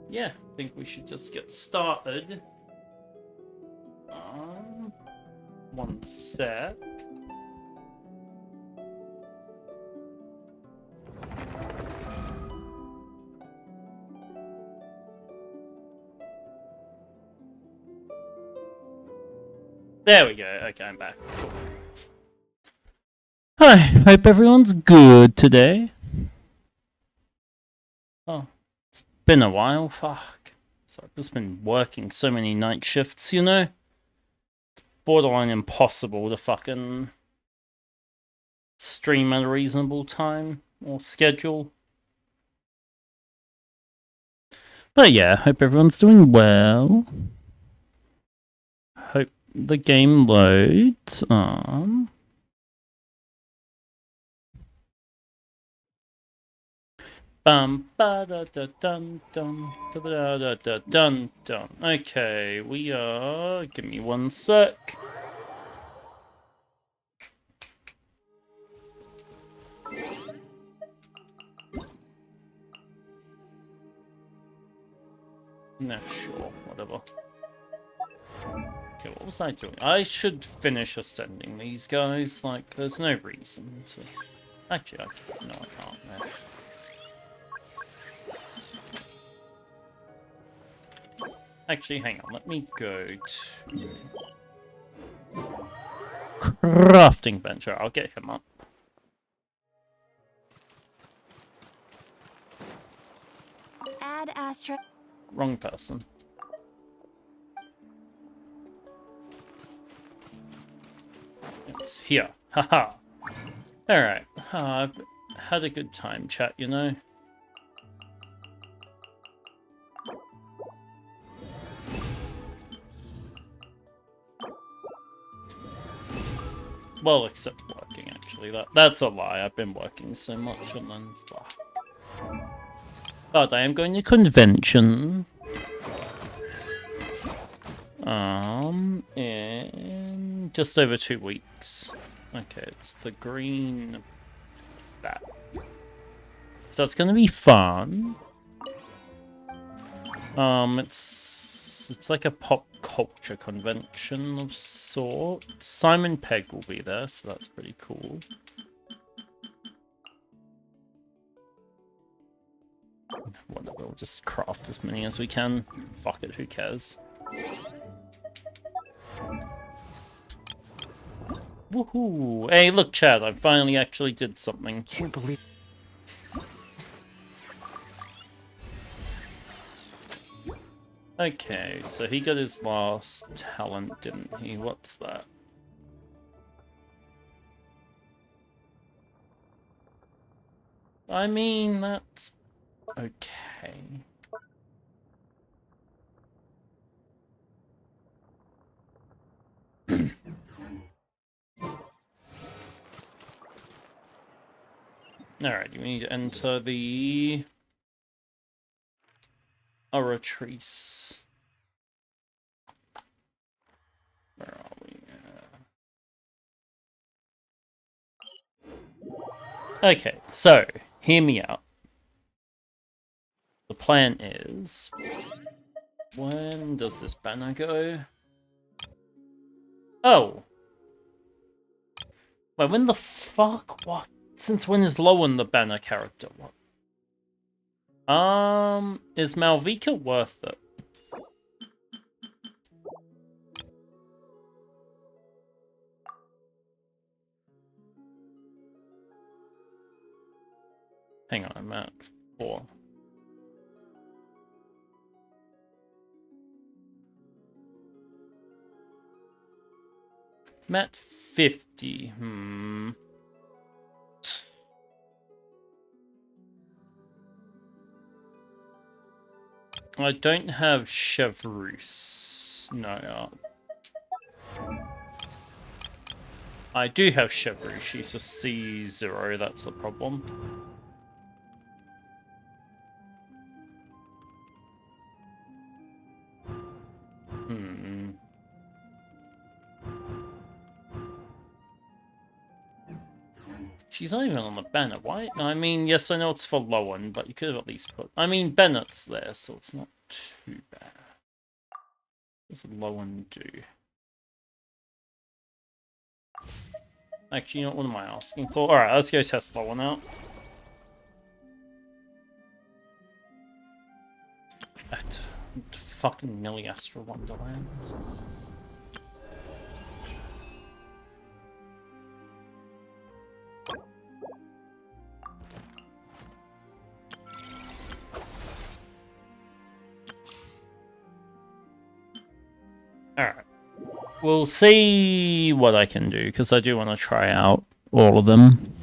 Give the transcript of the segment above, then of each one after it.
yeah, I think we should just get started. One sec. There we go. Okay, I'm back. Cool. Hi, hope everyone's good today. Oh, it's been a while. Fuck. So I've just been working so many night shifts, you know? It's borderline impossible to fucking stream at a reasonable time or schedule. But yeah, hope everyone's doing well. Hope the game loads. Bum ba da da dun dun da da da da dun dun. Okay, we are. Give me one sec. No, sure, whatever. Okay, what was I doing? I should finish ascending these guys. Like, there's no reason to. Actually, no, I can't. No. Actually, hang on. Let me go to crafting bench. I'll get him up. Add Astra. Wrong person. It's here. Haha. Alright. I've had a good time, chat, you know? Well, except working, actually. That's a lie. I've been working so much and then... But I am going to convention. In just over 2 weeks. Okay, it's the green... That. So it's gonna be fun. It's like a pop culture convention of sorts. Simon Pegg will be there, so that's pretty cool. Whatever, we'll just craft as many as we can. Fuck it, who cares? Woohoo! Hey, look, Chad, I finally actually did something. Can't believe. Okay, so he got his last talent, didn't he? What's that? I mean, that's okay. Alright, you need to enter the Oratrice. Where are we? Okay, so, hear me out. The plan is... When does this banner go? Oh! Wait, when the fuck? What? Since when is Lowen the banner character? What? Is Malvika worth it? Hang on, I'm at 4. I'm at 50. I don't have Chevreuse. No. I do have Chevreuse. She's a C0. That's the problem. She's not even on the banner. Why? I mean, yes, I know it's for Lowen, but you could have at least put... I mean, Bennett's there, so it's not too bad. What's Lowen do? Actually, you know, what am I asking for? Alright, let's go test Lowen out. At fucking Milliastra Wonderland. Alright. We'll see what I can do, because I do want to try out all of them.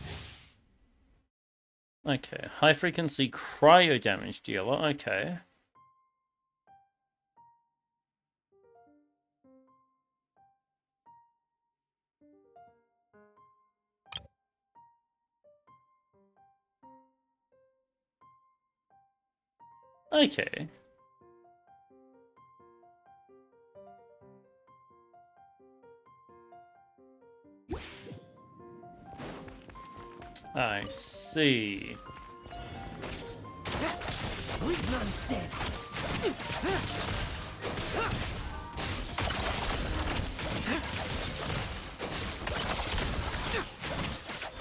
Okay, high frequency cryo damage dealer, okay. Okay. I see. Leave none instead.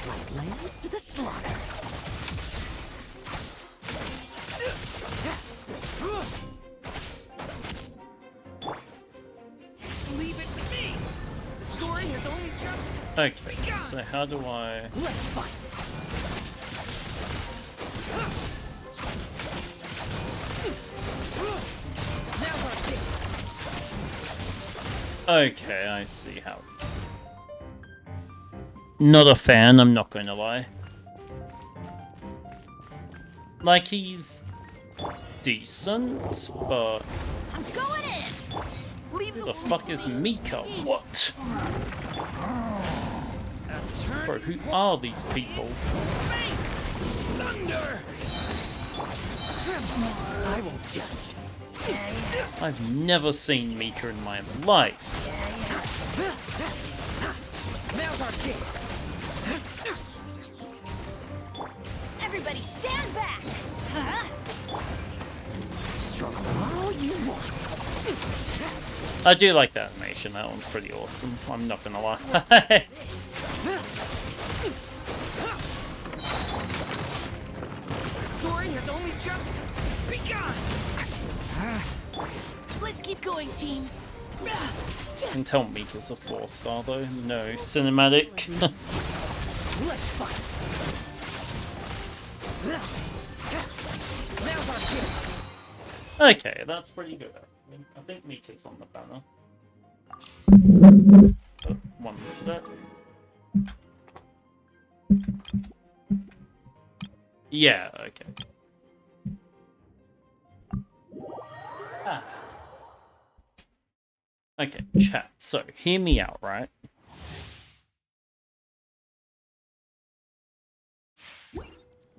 Like lambs to the slaughter. Leave it to me. The story has only just Okay, so how do I... let's fight. Okay, I see how... Not a fan, I'm not going to lie. Like, he's... decent, but... I'm going in! Leave Who the fuck is Mika? What? Bro, who are these people? Thunder! I will judge. I've never seen Mika in my life. Now's our chance. Everybody stand back! Huh? Struggle all you want. I do like that animation, that one's pretty awesome. I'm not gonna lie. The story has only just begun. Let's keep going, team. I can tell Mika's a 4-star though. No cinematic. Let's fight. Now's our chance. Okay, that's pretty good. I think Mika's on the banner. Oh, one step. Yeah, okay. Ah. Okay, chat. So, hear me out, right?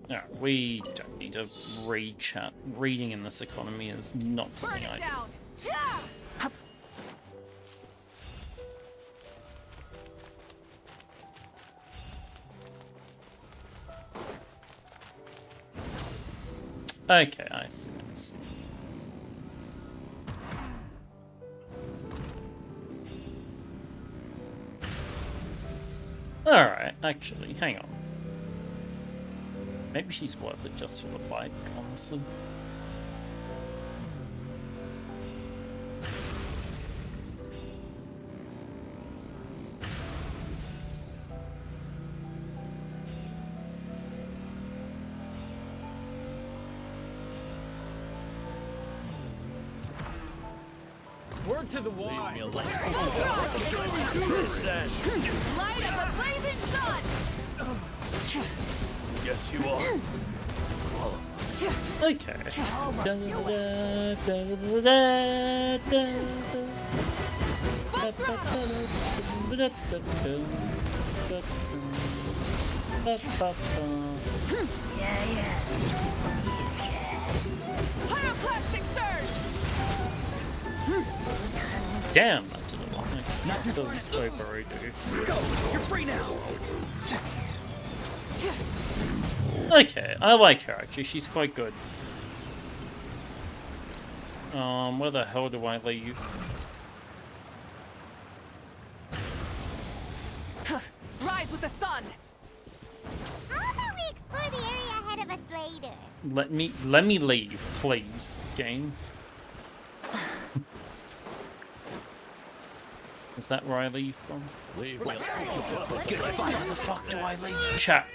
No, we don't need to read chat. Reading in this economy is not something I do. Down! Yeah! Okay, I see, I see. Alright, actually, hang on. Maybe she's worth it just for the bike, honestly. Word to the wise. Light of the blazing sun! Yes, you are. Okay. Pyroclastic surge! Damn, that did a lot. That does overdo. Go! You're free now! Okay, I like her actually, she's quite good. Where the hell do I leave? Rise with the sun! How about we explore the area ahead of us later? Let me leave, please, game. Is that where I leave from? Leave me Where the fuck do I leave? Chat.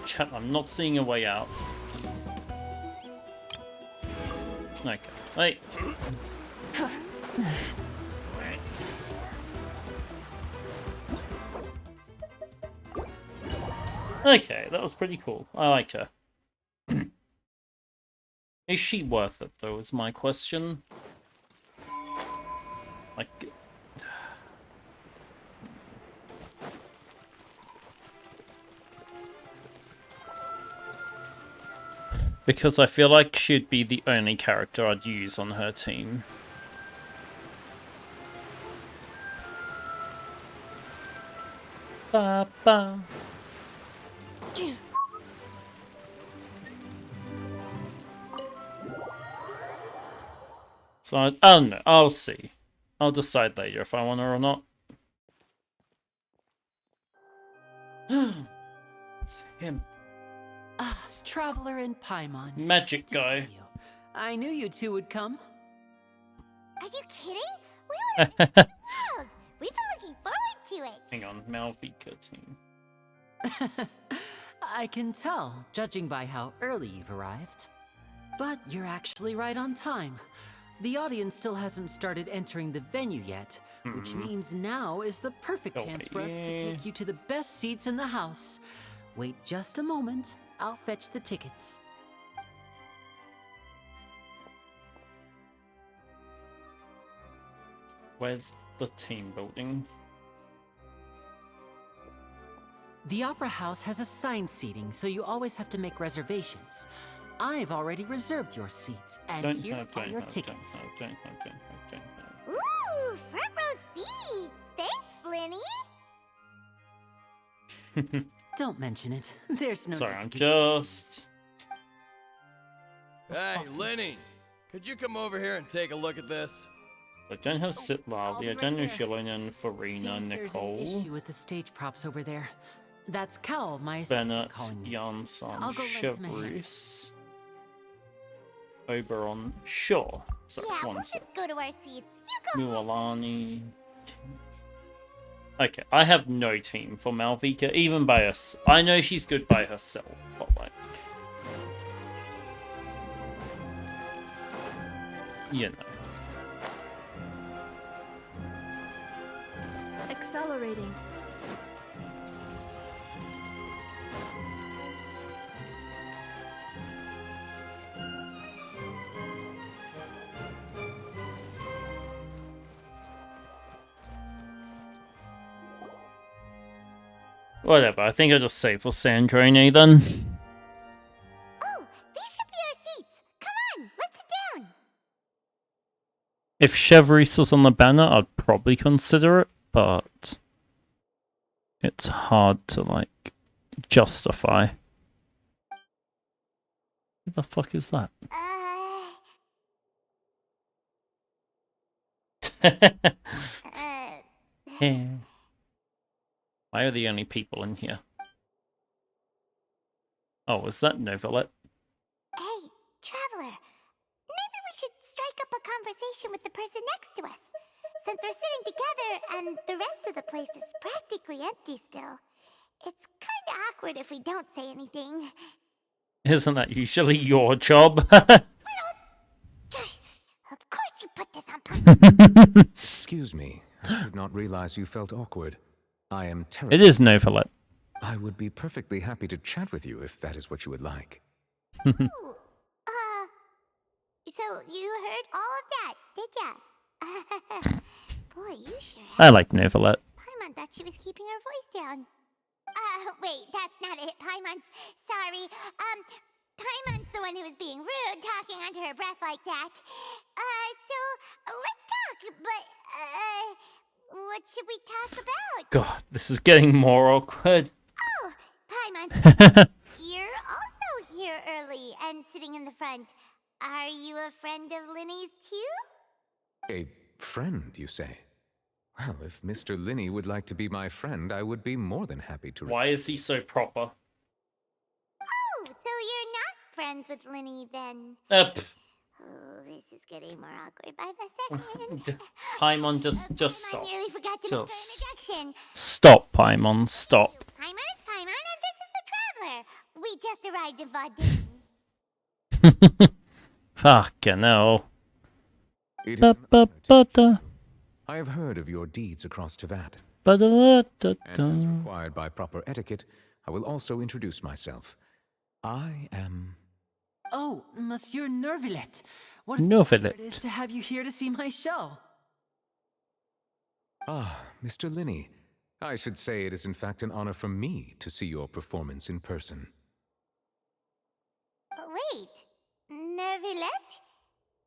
Chat, I'm not seeing a way out. Okay. Wait. Okay, that was pretty cool. I like her. Is she worth it, though, is my question. Like... Because I feel like she'd be the only character I'd use on her team. Ba ba. So I don't know. I'll see. I'll decide later if I want her or not. It's him. Ah, Traveler and Paimon. Magic To guy. see you. I knew you two would come. Are you kidding? We want to be thrilled. We've been looking forward to it. Hang on, Malvika team. I can tell, judging by how early you've arrived. But you're actually right on time. The audience still hasn't started entering the venue yet, which means now is the perfect Oh, chance for us to yeah. take you to the best seats in the house. Wait just a moment. I'll fetch the tickets. Where's the team building? The Opera House has assigned seating, so you always have to make reservations. I've already reserved your seats, and here are your tickets. Don't. Ooh, front row seats. Thanks, Lenny. Don't mention it. There's no Sorry, need I'm to be- just... Hey, Lenny! Could you come over here and take a look at this? I don't have Sit Loudly, I I'll be don't know right there. Shillian, Farina, Seems there's an Nicole, issue with the stage props over there. That's Cal, my assistant, Bennett, calling me. Janssen, I'll go lend him a hand. Chevreuse, Oberon, sure. So Yeah, we'll one sec. just go to our seats. You go. Mualani. Okay, I have no team for Malvika, even by us. I know she's good by herself, but like, you know. Accelerating. Whatever, I think I'll just save for Sandrone then. Oh, these should be our seats. Come on, let's sit down. If Chevreuse was on the banner, I'd probably consider it, but it's hard to, like, justify. What the fuck is that? Yeah. Why are the only people in here? Oh, is that Novelet? Hey, Traveler. Maybe we should strike up a conversation with the person next to us. Since we're sitting together and the rest of the place is practically empty still, it's kind of awkward if we don't say anything. Isn't that usually your job? Of course you put this on purpose. Excuse me. I did not realize you felt awkward. I am terrible. It is Novelet. I would be perfectly happy to chat with you if that is what you would like. Ooh, so you heard all of that, did ya? Boy, you sure have. I like Novelet. Paimon thought she was keeping her voice down. Wait, that's not it. Paimon's sorry. Paimon's the one who was being rude, talking under her breath like that. So let's talk, but, what should we talk about? God, this is getting more awkward. Oh, Paimon, you're also here early and sitting in the front. Are you a friend of Linny's too? A friend, you say? Well, if Mr. Linney would like to be my friend, I would be more than happy to. Why is he so proper? Oh, so you're not friends with Linny then? Pff. Oh, this is getting more awkward by the second. Paimon, just Paimon stop. nearly forgot to Just make our introduction. Stop, Paimon, stop. Paimon is Paimon, and this is the Traveler. We just arrived in Fontaine. Fucking hell. It is Ba, an ba, honor ba, to- da. I have heard of your deeds across Teyvat, Ba, da, da, da, and as da. required by proper etiquette, I will also introduce myself. I am... Oh, Monsieur Nervillet. What Nervillet. it is to have you here to see my show. Ah, Mr. Linney. I should say it is in fact an honor for me to see your performance in person. Wait, Nervillet?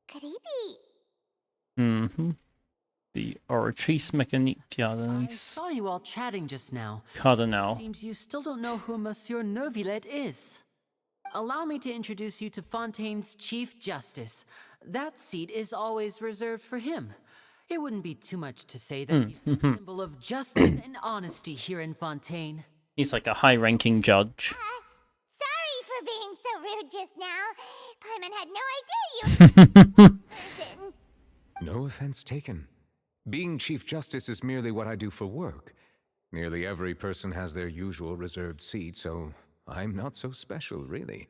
Could he be? Mm-hmm. The Oratrice Mécanique I Cardinals. saw you all chatting just now. Cardinal. Seems you still don't know who Monsieur Nervillet is. Allow me to introduce you to Fontaine's Chief Justice. That seat is always reserved for him. It wouldn't be too much to say that he's the symbol of justice and honesty here in Fontaine. He's like a high-ranking judge. Sorry for being so rude just now. Paimon had no idea you were a person. No offense taken. Being Chief Justice is merely what I do for work. Nearly every person has their usual reserved seat, so I'm not so special, really.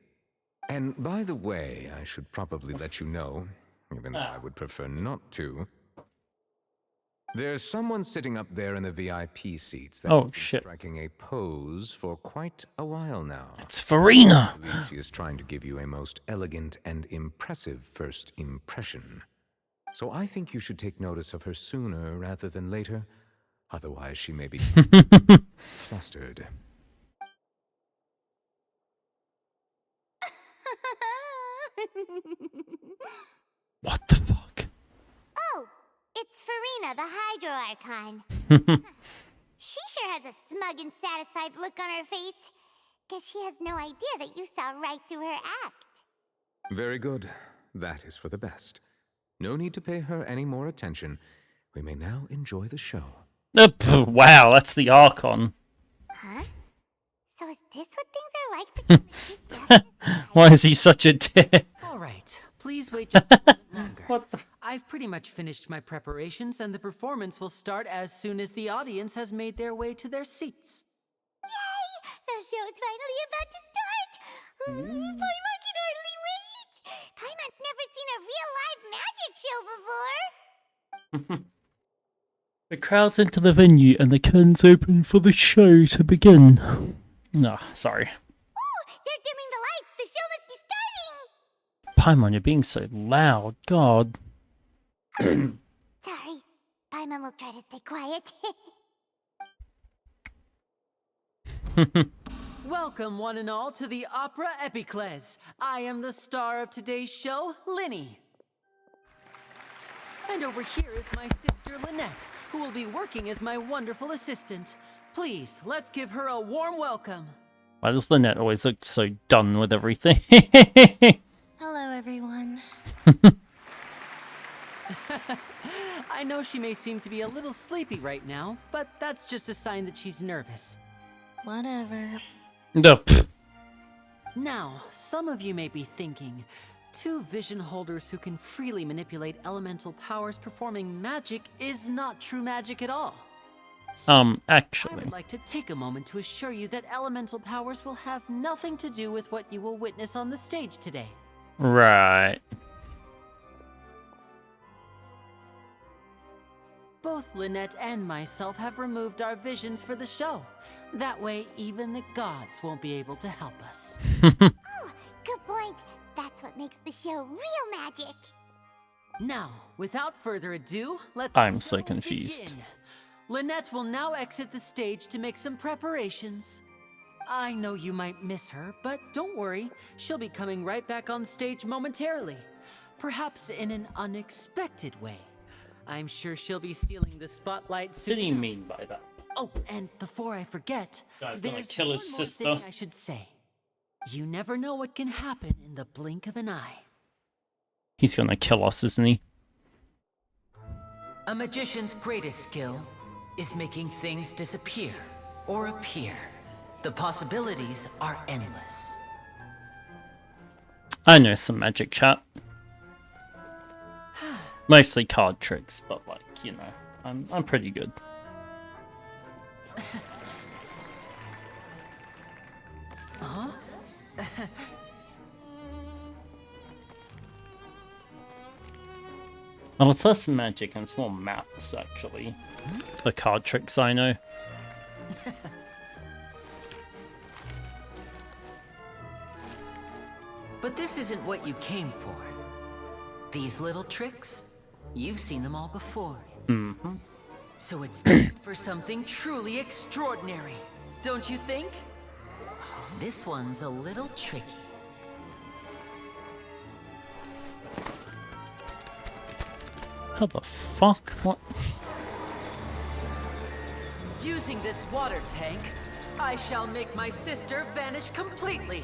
And by the way, I should probably let you know, even though I would prefer not to. There's someone sitting up there in the VIP seats that Oh, has been shit. striking a pose for quite a while now. It's Farina! I believe she is trying to give you a most elegant and impressive first impression. So I think you should take notice of her sooner rather than later. Otherwise, she may be flustered. What the fuck? Oh, it's Farina, the Hydro Archon. She sure has a smug and satisfied look on her face. Guess she has no idea that you saw right through her act. Very good. That is for the best. No need to pay her any more attention. We may now enjoy the show. Wow, that's the Archon. Huh? So is this what things are like between the Chief Justice? Why is he such a dick? All right, please wait just a moment longer. What the? I've pretty much finished my preparations, and the performance will start as soon as the audience has made their way to their seats. Yay! The show's finally about to start! Paimon can hardly wait! Paimon's never seen a real live magic show before! The crowd's into the venue and the curtains open for the show to begin. No, sorry. Oh, they're dimming the lights! The show must be starting! Paimon, you're being so loud. God. Sorry. Paimon will try to stay quiet. Welcome, one and all, to the Opera Epiclese. I am the star of today's show, Linny. And over here is my sister, Lynette, who will be working as my wonderful assistant. Please, let's give her a warm welcome. Why does Lynette always look so done with everything? Hello, everyone. I know she may seem to be a little sleepy right now, but that's just a sign that she's nervous. Whatever. No, pff. Now, some of you may be thinking, two vision holders who can freely manipulate elemental powers performing magic is not true magic at all. I Actually. would like to take a moment to assure you that elemental powers will have nothing to do with what you will witness on the stage today. Right. Both Lynette and myself have removed our visions for the show. That way, even the gods won't be able to help us. Oh, good point. That's what makes the show real magic. Now, without further ado, let's I'm so confused. begin. Lynette will now exit the stage to make some preparations. I know you might miss her, but don't worry. She'll be coming right back on stage momentarily. Perhaps in an unexpected way. I'm sure she'll be stealing the spotlight What soon. did he mean by that? Oh, and before I forget, Guy's gonna there's kill one his more sister. thing I should say. You never know what can happen in the blink of an eye. He's gonna kill us, isn't he? A magician's greatest skill is making things disappear or appear. The possibilities are endless. I know some magic, chat. Mostly card tricks, but like, you know, I'm pretty good. Well, it's less magic and it's more maths, actually. The card tricks I know. But this isn't what you came for. These little tricks, you've seen them all before. Mm-hmm. So it's time for something truly extraordinary, don't you think? This one's a little tricky. How the fuck? What? Using this water tank, I shall make my sister vanish completely,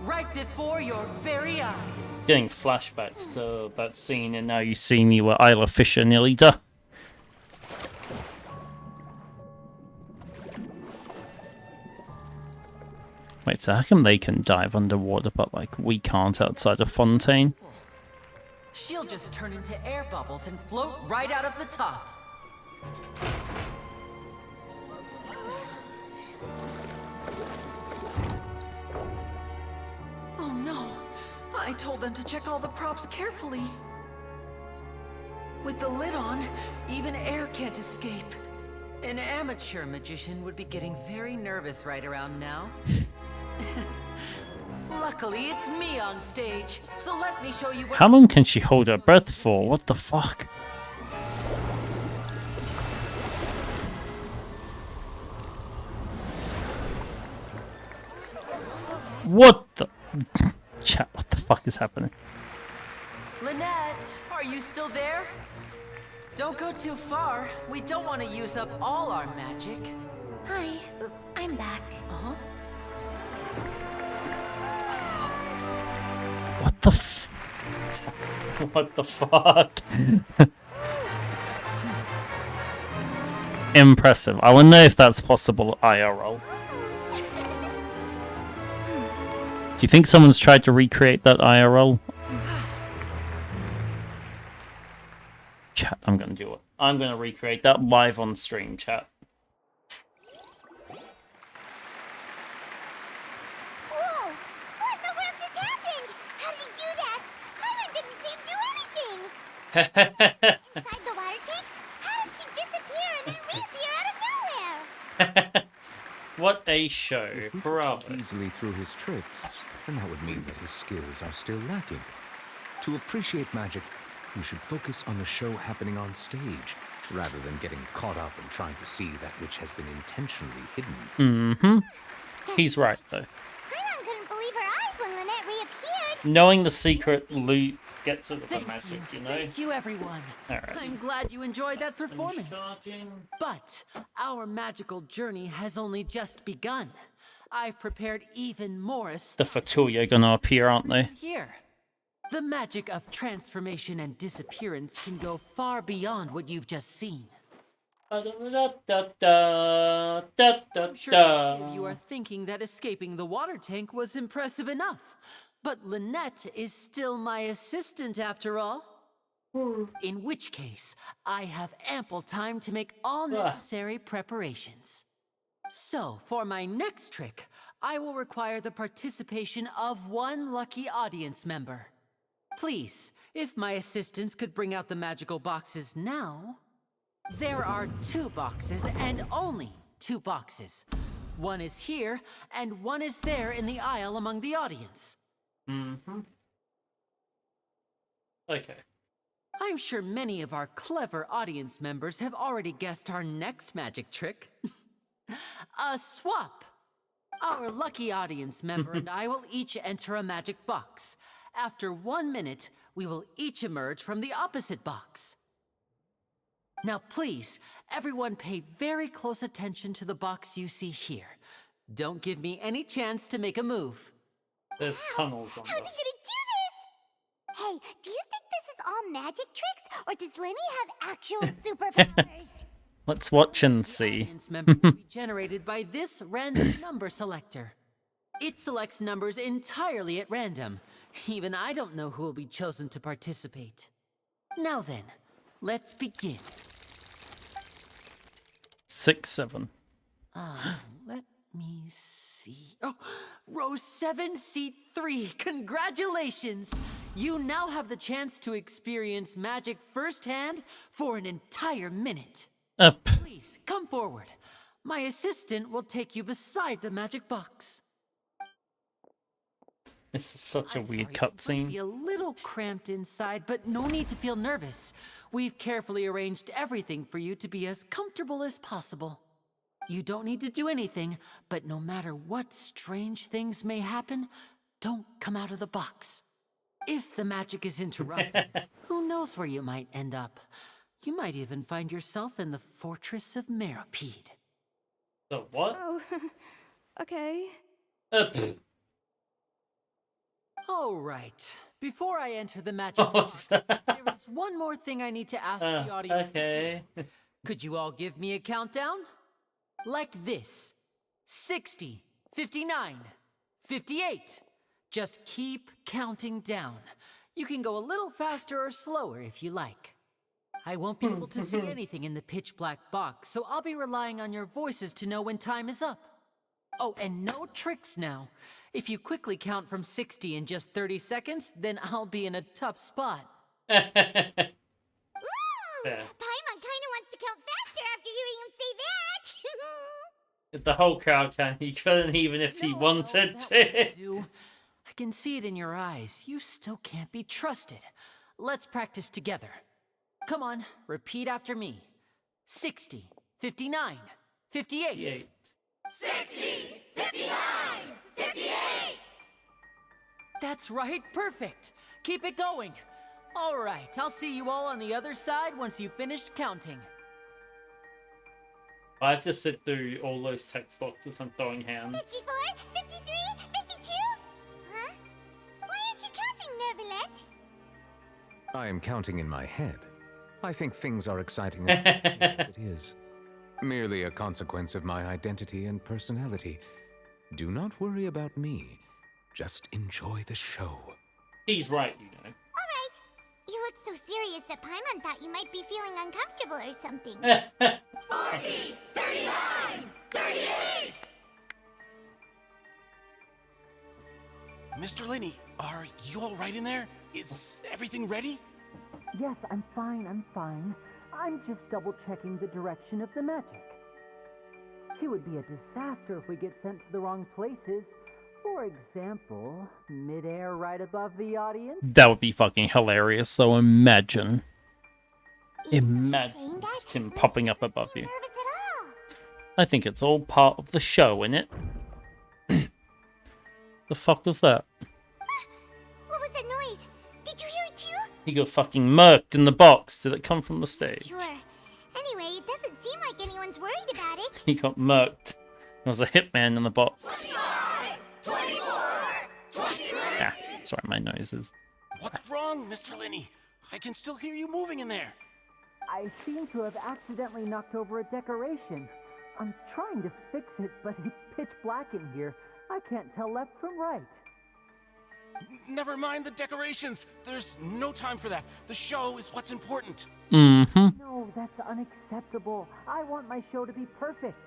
right before your very eyes. Getting flashbacks to that scene in Now You See Me where Isla Fisher nearly died. Wait, so how come they can dive underwater but like we can't outside of Fontaine? She'll just turn into air bubbles and float right out of the top. Oh no! I told them to check all the props carefully. With the lid on, even air can't escape. An amateur magician would be getting very nervous right around now. Luckily, it's me on stage, so let me show you what— How long can she hold her breath for? What the fuck? What the... Chat, what the fuck is happening? Lynette, are you still there? Don't go too far. We don't want to use up all our magic. Hi, I'm back. Uh-huh. What the f... What the fuck? Impressive. I want to know if that's possible IRL. Do you think someone's tried to recreate that IRL? Chat, I'm gonna do it. I'm gonna recreate that live on stream, chat. Whoa! What in the world just happened? How did he do that? Hyman didn't seem to do anything. Inside the water tank? How did she disappear and then reappear out of nowhere? What a show. If we could Bravo. get easily through his tricks, then that would mean that his skills are still lacking. To appreciate magic, you should focus on the show happening on stage, rather than getting caught up in trying to see that which has been intentionally hidden. Mm-hmm. He's right, though. Hyman couldn't believe her eyes when Lynette reappeared. Knowing the secret loot gets rid of the Thank magic, you know? Thank you, everyone. Alright. I'm glad you enjoyed that Finish performance. charging. But our magical journey has only just begun. I've prepared even more The Fatulia gonna appear, aren't they? here. The magic of transformation and disappearance can go far beyond what you've just seen. I'm sure many of you are thinking that escaping the water tank was impressive enough. But Lynette is still my assistant after all. In which case, I have ample time to make all necessary preparations. So, for my next trick, I will require the participation of one lucky audience member. Please, if my assistants could bring out the magical boxes now. There are 2 boxes and only 2 boxes. One is here and one is there in the aisle among the audience. Mm-hmm. Okay. I'm sure many of our clever audience members have already guessed our next magic trick. A swap! Our lucky audience member and I will each enter a magic box. After 1 minute, we will each emerge from the opposite box. Now please, everyone pay very close attention to the box you see here. Don't give me any chance to make a move. There's tunnels on How's he them. gonna do this? Hey, do you think this is all magic tricks, or does Lenny have actual superpowers? Let's watch and see. Audience member will be generated by this random number selector. It selects numbers entirely at random. Even I don't know who will be chosen to participate. Now then, let's begin. 6, 7. Let me see. Oh, row 7, seat 3. Congratulations! You now have the chance to experience magic firsthand for an entire minute. Up. Please, come forward. My assistant will take you beside the magic box. This is such a I'm weird sorry, it might be cutscene. a little cramped inside, but no need to feel nervous. We've carefully arranged everything for you to be as comfortable as possible. You don't need to do anything, but no matter what strange things may happen, don't come out of the box. If the magic is interrupted, who knows where you might end up? You might even find yourself in the Fortress of Meripede. The what? Oh, okay. Up. All right. Before I enter the magic What's box, that? there is one more thing I need to ask the audience Okay. to do. Could you all give me a countdown? Like this. 60, 59, 58. Just keep counting down. You can go a little faster or slower if you like. I won't be able to see anything in the pitch black box, so I'll be relying on your voices to know when time is up. Oh, and no tricks now. If you quickly count from 60 in just 30 seconds, then I'll be in a tough spot. Ooh! Yeah. Paimon kinda wants to count faster after hearing him say that! The whole crowd can. He couldn't even if he No, wanted that to. won't do. I can see it in your eyes. You still can't be trusted. Let's practice together. Come on, repeat after me. 60, 59, 58. 8. 60! 59! 58! That's right, perfect. Keep it going. All right, I'll see you all on the other side once you've finished counting. I have to sit through all those text boxes and throwing hands. 54, 53, 52? Huh? Why aren't you counting, Nervalet? I am counting in my head. I think things are exciting as it is. Merely a consequence of my identity and personality. Do not worry about me. Just enjoy the show. He's right, you know. Alright. You look so serious that Paimon thought you might be feeling uncomfortable or something. 40, 39, 38! Mr. Linney, are you all right in there? Is everything ready? Yes, I'm fine, I'm just double-checking the direction of the magic. It would be a disaster if we get sent to the wrong places. For example, midair right above the audience. That would be fucking hilarious, though. Imagine. Imagine Saying that, just him Link popping up doesn't above seem you. nervous at all. I think it's all part of the show, innit? The fuck was that? What was that noise? Did you hear it too? He got fucking murked in the box. Did it come from the stage? Sure. Anyway, it doesn't seem like anyone's worried about it. He got murked. There was a hitman in the box. 24! 23! Ah, sorry, my noses. What's wrong, Mr. Linney? I can still hear you moving in there. I seem to have accidentally knocked over a decoration. I'm trying to fix it, but it's pitch black in here. I can't tell left from right. Never mind the decorations. There's no time for that. The show is what's important. Mm-hmm. No, that's unacceptable. I want my show to be perfect.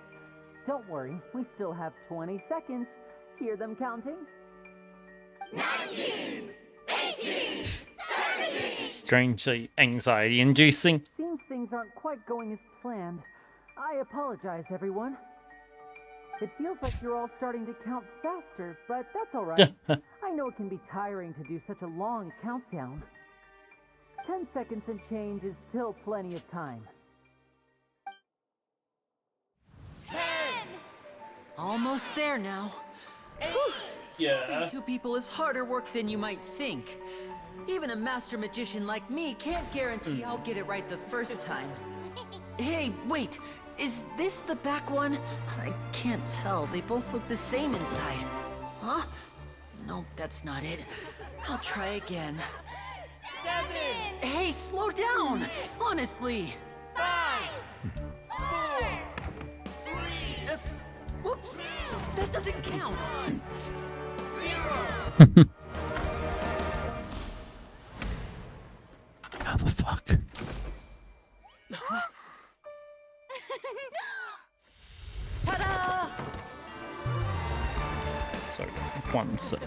Don't worry, we still have 20 seconds. Hear them counting? 19! 18! 17! Strangely anxiety-inducing. Seems things aren't quite going as planned. I apologize, everyone. It feels like you're all starting to count faster, but that's all right. I know it can be tiring to do such a long countdown. 10 seconds and change is still plenty of time. 10! Almost there now. Yeah. Two people is harder work than you might think. Even a master magician like me can't guarantee I'll get it right the first time. Hey, wait! Is this the back one? I can't tell. They both look the same inside. Huh? No, that's not it. I'll try again. Hey, slow down! Honestly! 5, 4, 3, Whoops! That doesn't count! 0. How the fuck? Ta-da! Sorry, 1 sec.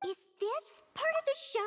Is this part of the show?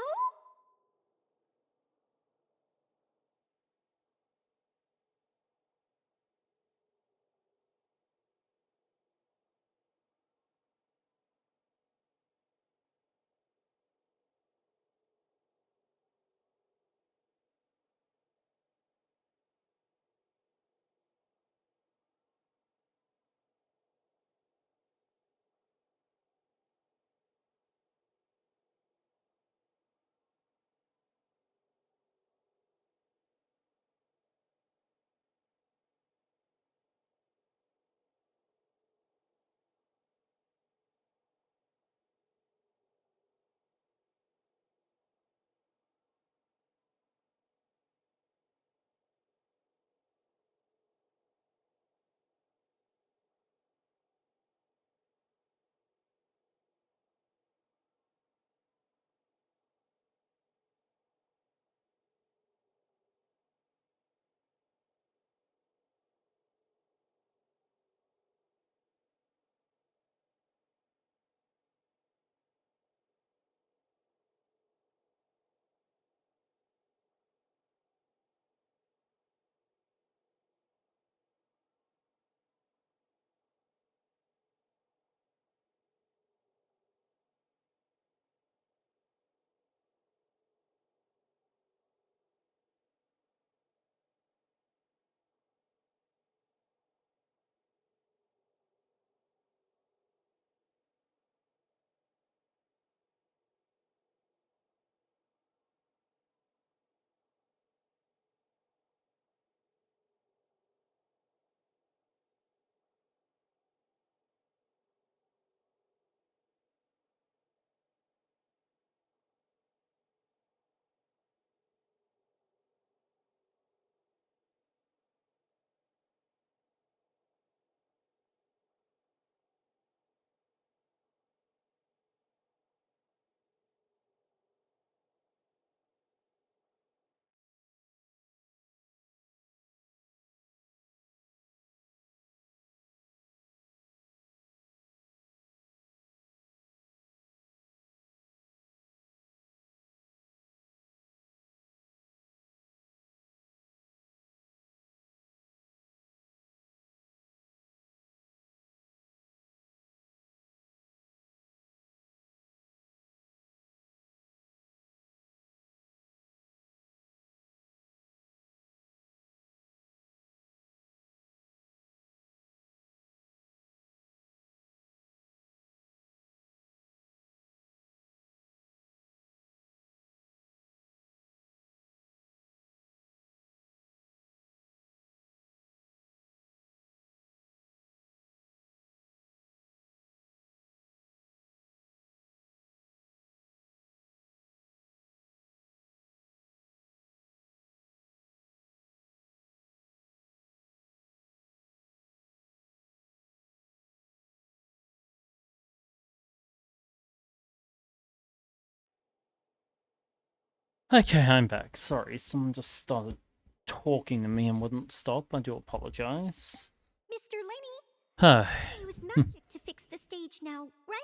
Okay, I'm back. Sorry, someone just started talking to me and wouldn't stop. I do apologize. Mr. Lenny, Huh. use magic to fix the stage now, right?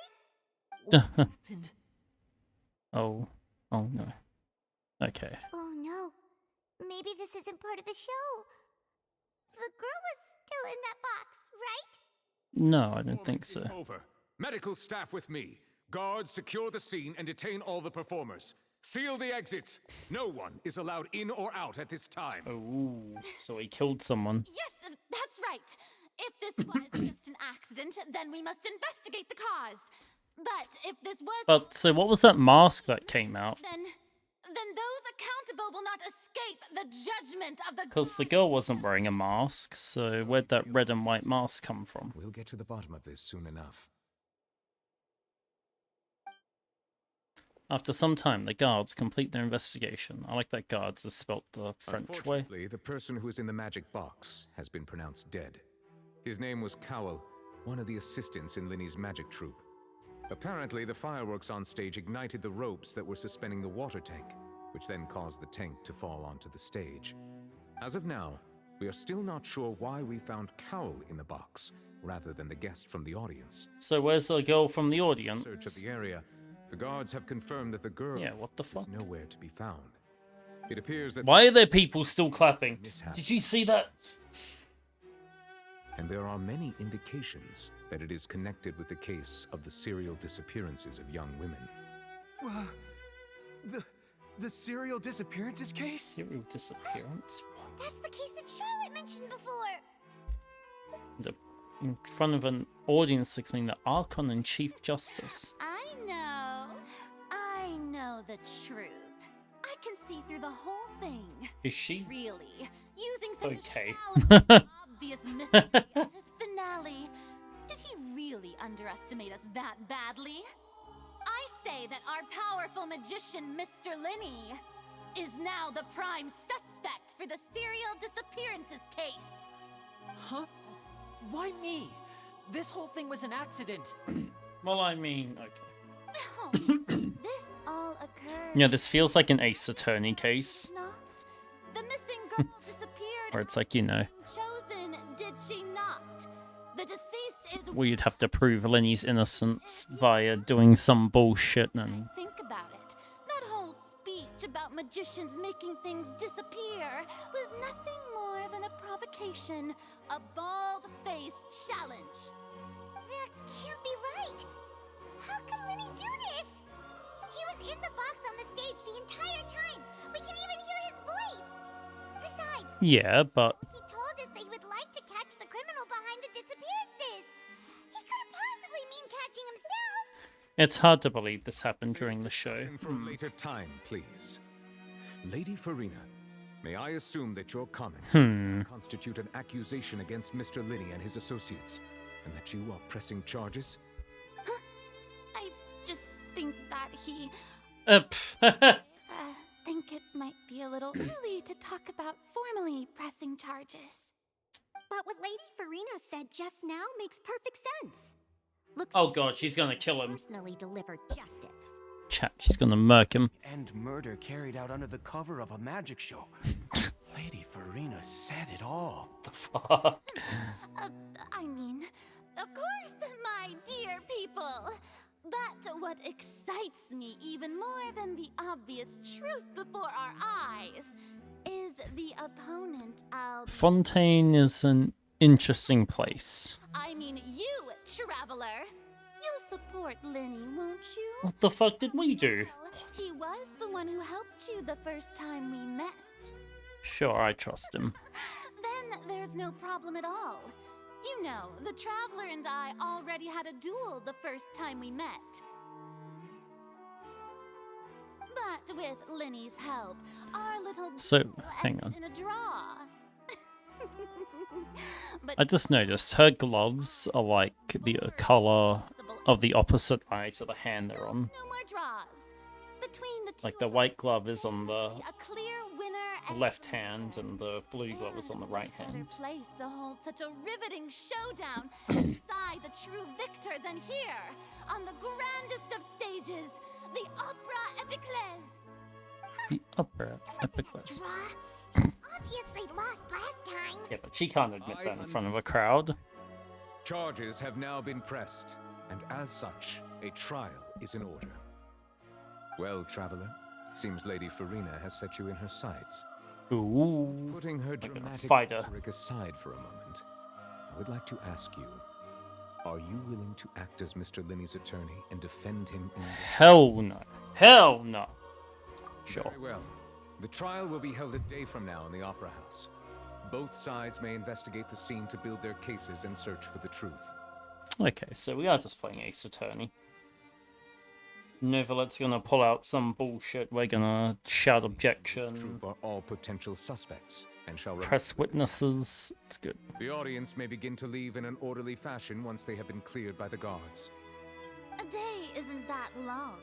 What happened? Oh no. Okay. Oh no. maybe this isn't part of the show. The girl was still in that box, right? No, I don't think so. Over. Medical staff with me. Guards, secure the scene and detain all the performers. Seal the exits. No one is allowed in or out at this time. Oh, so he killed someone. Yes, that's right. If this was just an accident, then we must investigate the cause. But if this was... But, so what was that mask that came out? Then those accountable will not escape the judgment of the... Because the girl wasn't wearing a mask, so where'd that red and white mask come from? We'll get to the bottom of this soon enough. After some time, the guards complete their investigation. I like that guards is spelt the French way. Unfortunately, the person who is in the magic box has been pronounced dead. His name was Cowell, one of the assistants in Linny's magic troupe. Apparently, the fireworks on stage ignited the ropes that were suspending the water tank, which then caused the tank to fall onto the stage. As of now, we are still not sure why we found Cowell in the box, rather than the guest from the audience. So where's the girl from the audience? Search of the area, the guards have confirmed that the girl Yeah, what the fuck? is nowhere to be found. It appears that Why are there people still clapping? Mishap. Did you see that? And there are many indications that it is connected with the case of the serial disappearances of young women. The serial disappearances case? Serial disappearance? That's the case that Charlotte mentioned before. In front of an audience declaring the Archon and Chief Justice. I know the truth. I can see through the whole thing. Is she? Really, using such Okay. a shallow, obvious mystery as his finale. Did he really underestimate us that badly? I say that our powerful magician, Mr. Linney, is now the prime suspect for the serial disappearances case. Huh? Why me? This whole thing was an accident. Well, I mean, okay. Oh, this all occurred. Yeah, this feels like an Ace Attorney case. Not. The missing girl disappeared. Where it's like, you know, Chosen, did she not? The deceased is... where you'd have to prove Lenny's innocence via doing some bullshit and... Think about it. That whole speech about magicians making things disappear was nothing more than a provocation, a bald-faced challenge. That can't be right. How can Linny do this? He was in the box on the stage the entire time. We can even hear his voice. Besides, Yeah, but... he told us that he would like to catch the criminal behind the disappearances. He couldn't possibly mean catching himself. It's hard to believe this happened during the show. Discussion for a later time, please. Lady Farina, may I assume that your comments constitute an accusation against Mr. Linney and his associates, and that you are pressing charges? I just think that he... Pff. think it might be a little early to talk about formally pressing charges. But what Lady Farina said just now makes perfect sense. Looks Oh like god, she's gonna kill him. personally delivered justice. Chap, she's gonna murk him. And murder carried out under the cover of a magic show. Lady Farina said it all. Fuck. I mean, of course, my dear people. But what excites me even more than the obvious truth before our eyes is the opponent I'll... Fontaine is an interesting place. I mean you, traveler. You'll support Linny, won't you? What the fuck did we do? He was the one who helped you the first time we met. Sure, I trust him. Then there's no problem at all. You know, the Traveler and I already had a duel the first time we met. But with Linny's help, our little So, duel hang ended on. in a draw. But I just noticed her gloves are like the color of the opposite eye to the hand they're on. no more draws. Between the two Like the of white us, glove is on the a clear winner and left hand and the blue glove is on the right Better hand. place to hold such a riveting showdown and decide the true victor than here, on the grandest of stages, the Opera Epiclese. The upper epiclese. Draw. She obviously lost last time. Yeah, but she can't admit that in front of a crowd. Charges have now been pressed, and as such, a trial is in order. Well, traveler, seems Lady Farina has set you in her sights. Ooh. Putting her Like a dramatic fighter. rhetoric aside for a moment, I would like to ask you, are you willing to act as Mr. Linney's attorney and defend him in this? Hell no. Hell no. Sure. Very well. The trial will be held a day from now in the Opera House. Both sides may investigate the scene to build their cases and search for the truth. Okay, so we are just playing Ace Attorney. Novelet's gonna pull out some bullshit. We're gonna shout This objection. troop are all potential suspects and shall Press witnesses. It's good. The audience may begin to leave in an orderly fashion once they have been cleared by the guards. A day isn't that long.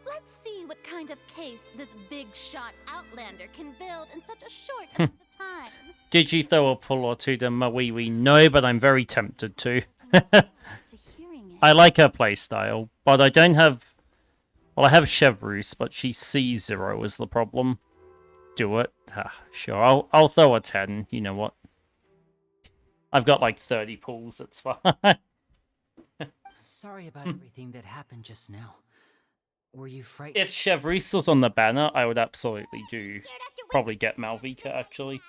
Let's see what kind of case this big shot Outlander can build in such a short amount of time. Did you throw a pull or two to Mawiwi? No, but I'm very tempted to. To hearing it. I like her playstyle, but I don't have... Well, I have Chevreuse, but she's C0 is the problem. Do it. Sure, I'll throw a 10. You know what? I've got like 30 pulls, it's fine. Sorry about everything that happened just now. Were you frightened? If Chevreuse was on the banner, I would absolutely do... Probably get Malvika, actually.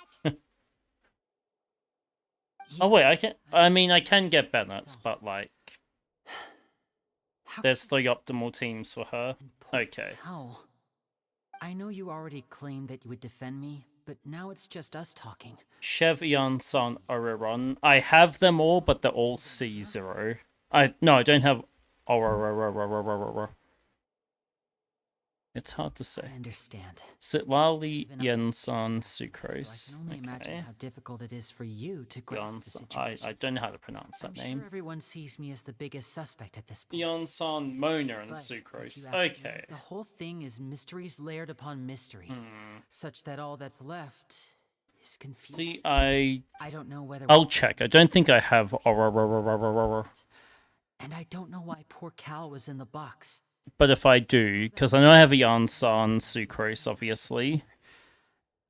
Oh wait, I can get Bennett, but like... How There's could 3 optimal teams for her. Okay. How? I know you already claimed that you would defend me, but now it's just us talking. Chev, Yansan, Oriron. I have them all, but they're all C0. No, I don't have Aurora. It's hard to say. I understand. Sitlali, Even Yansan, So Sucrose. I can only imagine Okay. how difficult it is for you to grasp the Yansan. situation. I don't know how to pronounce I'm that name. sure everyone sees me as the biggest suspect at this point. Yansan, Mona, and But if Sucrose. you ask me, Okay. the whole thing is mysteries layered upon mysteries, such that all that's left is confusion. See, I don't know whether I'll check. I don't think I have Aurora. and I don't know why poor Cal was in the box. But if I do, because I know I have a Yansan, Sucrose, obviously.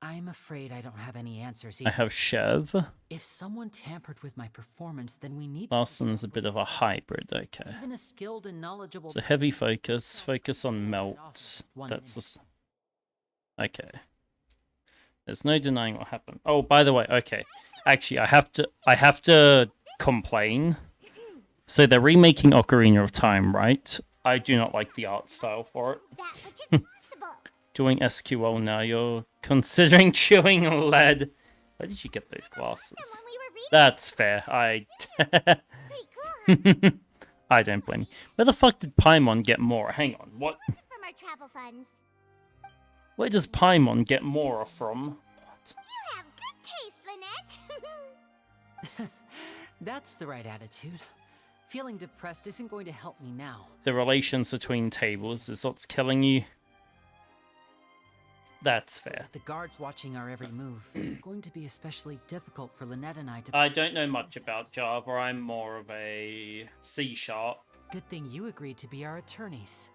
I'm afraid I don't have any answers I either. have Chev. If someone tampered with my performance, then we need Larsen's a bit of a hybrid, okay. even a skilled and knowledgeable. So heavy focus. Focus on melt. That's the... Okay. There's no denying what happened. Oh, by the way, okay. Actually, I have to complain. So they're remaking Ocarina of Time, right? I do not like the art style for it. That which is possible. Doing SQL now, you're considering chewing lead. Where did you get those glasses? When we were reading, That's fair. pretty cool, huh? I don't blame you. Where the fuck did Paimon get more? Hang on, what? From our travel funds. Where does Paimon get more from? You have good taste, Lynette. That's the right attitude. Feeling depressed isn't going to help me now. The relations between tables is what's killing you. That's fair. With the guards watching our every move, it's going to be especially difficult for Lynette and I to. I don't know much about Java. I'm more of a C# Good thing you agreed to be our attorneys.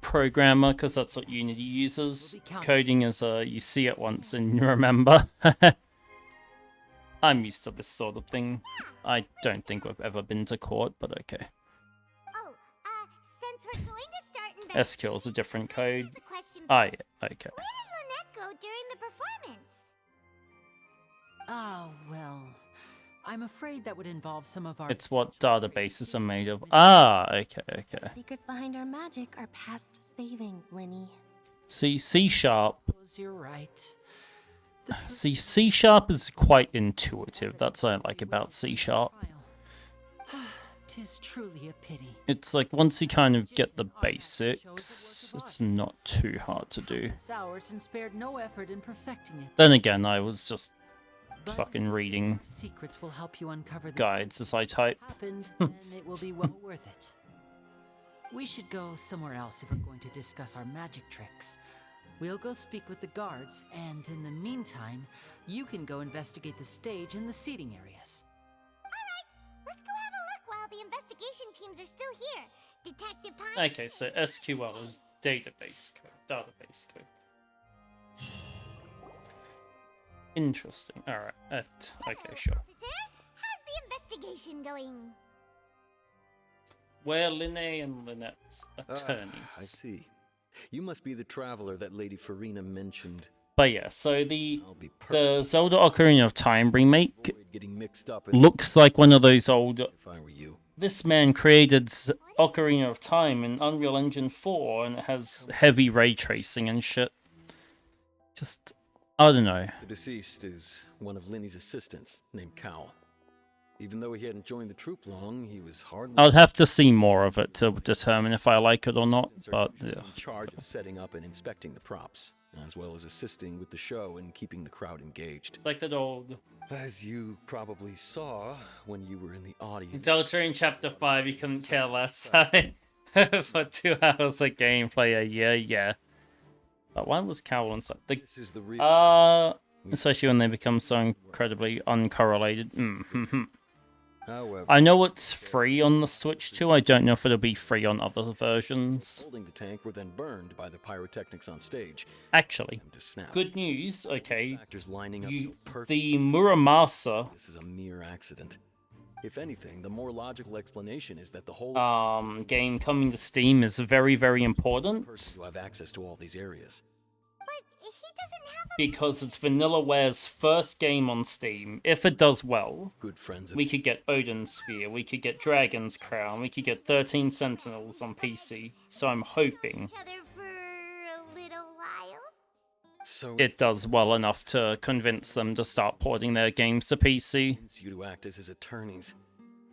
programmer, because that's what Unity uses. Coding is you see it once and you remember. I'm used to this sort of thing. I don't think we've ever been to court, but okay. Oh, since we're going to start SQL is a different code. the question. Ah, yeah, okay. Where did Lynette go during the performance? Oh, well. I'm afraid that would involve some of our. It's what databases are made of. Ah, okay. Secrets behind our magic are past saving, Linny. See, C#. You're right. See, C# is quite intuitive. That's what I like about C#. Tis truly a pity. It's like once you kind of get the basics, it's not too hard to do. Hours and spared no effort in perfecting it. Then again, I was just But fucking reading secrets will help you uncover the guides as I type. happened, and it will be well worth it. We should go somewhere else if we're going to discuss our magic tricks. We'll go speak with the guards, and in the meantime, you can go investigate the stage and the seating areas. Let's go have a look while the investigation teams are still here. Detective Pine. Okay, so SQL is database code. Interesting. Alright. Okay, sure. Officer, how's the investigation going? We're Linne and Lynette's attorneys. I see. You must be the traveler that Lady Farina mentioned. But yeah, so the I'll be Zelda Ocarina of Time remake perfect getting mixed up in looks like one of those old. if I were you. This man created Ocarina of Time in Unreal Engine 4, and it has heavy ray tracing and shit. Just, I don't know. The deceased is one of Linny's assistants named Cal. Even though he hadn't joined the troop long, he was hardly I'd have to see more of it to determine if I like it or not, but yeah. in charge of setting up and inspecting the props, as well as assisting with the show and keeping the crowd engaged. Like that old As you probably saw when you were in the audience. Delta in Chapter 5, you couldn't care less. For 2 hours of gameplay a year, yeah. But why was Cal on something? This is the real. Especially when they become so incredibly uncorrelated. However, I know it's free on the Switch too. I don't know if it'll be free on other versions. holding the tank were then burned by the pyrotechnics on stage. Actually, To snap. good news. Okay, Factors lining up so perfect. the Muramasa This is a mere accident. If anything, the more logical explanation is that the whole game coming to Steam is very, very important person who have access to all these areas. But he doesn't have because it's Vanillaware's first game on Steam. If it does well, Good friends of we could get Odin's Sphere, we could get Dragon's Crown, we could get 13 Sentinels on PC. So I'm hoping each other for a little while. so it does well enough to convince them to start porting their games to PC. convince you to act as his attorneys.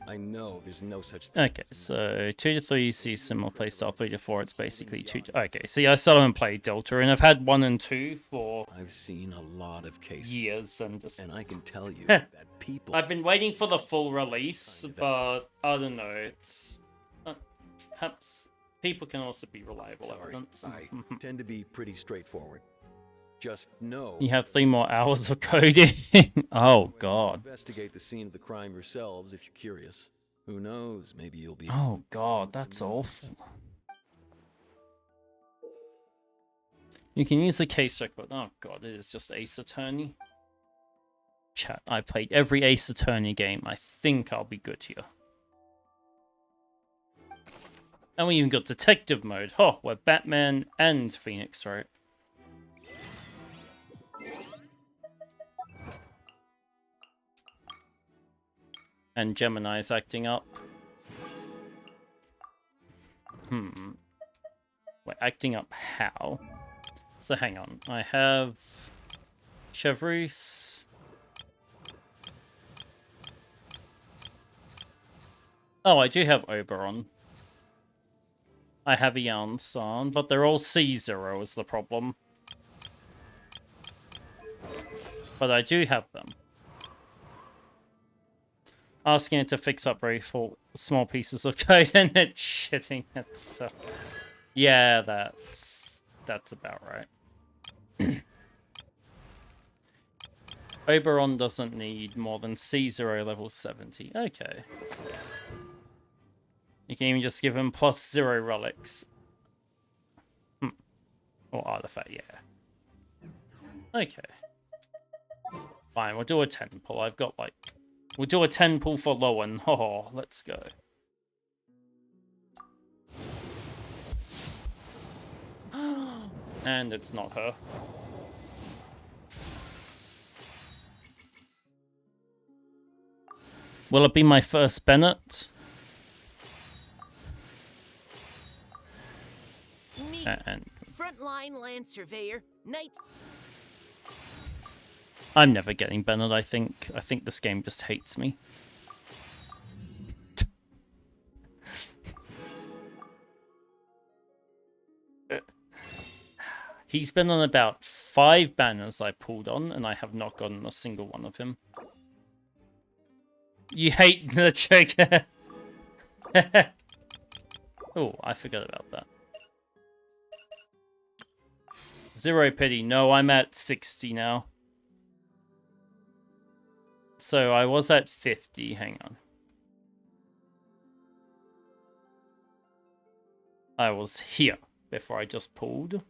I know there's no such thing. Okay, so 2 to 3 you see similar playstyle, 3 to 4 it's basically 2 to... Okay, see I still haven't played Delta, and I've had 1 and 2 for I've seen a lot of cases. years, and just... And I can tell you that people I've been waiting for the full release, but I don't know, it's... perhaps people can also be reliable sorry, evidence. I tend to be pretty straightforward. Just know You have 3 more hours of coding. Oh god. investigate the scene of the crime yourselves if you're curious. Who knows, maybe you'll be Oh god, that's awful. You can use the case record. Oh god, it is just Ace Attorney. Chat, I played every Ace Attorney game. I think I'll be good here. And we even got detective mode. Oh, we're Batman and Phoenix, right? And Gemini's acting up. Wait, acting up how? So hang on. I have Chevreuse. Oh, I do have Oberon. I have Iansan, but they're all C0 is the problem. But I do have them. Asking it to fix up very small pieces of code and it's shitting it, so... Yeah, that's about right. Oberon doesn't need more than C0 level 70. Okay. You can even just give him +0 relics. Or artifact, yeah. Okay. Fine, we'll do a 10 pull. I've got like... We'll do a 10 pull for Lowen. Oh, let's go. And it's not her. Will it be my first Bennett? Me, And frontline land surveyor, night. I'm never getting Bennett, I think. I think this game just hates me. He's been on about 5 banners I pulled on, and I have not gotten a single one of him. You hate the trigger. Oh, I forgot about that. 0 pity. No, I'm at 60 now. So I was at 50. Hang on. I was here before I just pulled.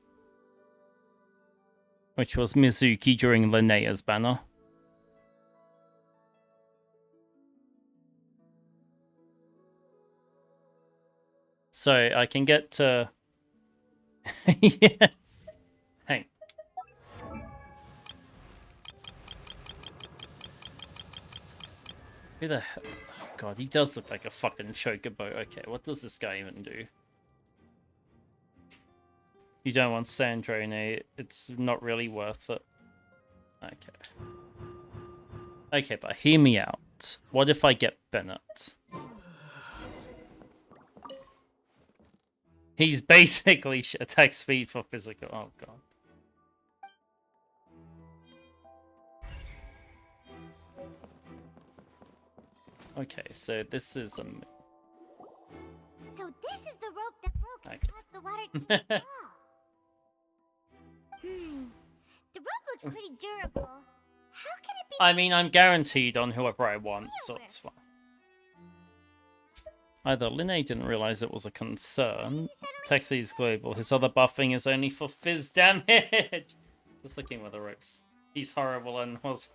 Which was Mizuki during Linnea's banner. So I can get to... Yeah. Hang. Who the hell? Oh, God, he does look like a fucking chocobo. Okay, what does this guy even do? You don't want Sandrone, it's not really worth it. Okay. Okay, but hear me out. What if I get Bennett? He's basically attack speed for physical. Oh, God. Okay, so this is a... So this is the rope that broke and Okay. caused the water to fall. The rope looks pretty durable. How can it be? I mean, I'm guaranteed on whoever I want, so it's fine. Either Linne didn't realize it was a concern. Texie's global. His other buffing is only for fizz damage. Just looking with the ropes. He's horrible and was...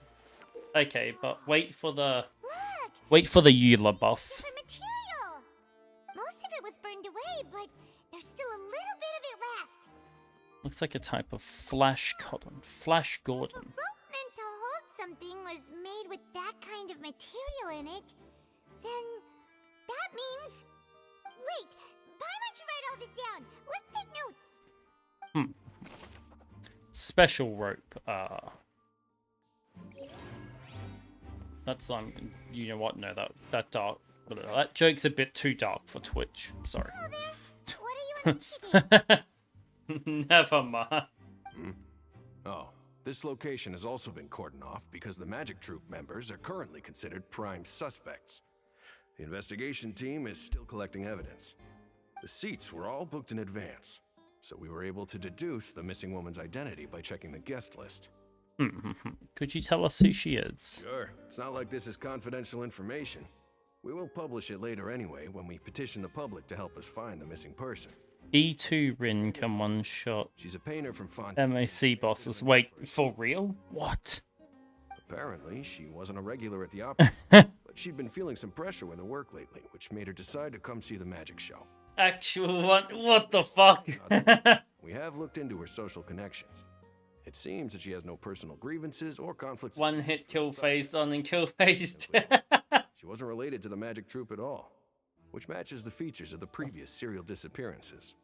Okay, but wait for the... Look, Wait for the Eula buff. different material. Most of it was burned away, but there's still a little bit of it left. Looks like a type of flash cotton. Flash If a Gordon. rope meant to hold something was made with that kind of material in it, then that means... Wait, Paimon should write all this down. Let's take notes. Special rope. That's you know what? No, that dark. That joke's a bit too dark for Twitch. Sorry. Hello there. What are you investigating? Never mind. Oh, this location has also been cordoned off because the Magic Troop members are currently considered prime suspects. The investigation team is still collecting evidence. The seats were all booked in advance, so we were able to deduce the missing woman's identity by checking the guest list. Could you tell us who she is? Sure, it's not like this is confidential information. We will publish it later anyway when we petition the public to help us find the missing person. E2 Rin can one shot. She's a painter from Fontaine. MAC bosses. Wait, for real? What? Apparently, she wasn't a regular at the opera, but she'd been feeling some pressure with her work lately, which made her decide to come see the magic show. Actual what the fuck? We have looked into her social connections. It seems that she has no personal grievances or conflicts. One hit kill phase on and kill phase. She wasn't related to the Magic Troop at all, which matches the features of the previous serial disappearances.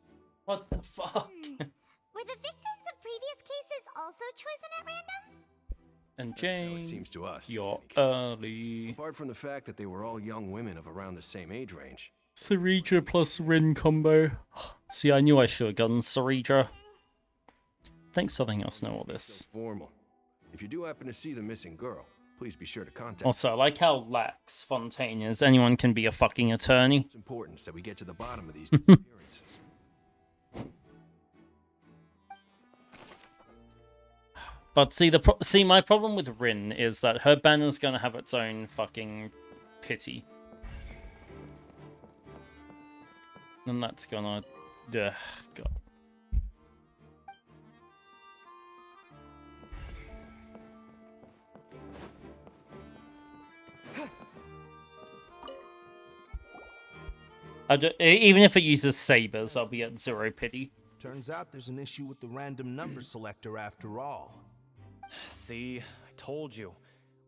What the fuck? Were the victims of previous cases also chosen at random? And That's how it Jane, seems to us. you're early. Apart from the fact that they were all young women of around the same age range. Saridra plus Rin combo. See, I knew I should have gotten Saridra. I think something else know all this. So formal. If you do happen to see the missing girl, please be sure to contact. Also, I like how lax Fontaine is. Anyone can be a fucking attorney. It's important that we get to the bottom of these disappearances. But see, my problem with Rin is that her banner's gonna have its own fucking pity. And that's gonna... God. Even if it uses sabers, I'll be at 0 pity. Turns out there's an issue with the random number selector after all. See, I told you.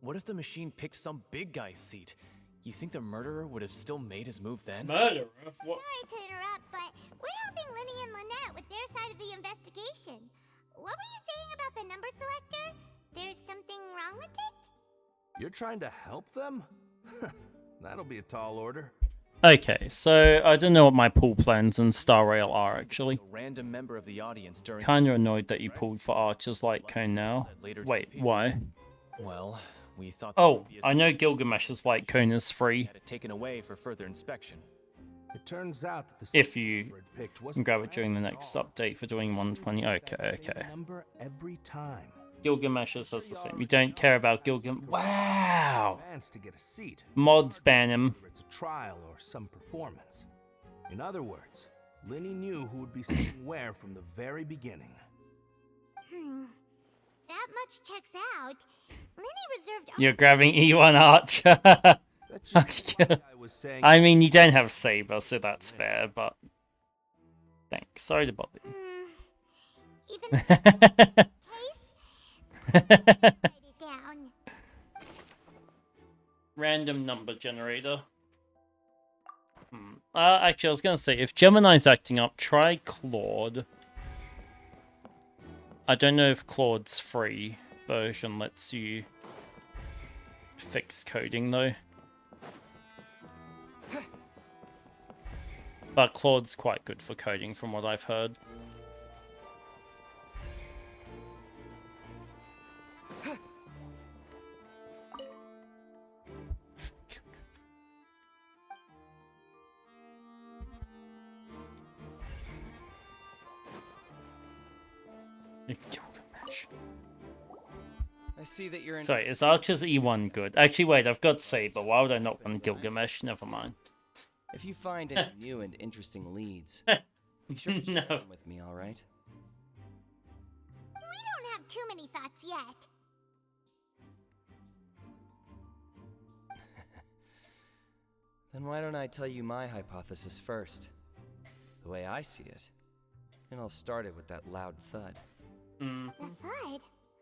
What if the machine picked some big guy's seat? You think the murderer would have still made his move then? Murderer? What? Sorry to interrupt, but we're helping Linny and Lynette with their side of the investigation. What were you saying about the number selector? There's something wrong with it? You're trying to help them? That'll be a tall order. Okay, so I don't know what my pool plans in Star Rail are actually. A random member of the audience during Kinda annoyed that you pulled for archers like Cone now. Wait, why? Well, we thought Oh, I know Gilgamesh's like Cone is free. had it taken away for further inspection. It turns out that the If you number it picked can wasn't grab it during the random next at all. update for doing 120. Okay, okay. Number every time. Gilgamesh's has the same. You don't care about Gilgam. Wow! Advance to get a seat. Mods ban him. Whether it's a trial or some performance. In other words, Linny knew who would be sitting where from the very beginning. That much checks out. Linny reserved... You're grabbing E1 Archer. I mean, you don't have Saber, so that's fair, but... Thanks. Sorry to bother you. Even case? Write it down. random number generator. Actually, I was gonna say, if Gemini's acting up, try Claude. I don't know if Claude's free version lets you fix coding, though. But Claude's quite good for coding, from what I've heard. I see that you're in. Sorry, is Archer's E1 good? Actually, wait, I've got Saber. Why would I not want Gilgamesh? Never mind. If you find any new and interesting leads, be sure to share them with me, all right? We don't have too many thoughts yet. Then why don't I tell you my hypothesis first? The way I see it. And I'll start it with that loud thud. The thud?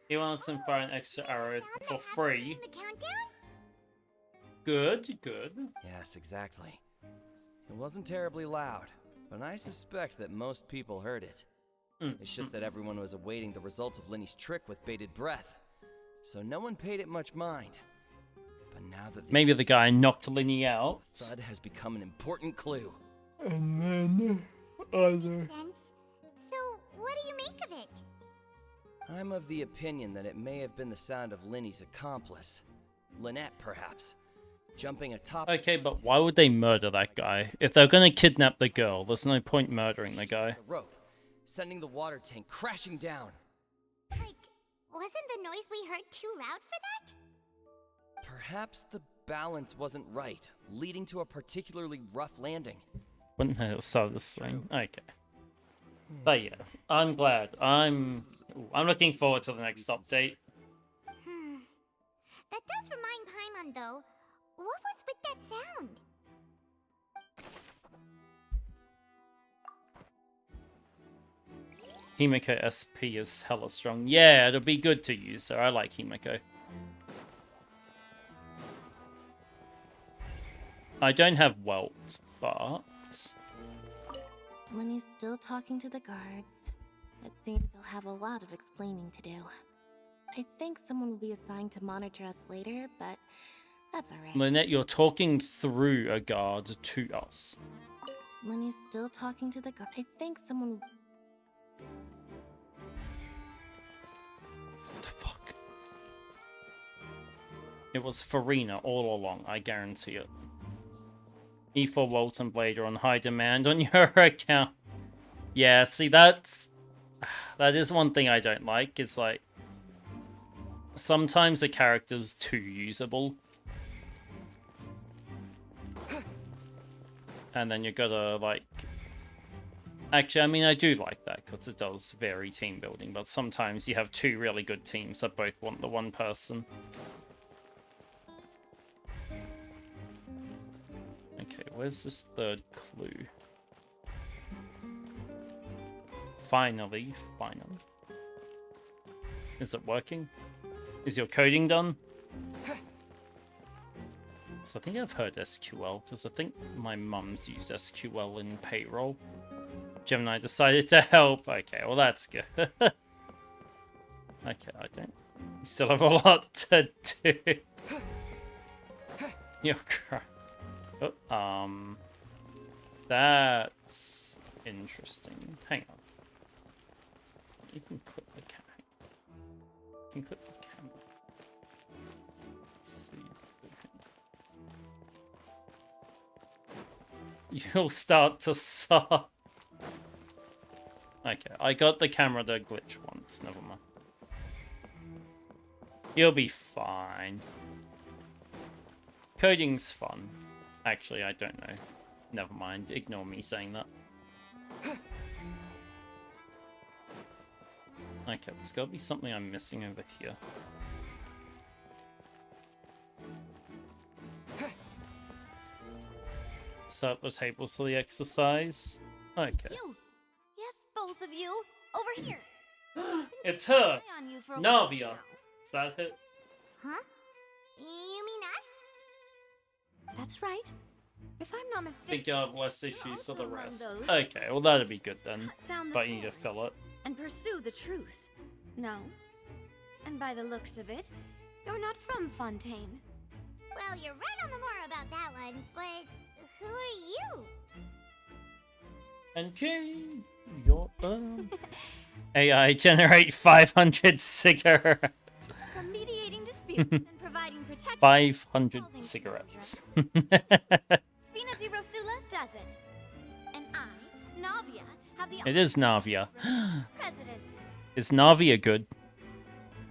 He wants to fire an extra arrow for free. The countdown? Good, good. Yes, exactly. It wasn't terribly loud, but I suspect that most people heard it. It's just that everyone was awaiting the results of Linny's trick with bated breath, so no one paid it much mind. But now that maybe the guy knocked Linny out. The thud has become an important clue. And then other. So, what do you make of it? I'm of the opinion that it may have been the sound of Linny's accomplice, Lynette, perhaps. Jumping atop. Okay, but why would they murder that guy? If they're gonna kidnap the girl, there's no point murdering the guy. The rope, sending the water tank crashing down. But wasn't the noise we heard too loud for that? Perhaps the balance wasn't right, leading to a particularly rough landing. Wouldn't have started the swing. Okay. But yeah, I'm glad. I'm looking forward to the next update. That does remind Paimon, though. What was with that sound? Himiko SP is hella strong. Yeah, it'll be good to use her. I like Himiko. I don't have Welt, but... When he's still talking to the guards, it seems he'll have a lot of explaining to do. I think someone will be assigned to monitor us later, but that's alright. Lynette, you're talking through a guard to us. When he's still talking to the guard, I think someone will... What the fuck? It was Farina all along, I guarantee it. E4 Walt and Blade are on high demand on your account. Yeah, see, that is one thing I don't like, is like, sometimes a character's too usable. And then you gotta, like... Actually, I mean, I do like that, because it does vary team building, but sometimes you have two really good teams that both want the one person. Okay, where's this third clue? Finally. Is it working? Is your coding done? So I think I've heard SQL, because I think my mum's used SQL in payroll. Gemini decided to help. Okay, well that's good. Okay, I don't... You still have a lot to do. You're crying. Oh, that's interesting. Hang on. You can clip the camera. You can clip the camera. Let's see. You'll start to sob. Okay, I got the camera to glitch once. Never mind. You'll be fine. Coding's fun. Actually, I don't know. Never mind. Ignore me saying that. Okay, there's got to be something I'm missing over here. Set up the tables for the exercise. Okay. You. Yes, both of you. Over here. It's her! On you for a Navia! Is that it? Huh? You mean us? That's right. If I'm not I mistaken, think you'll have less issues for the also among rest. those Okay, well that'd be good then. cut down the But you need to thorns fill it. and pursue the truth. No. And by the looks of it, you're not from Fontaine. Well, you're right on the more about that one, but who are you? And Jane, your AI generate 500 cigarettes. From mediating disputes and providing protection. 500 cigarettes. Spina di Rosula does it. And I, Navia, have the It is Navia. president. Is Navia good?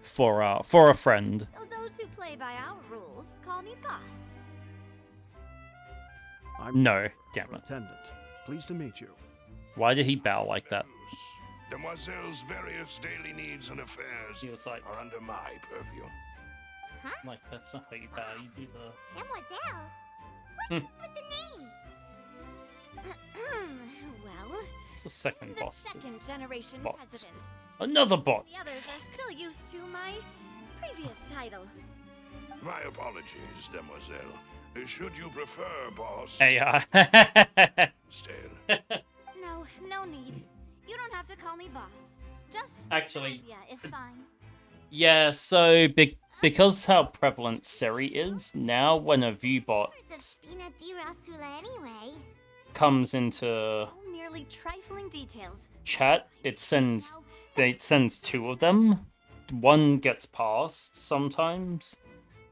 For a friend. Though those who play by our rules call me boss. No, damn it. Attendant, pleased to meet you. Why did he bow like that? Demoiselle's various daily needs and affairs are under my purview. Huh? Like, that's not how you bow, you do the... Demoiselle? What's with the names? Well, It's the second the boss. second generation Bot. president. Another bot! The others are still used to my previous title. My apologies, Demoiselle. Should you prefer, boss? AI. Stale. No need. You don't have to call me boss. Just Actually, yeah, it's fine. yeah, so because how prevalent Siri is, now when a viewbot Of Spina di Rosula anyway. comes into Oh, merely trifling details. chat, it sends two of them. One gets passed sometimes.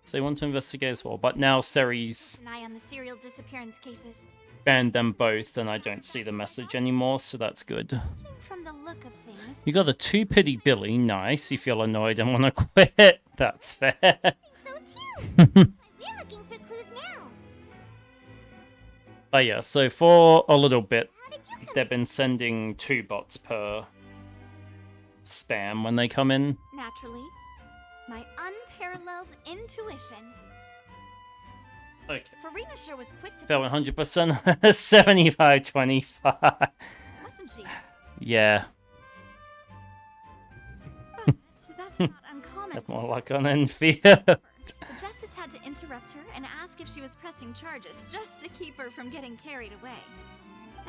So you want to investigate as well. But now Siri's An eye on the serial disappearance cases. banned them both and I don't see the message anymore, so that's good. Judging from the look of things, You got a 2-pity Billy, nice. You feel annoyed and want to quit. That's fair. So too. We're looking for clues now. But yeah, so for a little bit, they've been sending 2 bots per spam when they come in. naturally, my unparalleled intuition. Okay. Farina sure was quick to Fell 100%, 75-25. wasn't she? Yeah, So that's not uncommon. have more luck on Enfield. The justice had to interrupt her and ask if she was pressing charges just to keep her from getting carried away.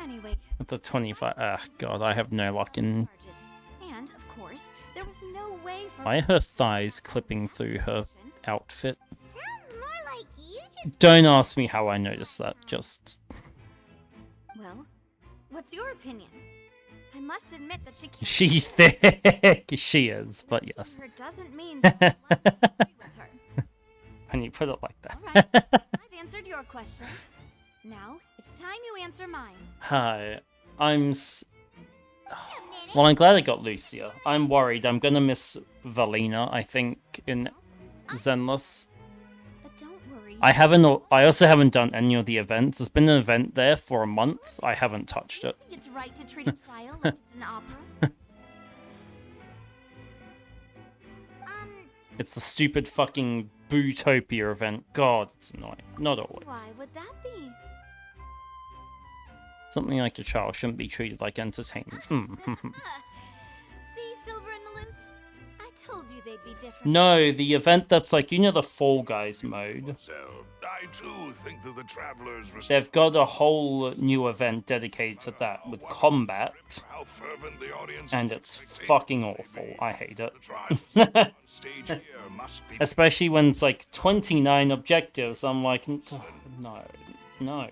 Anyway, The 25. Ah, God, I have no luck in. charges. And, of course, there was no way for Why are her thighs clipping through her outfit? Sounds more like you just. Don't ask me how I noticed that. Just. Well, what's your opinion? I must admit that she can't. She's thick. She is, but yes. Her doesn't mean that I agree with her. When you put it like that. All right, I've answered your question. Now it's time you answer mine. Hi, well, I'm glad I got Lucia. I'm worried. I'm gonna miss Valina, I think, in Zenless. But don't worry. I also haven't done any of the events. There's been an event there for a month. I haven't touched it. I think it's right to treat a trial like it's an opera. It's the stupid fucking Bootopia event. God, it's annoying. Not always. Why would that be? Something like a child shouldn't be treated like entertainment. See, Silver and Maloose? I told you they'd be different. No, the event that's like, you know, the Fall Guys mode. So, I too think that the travelers They've got a whole new event dedicated to that with combat. how fervent the audience And it's fucking awful. I hate it. stage here must be Especially when it's like 29 objectives. I'm like, no, no, no.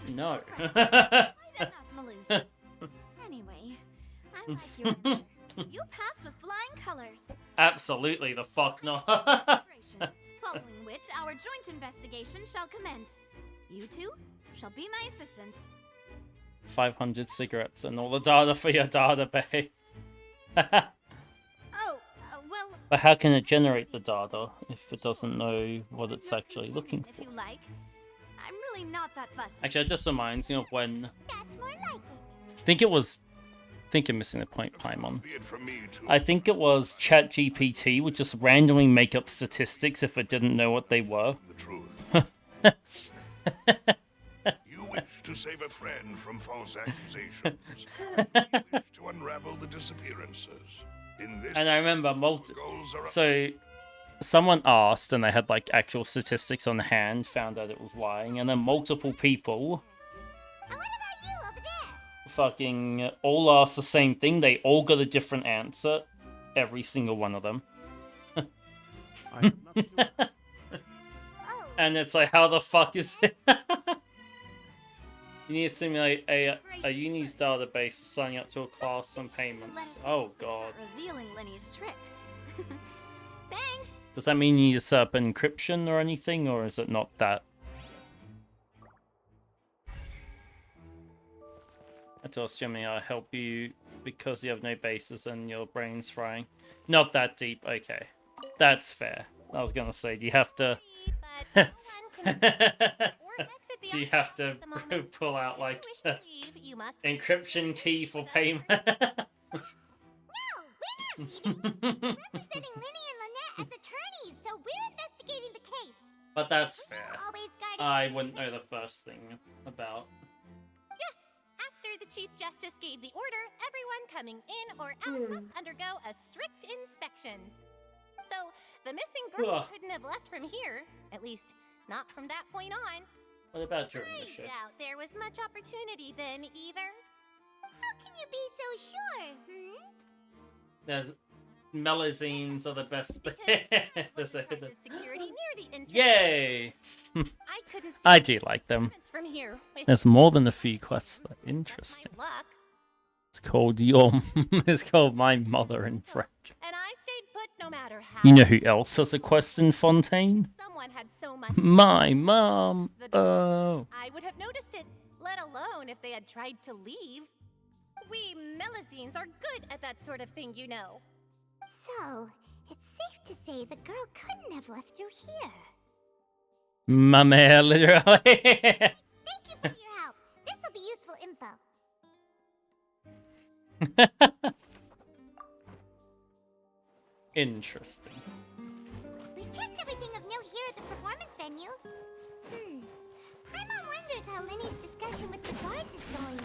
Enough, Maloose. Anyway, I like your answer. You pass with flying colors. Absolutely, the fuck not. Following which, our joint investigation shall commence. You two shall be my assistants. 500 cigarettes and all the data for your database. Well, But how can it generate the data if it doesn't know what it's actually looking if for? you like. I'm really not that fussy. Actually, it just reminds me of when... That's more like it. I think I'm missing the point, Paimon. I think it was ChatGPT would just randomly make up statistics if it didn't know what they were. the truth. You wish to save a friend from false accusations. You wish to unravel the disappearances. In this And I remember goals are so someone asked and they had like actual statistics on hand, found out it was lying, and then multiple people fucking all asked the same thing. They all got a different answer. Every single one of them. And it's like, how the fuck is it? You need to simulate a uni's database, signing up to a class and payments. Oh god. Revealing Lenny's tricks. Thanks. Does that mean you need to set up encryption or anything, or is it not that? I told Jimmy I'll help you because you have no bases and your brain's frying. Not that deep, okay. That's fair. I was gonna say, do you have to... Do you have to pull out, like, encryption key for payment? No, we're not leaving. Representing Linny and Lynette as attorneys, so we're investigating the case. But that's fair. I wouldn't know the first thing about... Yes, after the Chief Justice gave the order, everyone coming in or out must undergo a strict inspection. So, the missing girl couldn't have left from here, at least not from that point on. What about during the show? I doubt there was much opportunity then either. How can you be so sure, There's... Melazines are the best thing. Security near the entrance. Yay! I couldn't see I do like them. from here. There's more than a few quests that are interesting. It's called it's called My Mother in French. And I stayed put no matter how. You know who else has a quest in Fontaine? Someone had so much. My mom. Oh. I would have noticed it, let alone if they had tried to leave. We Melazines are good at that sort of thing, you know. So, it's safe to say the girl couldn't have left through here. My man, literally. Thank you for your help. This will be useful info. Interesting. We've checked everything of note here at the performance venue. Paimon wonders how Lenny's discussion with the guards is going.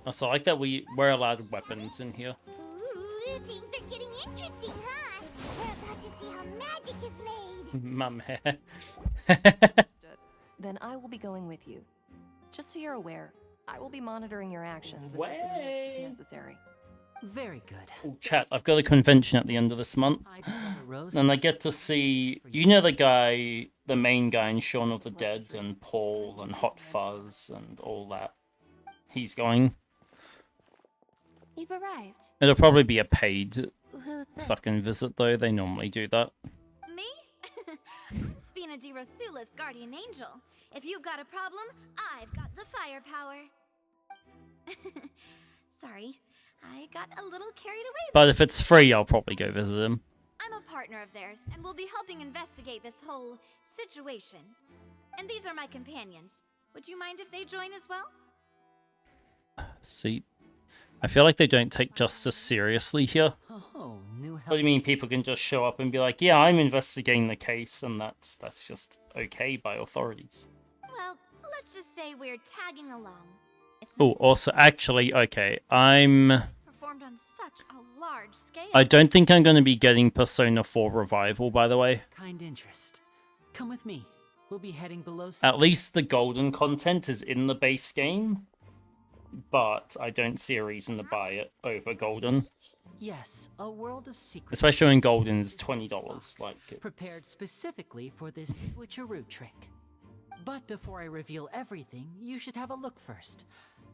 Also, I like that we're allowed weapons in here. Ooh, things are getting interesting, huh? We're about to see how magic is made. My man. Then I will be going with you. Just so you're aware, I will be monitoring your actions Way. if necessary. Very good. Oh, chat, I've got a convention at the end of this month. And I get to see, you know, the main guy in Shaun of the Dead and Paul and Hot Fuzz and all that. He's going. You've arrived. It'll probably be a paid Who's this? fucking visit, though. They normally do that. Me? I'm Spina di Rosula's guardian angel. If you've got a problem, I've got the firepower. Sorry, I got a little carried away. But if it's free, I'll probably go visit him. I'm a partner of theirs, and will be helping investigate this whole situation. And these are my companions. Would you mind if they join as well? See, I feel like they don't take justice seriously here. Oh, new help. What do you mean people can just show up and be like, yeah, I'm investigating the case, and that's just okay by authorities? Well, let's just say we're tagging along. Oh, also, actually, okay, Performed on such a large scale. I don't think I'm going to be getting Persona 4 Revival, by the way. Kind interest. Come with me. We'll be heading below. At least the golden content is in the base game, but I don't see a reason to buy it over golden. Yes, a world of secrets. Especially when golden is $20. Like, prepared specifically for this switcheroo trick. But before I reveal everything, you should have a look first.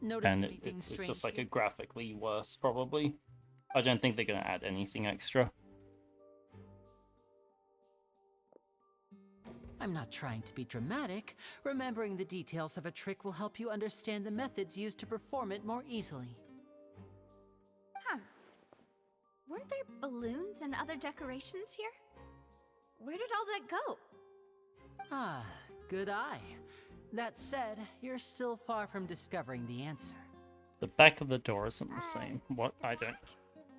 Notice and anything it's strange. just like a graphically worse, probably. I don't think they're going to add anything extra. I'm not trying to be dramatic. Remembering the details of a trick will help you understand the methods used to perform it more easily. Huh. Weren't there balloons and other decorations here? Where did all that go? Ah, good eye. That said, you're still far from discovering the answer. The back of the door isn't the same. What? I don't...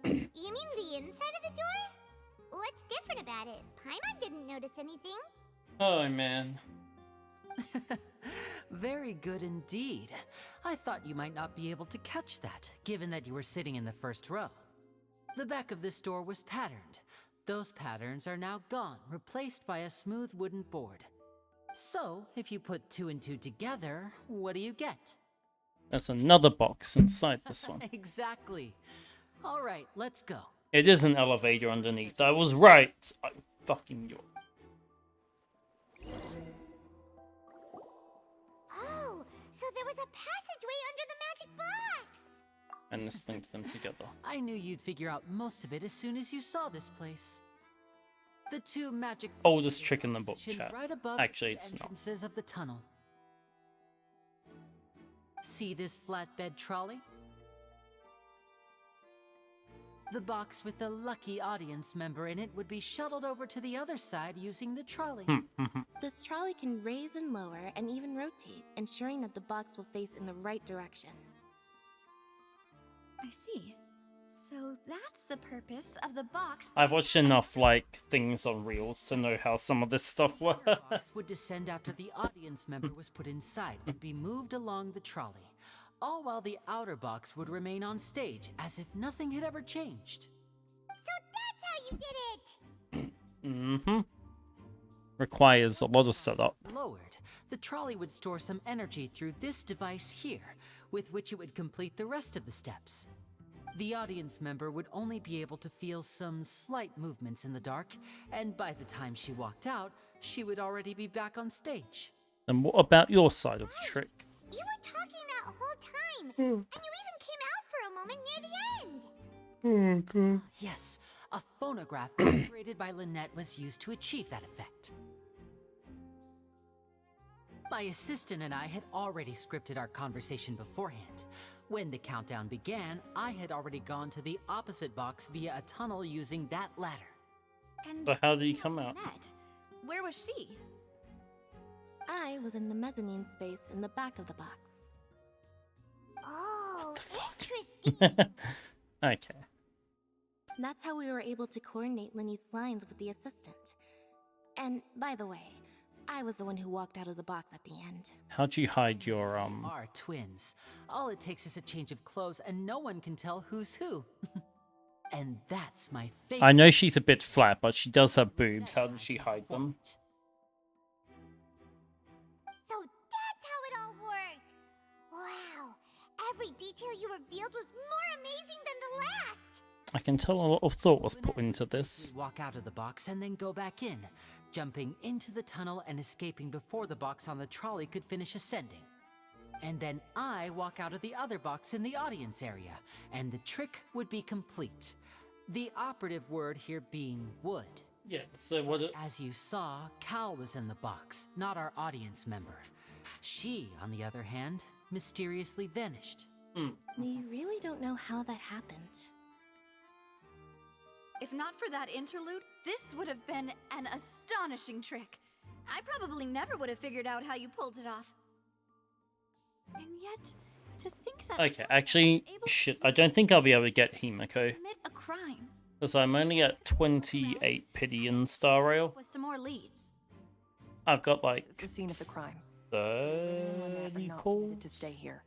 You mean the inside of the door? What's different about it? Paimon didn't notice anything. Oh, man. Very good indeed. I thought you might not be able to catch that, given that you were sitting in the first row. The back of this door was patterned. Those patterns are now gone, replaced by a smooth wooden board. So, if you put 2 and 2 together, what do you get? There's another box inside this one. Exactly. All right, let's go. It is an elevator underneath. I was right. I fucking knew. Oh, so there was a passageway under the magic box! And let's link them together. I knew you'd figure out most of it as soon as you saw this place. The 2 magic Oldest trick in the book, positioned chat. right above Actually, the it's not. entrances of the tunnel. See this flatbed trolley? The box with the lucky audience member in it would be shuttled over to the other side using the trolley. This trolley can raise and lower and even rotate, ensuring that the box will face in the right direction. I see. So that's the purpose of the box. I've watched enough like things on Reels to know how some of this stuff works. The box would descend after the audience member was put inside and be moved along the trolley, all while the outer box would remain on stage as if nothing had ever changed. So that's how you did it! Mm-hmm. Requires a lot of setup. Lowered, the trolley would store some energy through this device here, with which it would complete the rest of the steps. The audience member would only be able to feel some slight movements in the dark, and by the time she walked out, she would already be back on stage. And what about your side of the trick? You were talking that whole time, and you even came out for a moment near the end. Oh, God. Yes, a phonograph operated by Lynette was used to achieve that effect. My assistant and I had already scripted our conversation beforehand. When the countdown began, I had already gone to the opposite box via a tunnel using that ladder. And So how did he come out? Lynette, where was she? I was in the mezzanine space in the back of the box. Oh, interesting. Okay. That's how we were able to coordinate Linny's lines with the assistant. And by the way, I was the one who walked out of the box at the end. How'd you hide your Are twins. All it takes is a change of clothes and no one can tell who's who. And that's my favorite. I know she's a bit flat, but she does have boobs. How did she hide them? So that's how it all worked. Wow, every detail you revealed was more amazing than the last. I can tell a lot of thought was put into this. We'd walk out of the box and then go back in, jumping into the tunnel and escaping before the box on the trolley could finish ascending. And then I walk out of the other box in the audience area, and the trick would be complete. The operative word here being would. Yeah, so what As you saw, Cal was in the box, not our audience member. She, on the other hand, mysteriously vanished. We really don't know how that happened. If not for that interlude, this would have been an astonishing trick. I probably never would have figured out how you pulled it off. And yet, to think that Okay, actually, shit, I don't think I'll be able to get Himiko. commit a crime Because I'm only at 28 pity in Star Rail. with some more leads. I've got like This is the scene of the crime. 30 Not pulls. permitted to stay here.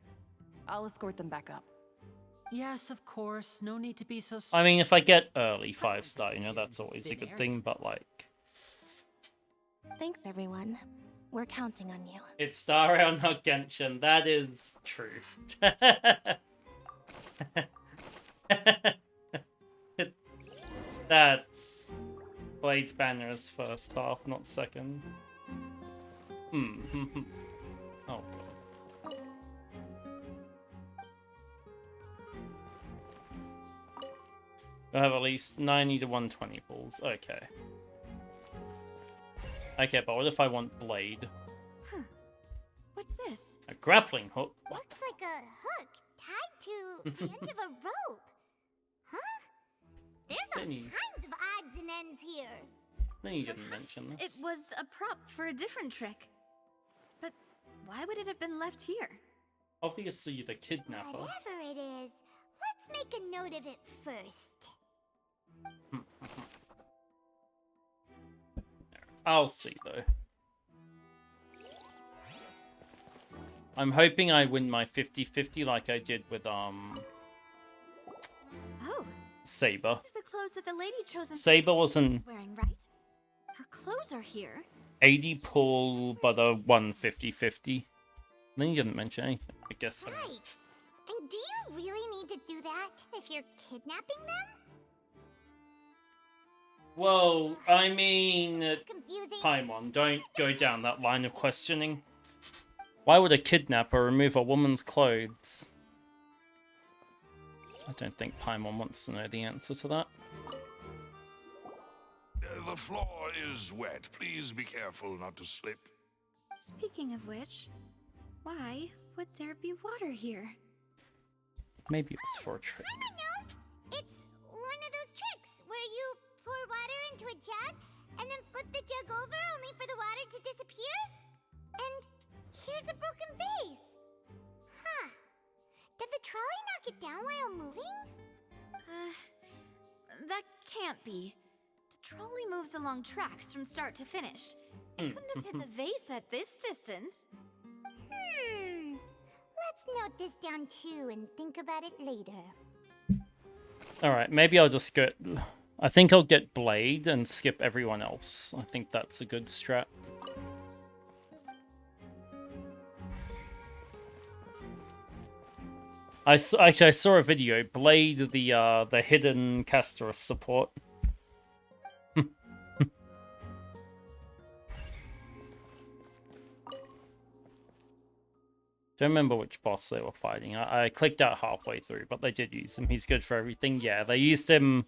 I'll escort them back up. Yes, of course, no need to be so I mean, if I get early 5-star, you know, that's always a good thing, but like... Thanks, everyone. We're counting on you. It's Star Rail, not Genshin. That is true. That's Blade's Banner's first half, not second. Oh god. We'll have at least 90 to 120 pulls. Okay. Okay, but what if I want Blade? Huh. What's this? A grappling hook? What? Looks like a hook tied to the end of a rope. Huh? There's all Then you- kinds of odds and ends here. No, you didn't mention It this. was a prop for a different trick. But why would it have been left here? Obviously the kidnapper. Whatever it is, let's make a note of it first. I'll see though. I'm hoping I win my 50-50 like I did with Oh, Saber. these are the clothes clothes that the lady chosen Saber was an wearing, right? Her clothes are here. 80 pull, but a 150-50. Then you didn't mention anything. I guess. Right. And do you really need to do that if you're kidnapping them? Well, I mean, Confusing. Paimon, don't go down that line of questioning. Why would a kidnapper remove a woman's clothes? I don't think Paimon wants to know the answer to that. The floor is wet. Please be careful not to slip. Speaking of which, why would there be water here? Maybe it was for a trick. Paimon knows. It's one of those tricks where you pour water into a jug and then flip the jug over only for the water to disappear. And here's a broken vase. Huh. Did the trolley knock it down while moving? That can't be. The trolley moves along tracks from start to finish. It couldn't have hit the vase at this distance. Let's note this down too and think about it later. Alright, maybe I'll just go... I think I'll get Blade and skip everyone else. I think that's a good strat. Actually, I saw a video. Blade, the hidden caster support. Don't remember which boss they were fighting. I clicked out halfway through, but they did use him. He's good for everything. Yeah, they used him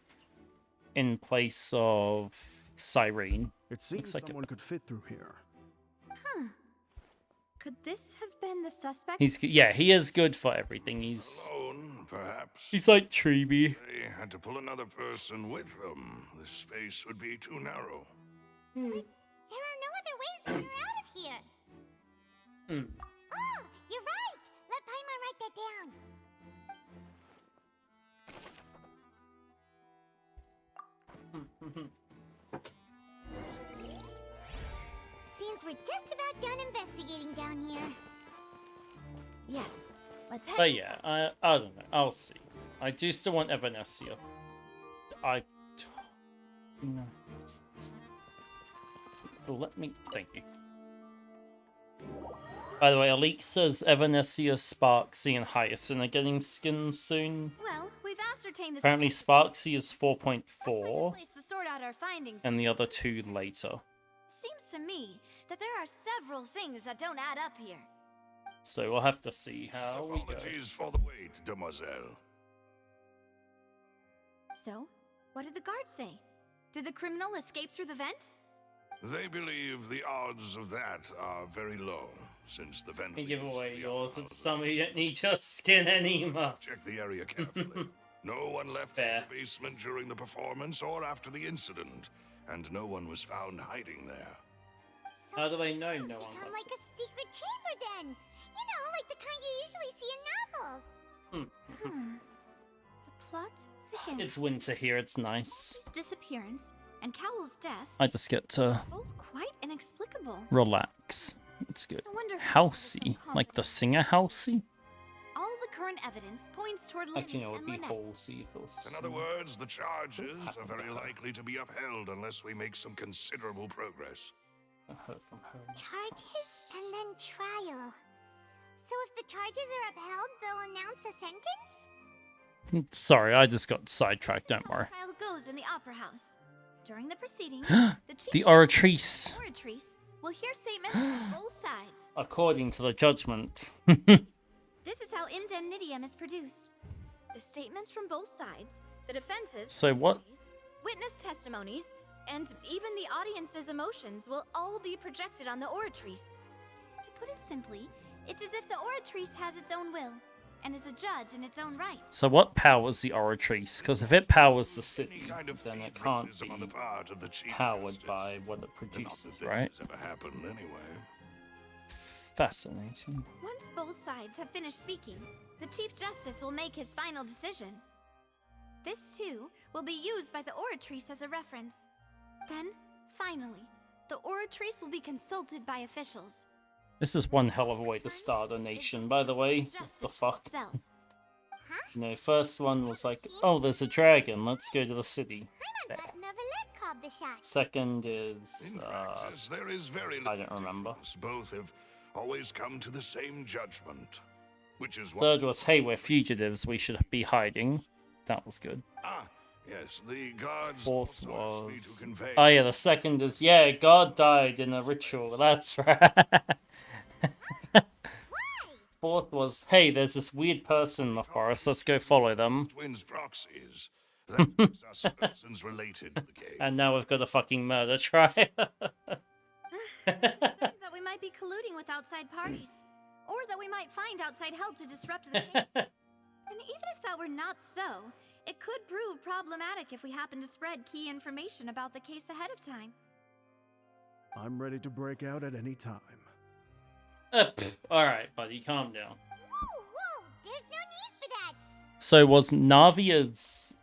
in place of Cyrene. It seems like someone could fit through here. Huh. Could this have been the suspect? Yeah, he is good for everything. Alone, perhaps. He's like Treeby. They had to pull another person with them. The space would be too narrow. But there are no other ways in or out of here. Oh, you're right. Let Paimon write that down. Seems we're just about done investigating down here. Yes, let's head. But yeah, I don't know. I'll see. I do still want Evanescia. No. Let me... Thank you. By the way, Alik says Evanescia, Sparksy, and Hyacinth are getting skins soon. Well, we've ascertained this. Apparently Sparksy is 4.4, Place to sort out our findings. and the other two later. Seems to me that there are several things that don't add up here. So we'll have to see how we go. Apologies for the wait, demoiselle. So, what did the guards say? Did the criminal escape through the vent? They believe the odds of that are very low, since the vent. You give away yours, it's somebody you don't need your skin anymore. Check the area carefully. No one left the basement during the performance or after the incident, and no one was found hiding there. So how do they know no one? Become like a secret chamber then. You know, like the kind you usually see in novels. The plot thickens. It's winter here, it's nice. His disappearance and Cowell's death. I just get to both quite inexplicable. relax. It's good. I wonder Housey, like the singer Housey? All the current evidence points toward Actually, no, it would and be Lynette. Halsey if it was. In other words, the charges are very likely to be upheld unless we make some considerable progress. I heard from her. Charges and then trial. So if the charges are upheld, they'll announce a sentence? Sorry, I just got sidetracked, don't worry. Trial goes in the opera house. During the proceedings, The oratrice. oratrice will hear statements from both sides. According to the judgment. This is how indemnitium is produced. The statements from both sides, the defense's So what? witness testimonies, and even the audience's emotions will all be projected on the oratrice. To put it simply, it's as if the oratrice has its own will, and is a judge in its own right. So what powers the oratrice? Because if it powers the city, then it can't be powered by what it produces, right? Ever happened anyway. Fascinating. Once both sides have finished speaking, the Chief Justice will make his final decision. This, too, will be used by the oratrice as a reference. Then, finally, the oratrice will be consulted by officials. This is one hell of a way to start a nation, by the way. What the fuck? You know, first one was like, oh, there's a dragon, let's go to the city. There. Second is, In practice, there is very I don't remember. difference. Both have always come to the same judgment, which is what... Third was, hey, we're fugitives, we should be hiding. That was good. Yes, the gods... Fourth was... Oh yeah, the second is, yeah, God died in a ritual, that's right. Fourth was, hey, there's this weird person in the forest, let's go follow them. Twins proxies. That makes us persons related to the case. And now we've got a fucking murder trial. That we might be colluding with outside parties, or that we might find outside help to disrupt the case. And even if that were not so, it could prove problematic if we happen to spread key information about the case ahead of time. I'm ready to break out at any time. Alright, buddy, calm down. Whoa, there's no need for that. So was Navia's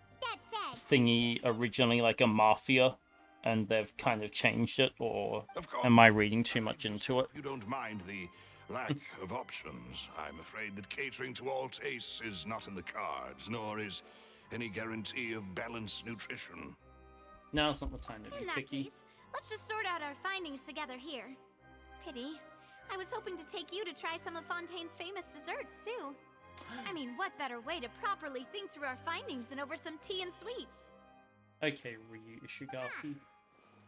thingy originally like a mafia, and they've kind of changed it, or am I reading too much into it? You don't mind the lack of options. I'm afraid that catering to all tastes is not in the cards, nor is any guarantee of balanced nutrition. Now's not the time to be In that picky. case, let's just sort out our findings together here. Pity. I was hoping to take you to try some of Fontaine's famous desserts, too. I mean, what better way to properly think through our findings than over some tea and sweets? Okay, Ryu Ishigaki.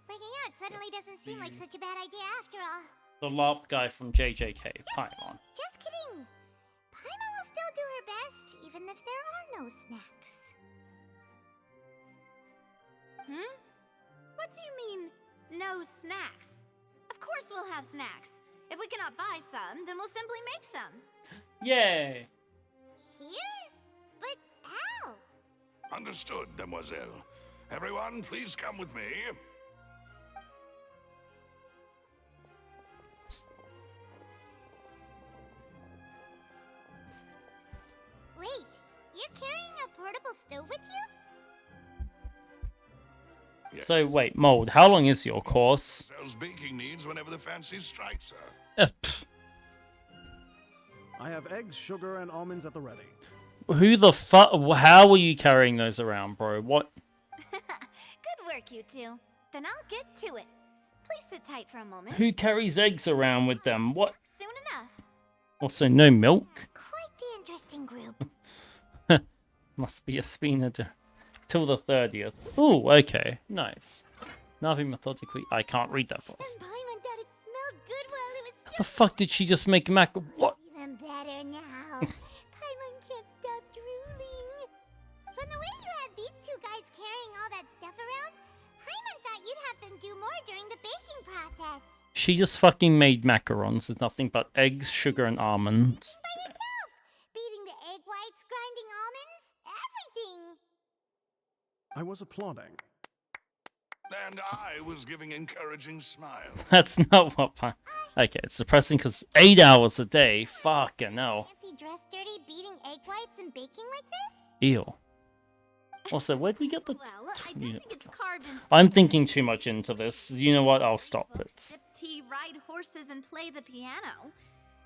Breaking out suddenly doesn't seem like such a bad idea after all. The LARP guy from JJK, Paimon. Just kidding. Paimon will still do her best, even if there are no snacks. What do you mean, no snacks? Of course we'll have snacks. If we cannot buy some, then we'll simply make some. Yay! Here? But how? Understood, Demoiselle. Everyone, please come with me. Wait, you're carrying a portable stove with you? So wait, Mold, how long is your course? Sells baking needs whenever the fancy strikes her. I have eggs, sugar, and almonds at the ready. Who the fuck? How are you carrying those around, bro? What? Good work, you two. Then I'll get to it. Please sit tight for a moment. Who carries eggs around with them? What? Soon enough. Also, no milk? Quite the interesting group. Must be a spina till the 30th. Ooh, okay, nice. Navi methodically. I can't read that fast. And Paimon thought it smelled good while it was How the fuck did she just make mac? What? even better now. Paimon can't stop drooling. From the way you had these two guys carrying all that stuff around, Paimon thought you'd have them do more during the baking process. She just fucking made macarons with nothing but eggs, sugar, and almonds. By yourself, beating the egg whites, grinding almonds, everything. I was applauding. And I was giving encouraging smiles. That's not what. Okay, it's depressing because 8 hours a day. Fucking hell. Fancy dress dirty, beating egg whites and baking like this? Ew. Also, where'd we get the? Well, I don't think it's carved in I'm thinking too much into this. You know what? I'll stop it. Sip tea, ride horses, and play the piano.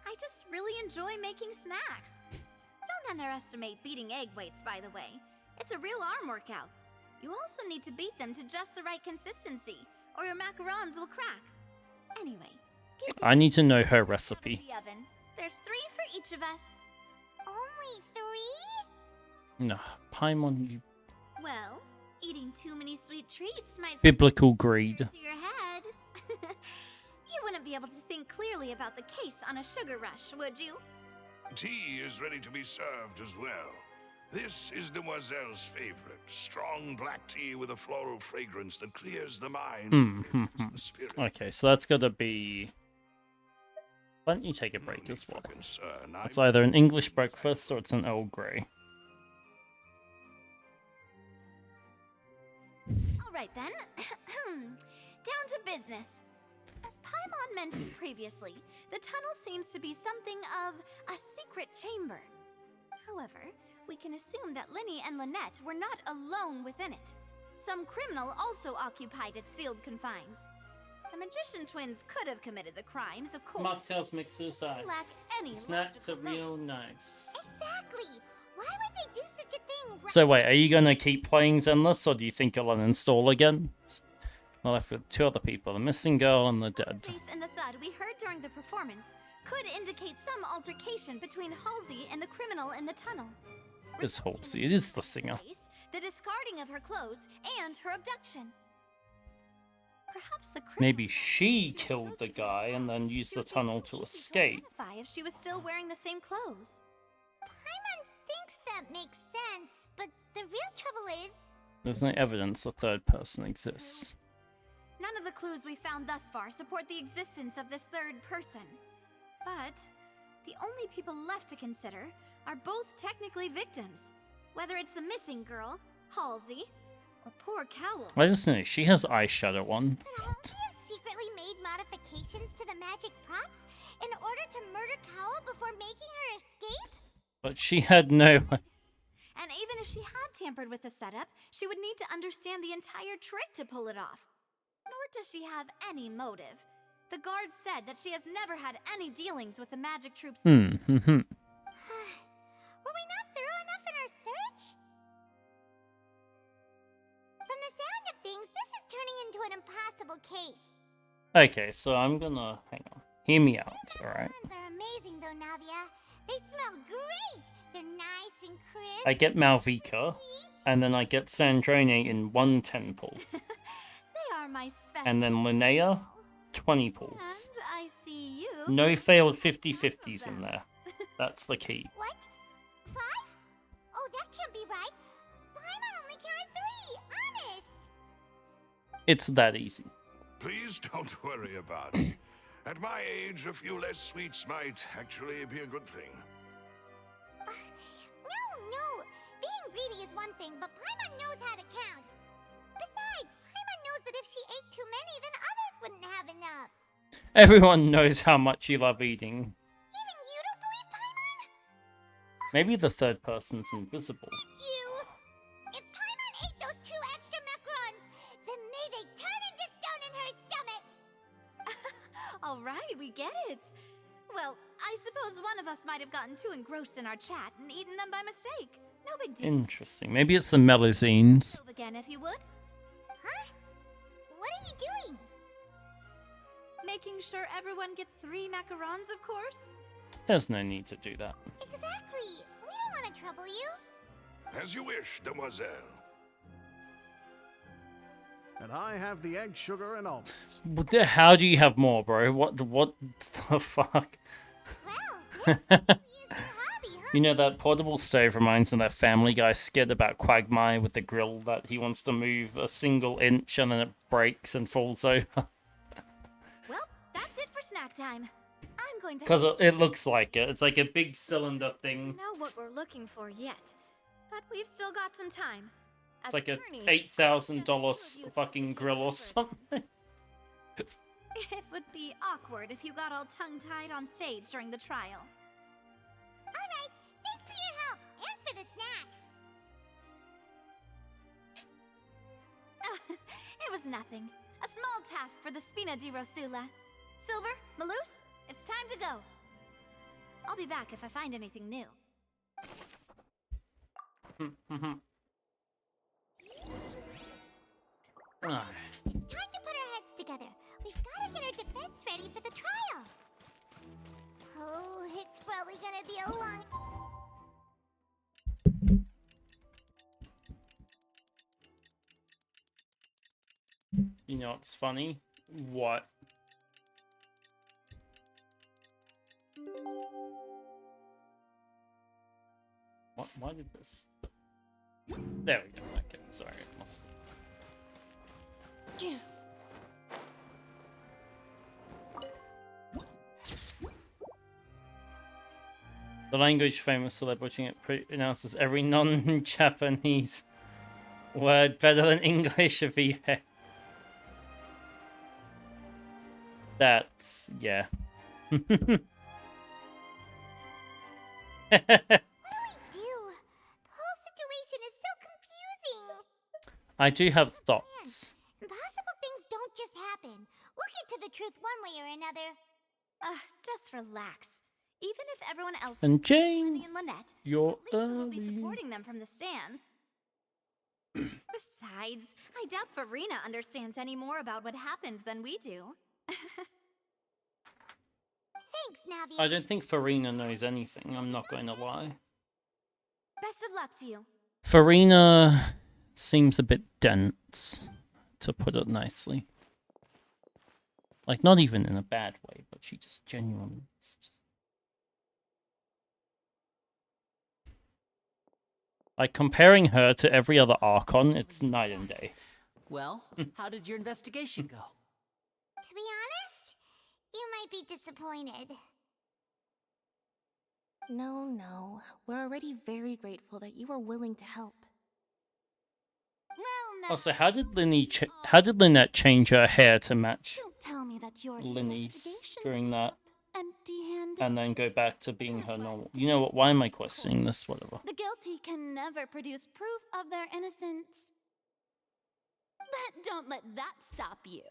I just really enjoy making snacks. Don't underestimate beating egg whites, by the way. It's a real arm workout. You also need to beat them to just the right consistency, or your macarons will crack. Anyway, I need to know her recipe. the oven. There's 3 for each of us. Only 3? No, Paimon, you Well, eating too many sweet treats might biblical greed. to your head. You wouldn't be able to think clearly about the case on a sugar rush, would you? Tea is ready to be served as well. This is Demoiselle's favorite, strong black tea with a floral fragrance that clears the mind and lifts the spirit. Okay, so that's gotta be. Why don't you take a break as well? Concern. It's either an English breakfast or it's an Earl Grey. All right then. Down to business. As Paimon mentioned previously, the tunnel seems to be something of a secret chamber. However, we can assume that Linny and Lynette were not alone within it. Some criminal also occupied its sealed confines. The magician twins could have committed the crimes, of course. Mocktails, mixers, Lack ice. any Snacks are logical real nice. Exactly. Why would they do such a thing? So wait, are you gonna keep playing Zenless, or do you think you'll uninstall again? We're left with two other people, the missing girl and the dead. The bass and the thud we heard during the performance could indicate some altercation between Halsey and the criminal in the tunnel. It's Halsey, it is the singer. The discarding of her clothes, and her abduction. Perhaps the Maybe she killed the guy and then used the tunnel to escape. If she was still wearing the same clothes. Paimon thinks that makes sense, but the real trouble is... There's no evidence a third person exists. None of the clues we found thus far support the existence of this third person. But the only people left to consider are both technically victims. Whether it's the missing girl, Halsey, or poor Cowell. I just know she has eyeshadow on. Could Halsey have secretly made modifications to the magic props in order to murder Cowell before making her escape? But she had no... And even if she had tampered with the setup, she would need to understand the entire trick to pull it off. Nor does she have any motive. The guard said that she has never had any dealings with the magic troops. Were we not thorough enough in our search? From the sound of things, this is turning into an impossible case. Okay, so I'm gonna... hang on. Hear me out, alright? Macarons are amazing though, Navia. They smell great. They're nice and crisp. I get Malvika, and then I get Sandrone in 1 10 pull. They are my special. And then Linnea, 20 pulls. And I see you. No failed 50-50s in there. That's the key. What? 5? Oh, that can't be right. Paimon only counted 3. Honest. It's that easy. Please don't worry about it. At my age, a few less sweets might actually be a good thing. No. Being greedy is one thing, but Paimon knows how to count. Besides, Paimon knows that if she ate too many, then others wouldn't have enough. Everyone knows how much you love eating. Even you don't believe Paimon? Maybe the third person's invisible. You! If Paimon ate those 2 extra macarons, then may they turn into stone in her stomach! All right, we get it. Well, I suppose one of us might have gotten too engrossed in our chat and eaten them by mistake. No big deal. Interesting. Maybe it's the Melusines. Move again, if you would. Huh? What are you doing? Making sure everyone gets 3 macarons, of course. There's no need to do that. Exactly. We don't want to trouble you. As you wish, demoiselle. And I have the egg, sugar, and almonds. How do you have more, bro? What the fuck? Well, You know, that portable stove reminds me of that Family Guy skit about Quagmire with the grill that he wants to move a single inch and then it breaks and falls over. Well, that's it for snack time. I'm going to... Because it looks like it. It's like a big cylinder thing. Know what we're looking for yet, but we've still got some time. It's like a $8,000 fucking grill or something. It would be awkward if you got all tongue-tied on stage during the trial. Alright, thanks for your help, and for the snacks. It was nothing. A small task for the Spina di Rosula. Silver, Malus, it's time to go. I'll be back if I find anything new. It's time to put our heads together. We've got to get our defense ready for the trial. Oh, it's probably gonna be a long... You know what's funny? What? Why did this? There we go. Okay, sorry. The language famous celebrating it pronounces every non-Japanese word better than English of EA. That's... yeah. What do we do? The whole situation is so confusing. I do have thoughts. Impossible things don't just happen. We'll get to the truth one way or another. Just relax. Even if everyone else And is Jane, Lenny and Lynette, you're at least we'll be early. supporting them from the stands. Besides, I doubt Farina understands any more about what happened than we do. Thanks, Navi. I don't think Farina knows anything, I'm not going to lie. Best of luck to you. Farina seems a bit dense, to put it nicely. Like, not even in a bad way, but she just genuinely is just... Like, comparing her to every other Archon, it's night and day. Well, how did your investigation go? To be honest, you might be disappointed. No. We're already very grateful that you were willing to help. Well, now, Also, how did Lynette change her hair to match don't tell me that your Linny's investigation during that, empty-handed. and then go back to being her normal? You know what? Why am I questioning this? Whatever. The guilty can never produce proof of their innocence. But don't let that stop you.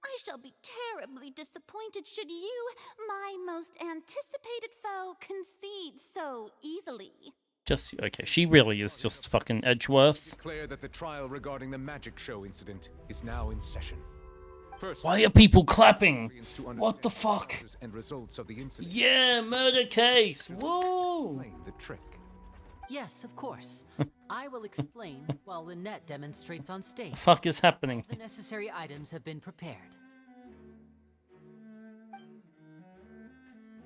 I shall be terribly disappointed should you, my most anticipated foe, concede so easily. Just okay. She really is just fucking Edgeworth. Declare that the trial regarding the magic show incident is now in session. First, why are people clapping? What the fuck? And results of the incident. Yeah, murder case. Whoa! Explain the trick. Yes, of course. I will explain while Lynette demonstrates on stage. The fuck is happening? The necessary items have been prepared.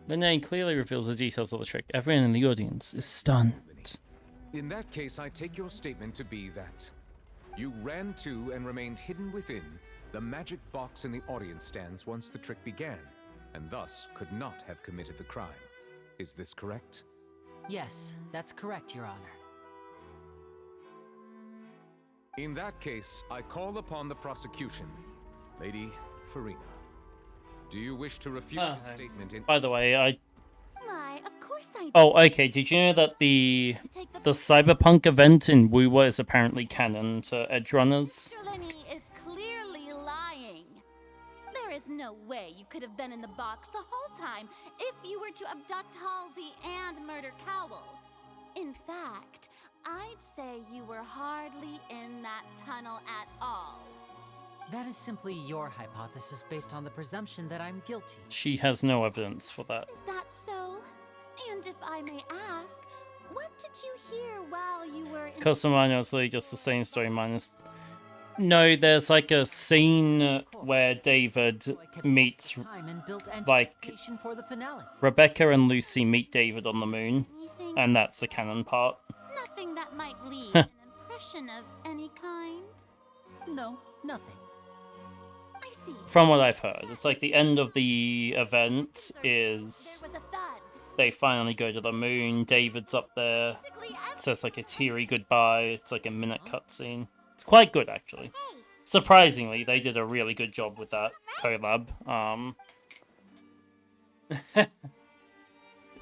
Lynette clearly reveals the details of the trick. Everyone in the audience is stunned. In that case, I take your statement to be that you ran to and remained hidden within the magic box in the audience stands once the trick began, and thus could not have committed the crime. Is this correct? Yes, that's correct, Your Honor. In that case, I call upon the prosecution. Lady Farina, do you wish to refute the statement in... By the way, Why, of course I do. Oh, okay. Did you know that the Cyberpunk event in Wuwa is apparently canon to Edgerunners? Mr. Lenny is clearly lying. There is no way you could have been in the box the whole time if you were to abduct Halsey and murder Cowell. In fact, I'd say you were hardly in that tunnel at all. That is simply your hypothesis based on the presumption that I'm guilty. She has no evidence for that. Is that so? And if I may ask, what did you hear while you were in... Because of mine, it's just the same story minus... No, there's like a scene where David meets, like, for the finale. Rebecca and Lucy meet David on the moon, and that's the canon part. Nothing that might leave an impression of any kind? No, nothing. I see. From what I've heard, it's like the end of the event is they finally go to the moon, David's up there, says like a teary goodbye, it's like a minute cutscene. It's quite good, actually. Surprisingly, they did a really good job with that collab.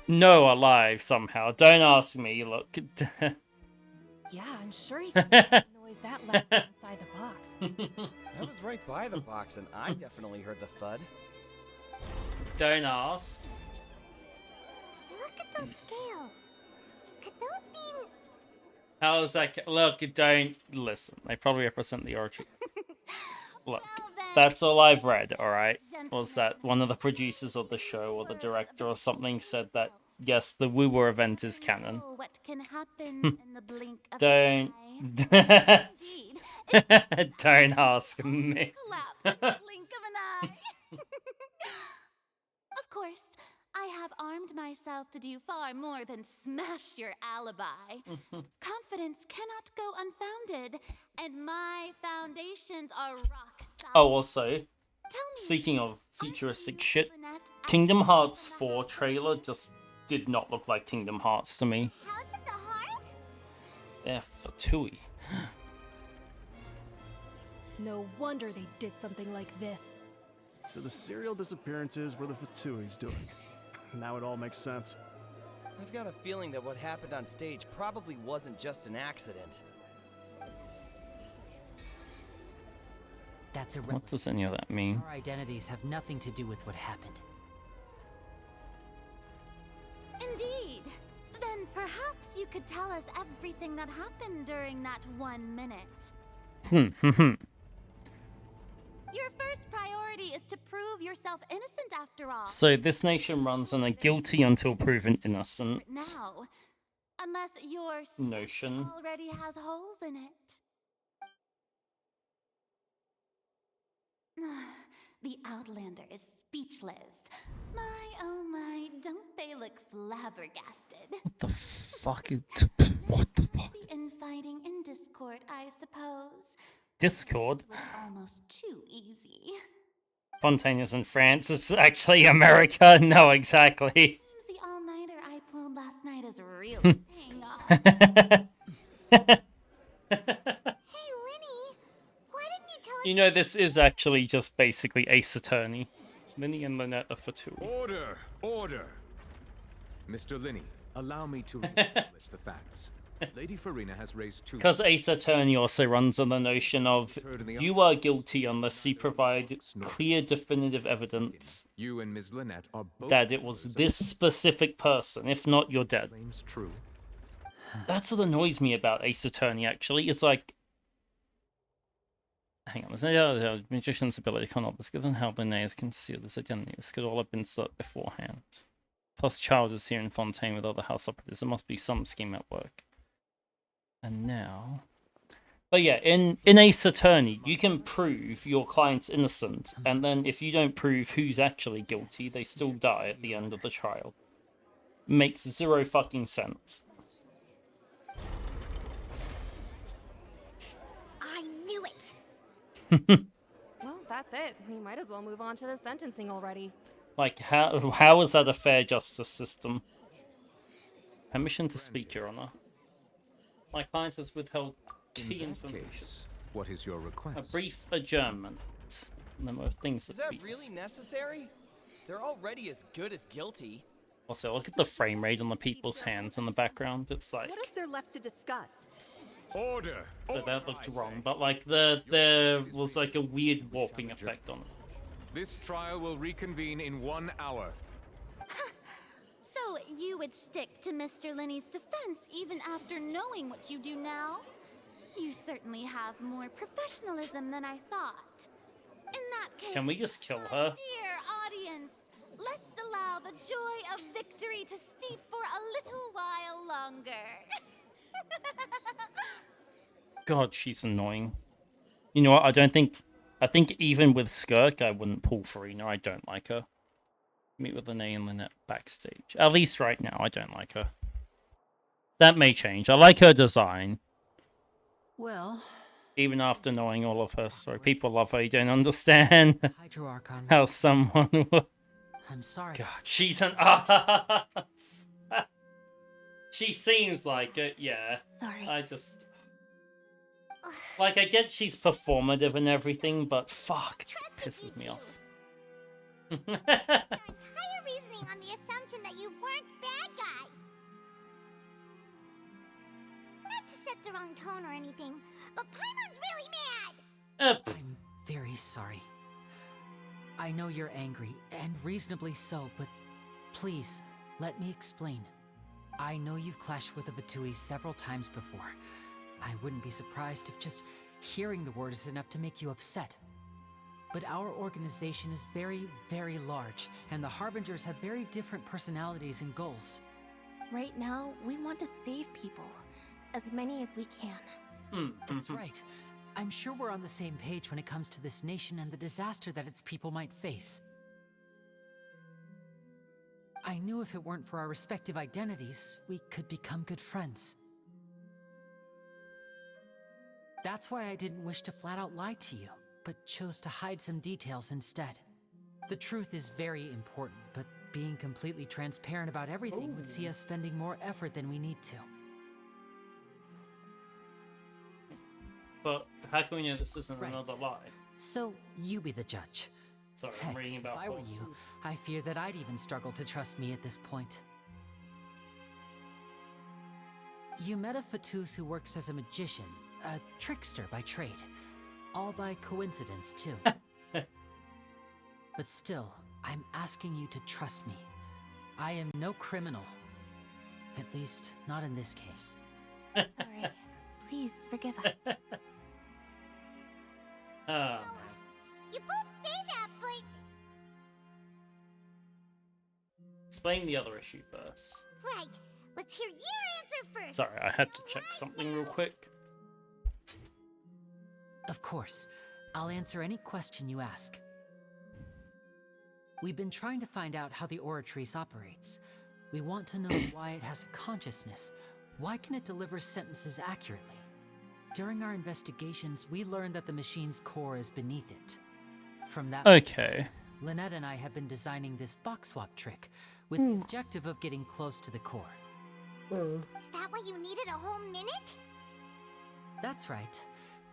No, alive somehow. Don't ask me, look. Yeah, I'm sure he can make noise that loud inside the box. I was right by the box and I definitely heard the thud. Don't ask. Look at those scales. Could those mean... How is that? Look, don't listen. They probably represent the origin. Look, that's all I've read, alright? Was that one of the producers of the show or the director or something said that, yes, the Wuwa event is canon. What can happen in the blink of Don't. Don't ask me. Collapse in the blink of an eye. Of course, I have armed myself to do far more than smash your alibi. Confidence cannot go unfounded, and my foundations are rock solid. Oh, also, speaking of futuristic shit, Kingdom Hearts 4 trailer just did not look like Kingdom Hearts to me. House of the Hearth? Yeah, Fatui. No wonder they did something like this. So the serial disappearances were the Fatui's doing. Now it all makes sense. I've got a feeling that what happened on stage probably wasn't just an accident. That's What does any of that mean? Our identities have nothing to do with what happened. perhaps you could tell us everything that happened during that 1 minute. Your first priority is to prove yourself innocent after all. So this nation runs on a guilty until proven innocent now, unless your notion. already has holes in it. The Outlander is speechless. My, oh my, don't they look flabbergasted? What the fuck is... What the fuck? The infighting in Discord, I suppose. Discord? Was almost too easy. Fontaine is in France. It's actually America. No, exactly. The all-nighter I pulled last night is really paying off. You know, this is actually just basically Ace Attorney. Linny and Lynette are Fatui. Order! Order! Mr. Linney, allow me to establish the facts. Lady Farina has raised two... Because Ace Attorney also runs on the notion of you are guilty unless you provide clear, definitive evidence you and Ms. Lynette are both that it was this specific person. If not, you're dead. True. That's what annoys me about Ace Attorney, actually. It's like... Hang on, there's no magician's ability cannot be given how Linnaeus is concealed this identity. This could all have been set beforehand. Plus, Child is here in Fontaine with other house operatives. There must be some scheme at work. And now... But yeah, in Ace Attorney, you can prove your client's innocent, and then if you don't prove who's actually guilty, they still die at the end of the trial. Makes zero fucking sense. I knew it! Well, that's it. We might as well move on to the sentencing already. Like, how is that a fair justice system? Permission to speak, Your Honor. My client has withheld key information. What is your request? A brief adjournment. Number of things that is that really necessary? They're already as good as guilty. Also, look at the frame rate on the people's hands in the background. It's like... What is there left to discuss? Order! But that looked wrong, but like there was like a weird warping effect on it. This trial will reconvene in 1 hour. So you would stick to Mr. Linney's defense even after knowing what you do now? You certainly have more professionalism than I thought. In that case, can we just kill her? Dear audience, let's allow the joy of victory to steep for a little while longer. God, she's annoying. You know what? I think even with Skirk, I wouldn't pull Farina. I don't like her. Meet with Linnea and Lynette backstage. At least right now, I don't like her. That may change. I like her design. Well... Even after knowing all of her story. People love her. You don't understand how someone would... I'm sorry. God, she's an ass. She seems like it, yeah. Sorry. I just... Like, I get she's performative and everything, but fuck, it pisses me off. Your entire reasoning on the assumption that you weren't bad guys. Not to set the wrong tone or anything, but Paimon's really mad! I'm very sorry. I know you're angry, and reasonably so, but please, let me explain. I know you've clashed with the Fatui several times before. I wouldn't be surprised if just hearing the word is enough to make you upset. But our organization is very, very large, and the Harbingers have very different personalities and goals. Right now, we want to save people. As many as we can. That's right. I'm sure we're on the same page when it comes to this nation and the disaster that its people might face. I knew if it weren't for our respective identities, we could become good friends. That's why I didn't wish to flat out lie to you, but chose to hide some details instead. The truth is very important, but being completely transparent about everything would see us spending more effort than we need to. But how can we know this isn't another lie? So, you be the judge. Sorry, Heck, I'm reading about if I were you, I fear that I'd even struggle to trust me at this point. You met a Fatus who works as a magician, a trickster by trade. All by coincidence, too. But still, I'm asking you to trust me. I am no criminal. At least, not in this case. Sorry. Please forgive us. You both say that, but... Explain the other issue first. Right. Let's hear your answer first. Sorry, I had to check something real quick. Of course. I'll answer any question you ask. We've been trying to find out how the Oratrice operates. We want to know why it has a consciousness. Why can it deliver sentences accurately? During our investigations, we learned that the machine's core is beneath it. From that Okay. Lynette and I have been designing this box swap trick with the objective of getting close to the core. Is that why you needed a whole minute? That's right.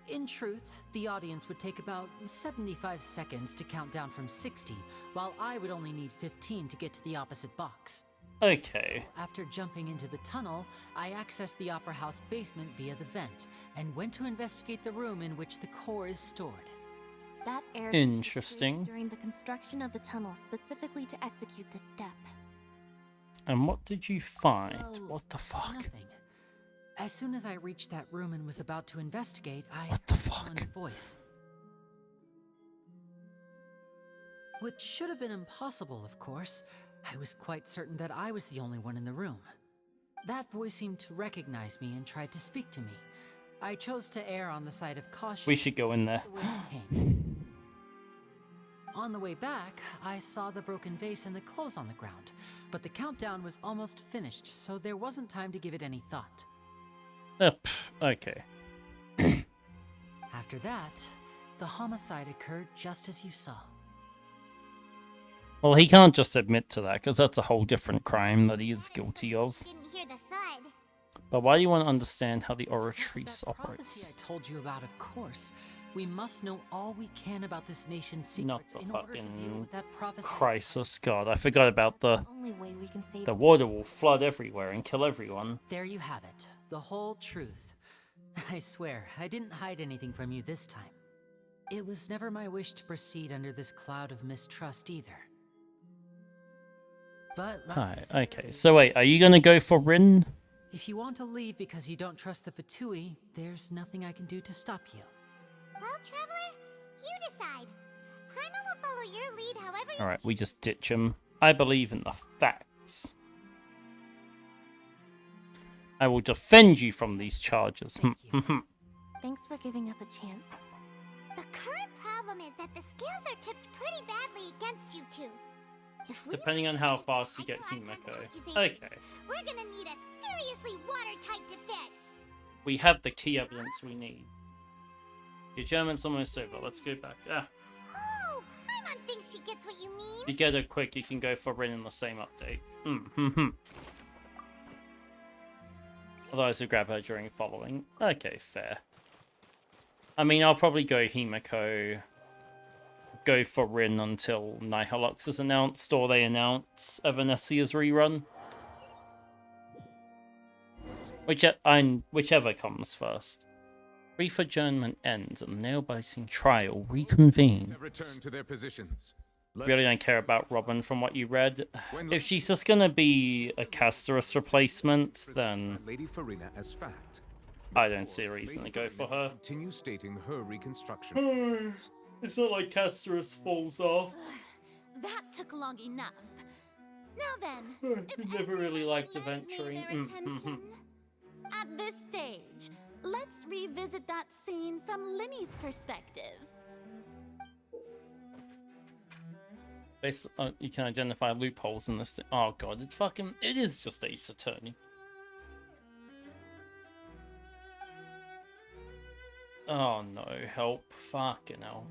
In truth, the audience would take about 75 seconds to count down from 60, while I would only need 15 to get to the opposite box. Okay. So, after jumping into the tunnel, I accessed the Opera House basement via the vent, and went to investigate the room in which the core is stored. That air Interesting. during the construction of the tunnel specifically to execute this step. And what did you find? Well, What the fuck? Nothing. As soon as I reached that room and was about to investigate, I What the heard fuck? someone's voice. Which should have been impossible, of course. I was quite certain that I was the only one in the room. That voice seemed to recognize me and tried to speak to me. I chose to err on the side of caution. We should go in there. The way it came. On the way back, I saw the broken vase and the clothes on the ground, but the countdown was almost finished, so there wasn't time to give it any thought. Okay. After that, the homicide occurred just as you saw. Well, he can't just admit to that, because that's a whole different crime that he is guilty of. Didn't hear the thud. But why do you want to understand how the Oratrice That prophecy operates? I told you about, of course. We must know all we can about this nation's Not secrets the in order to deal fucking with that prophecy. crisis. God, I forgot about the Only way we can save water will flood everywhere and kill everyone. There you have it. The whole truth. I swear, I didn't hide anything from you this time. It was never my wish to proceed under this cloud of mistrust either. But Hi. Okay. So wait, are you gonna go for Rin? if you want to leave because you don't trust the Fatui, there's nothing I can do to stop you. Well, Traveler, you decide. Paimon will follow your lead however you All right, we just ditch him. I believe in the facts. I will defend you from these charges. Thanks for giving us a chance. The current problem is that the scales are tipped pretty badly against you two. If we Depending on how fast you get Himeko. Okay. we're gonna need a seriously watertight defense. We have the key evidence we need. Your German's almost over. Let's go back. Ah. Oh, Paimon thinks she gets what you mean. If you get it quick, you can go for Rin in the same update. Otherwise, you grab her during following. Okay, fair. I mean, I'll probably go Himeko, go for Rin until Nihilux is announced, or they announce Evanesia's rerun. Whichever comes first. Brief adjournment ends and the nail-biting trial reconvenes. Return to their positions. Really don't care about Robin from what you read. If she's just gonna be a Castorus replacement, then Lady Farina as fact. I don't see a reason to go for her. Continue stating her reconstruction. It's not like Castorus falls off. That took long enough. Now then, if Never really liked lend me adventuring. their attention, at this stage, let's revisit that scene from Linny's perspective. You can identify loopholes in this. Oh god, it is just Ace Attorney. Oh no, help. Fucking hell.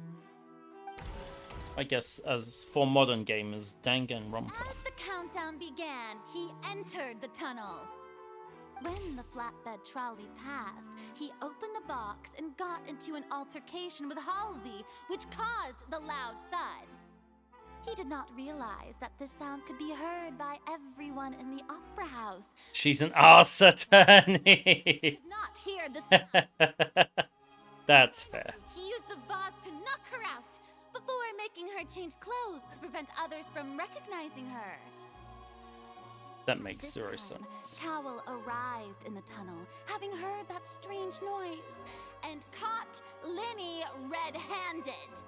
I guess as for modern gamers, Danganronpa. As the countdown began, he entered the tunnel. When the flatbed trolley passed, he opened the box and got into an altercation with Halsey, which caused the loud thud. He did not realize that this sound could be heard by everyone in the opera house. She's an arse attorney. Did not hear the sound. That's fair. He used the vase to knock her out before making her change clothes to prevent others from recognizing her. That makes This zero time, sense. Cowell arrived in the tunnel, having heard that strange noise, and caught Linny red-handed.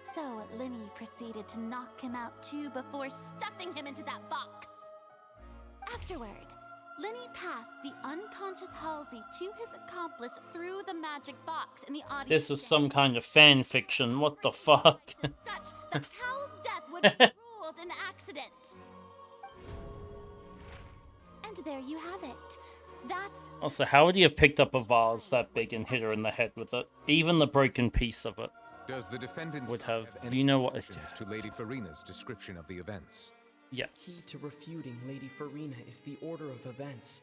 So Linny proceeded to knock him out too before stuffing him into that box. Afterward, Linny passed the unconscious Halsey to his accomplice through the magic box in the audience. This is some kind of fan fiction. What the fuck? Such that Cowell's death would be ruled an accident. And there you have it. That's Also, how would he have picked up a vase that big and hit her in the head with it? Even the broken piece of it. Does the defendant would have any you know what objections to Lady Farina's description of the events? Yes. Key to refuting Lady Farina is the order of events,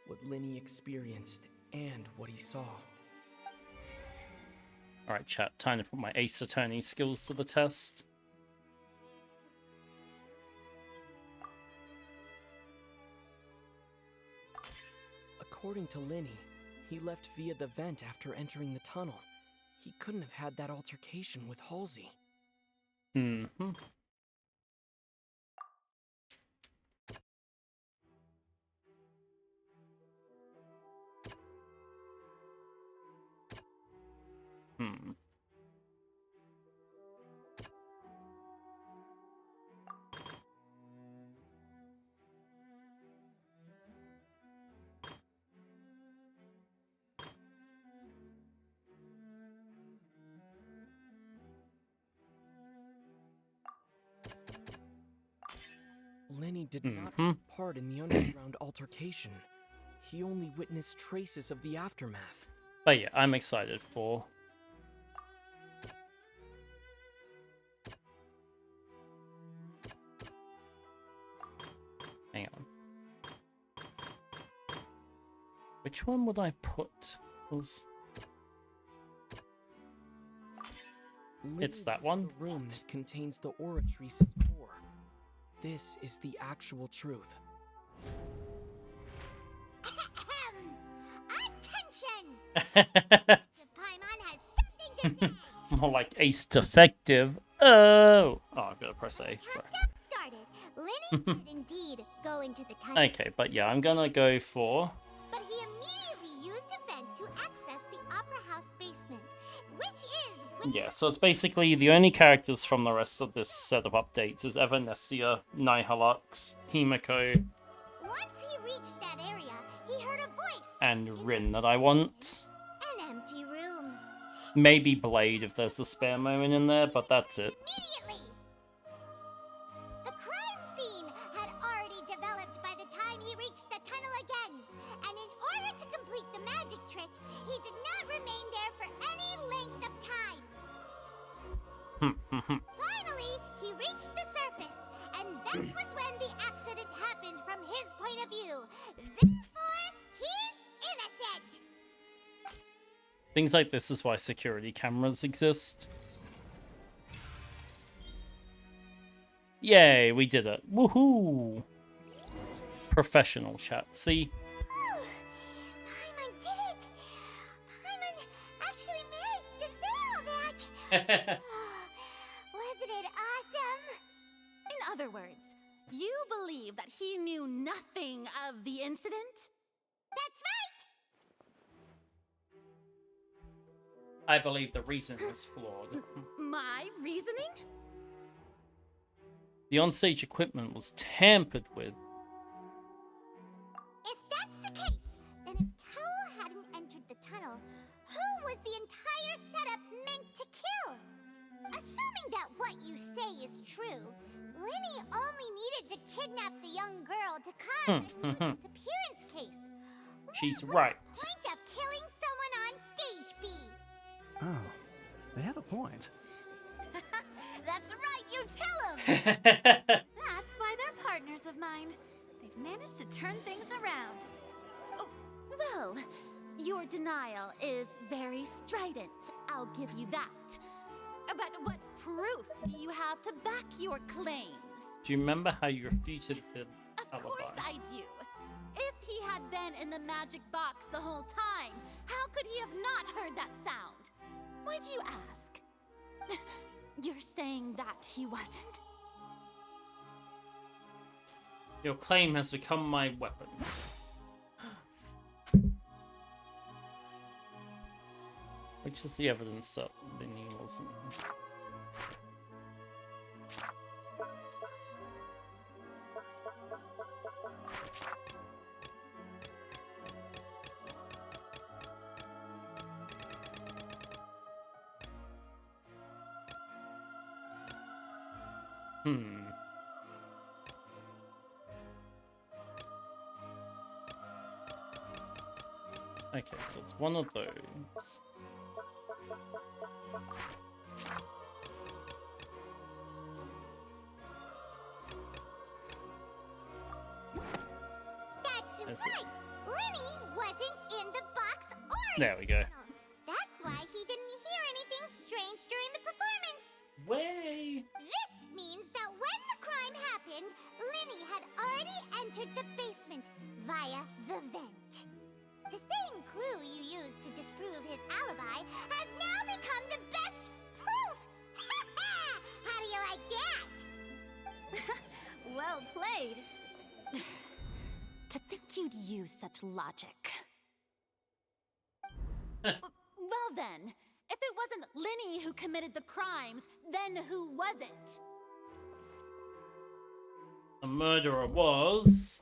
what Linny experienced, and what he saw. Alright, chat, time to put my Ace Attorney skills to the test. According to Linny, he left via the vent after entering the tunnel. He couldn't have had that altercation with Halsey. Mm-hmm. Linny did not take part in the underground altercation. He only witnessed traces of the aftermath. But yeah, I'm excited for... Hang on. Which one would I put? It's that one. The room that contains the Oratrice's core. This is the actual truth. Attention! Paimon has something to say. More like Ace Defective. Oh, I'm gonna press A. Sorry. Started. Linny did indeed go into the tunnel. Okay, but yeah, I'm gonna go for... But he immediately used a vent to access the Opera House basement, which is... Yeah, so it's basically the only characters from the rest of this set of updates is Evanescia, Nihilux, Himiko, Once he reached that area, he heard a voice. and Rin that I want. An empty room. Maybe Blade if there's a spare moment in there, but that's it. Immediately! The crime scene had already developed by the time he reached the tunnel again, and in order to complete the magic trick, he did not remain there for any length of time. Finally, he reached the surface, and that was when the accident happened from his point of view. Therefore, he's innocent! Things like this is why security cameras exist. Yay, we did it. Woohoo! Professional chat. See? Paimon did it! Paimon actually managed to say all that! Wasn't it awesome? In other words, you believe that he knew nothing of the incident? That's right! I believe the reasoning is flawed. My reasoning? The onstage equipment was tampered with. If that's the case, then if Cowell hadn't entered the tunnel, who was the entire setup meant to kill? Assuming that what you say is true, Linny only needed to kidnap the young girl to cause a new disappearance case. She's right. Point of killing someone on stage be? Oh, they have a point. That's right, you tell them! That's why they're partners of mine. They've managed to turn things around. Oh, well, your denial is very strident, I'll give you that. But what proof do you have to back your claims? Do you remember how you refuted the Of course I do. If he had been in the magic box the whole time, how could he have not heard that sound? Why do you ask? You're saying that he wasn't? Your claim has become my weapon. Which is the evidence that Linny wasn't. Okay, so it's one of those. That's right! Linny wasn't in the box or There we go. That's why he didn't hear anything strange during the performance. Way! This means that when the crime happened, Linny had already entered the basement via the vent. The same clue you used to disprove his alibi has now become the best proof! How do you like that? Well played. To think you'd use such logic. Well then, if it wasn't Linny who committed the crimes, then who was it? The murderer was...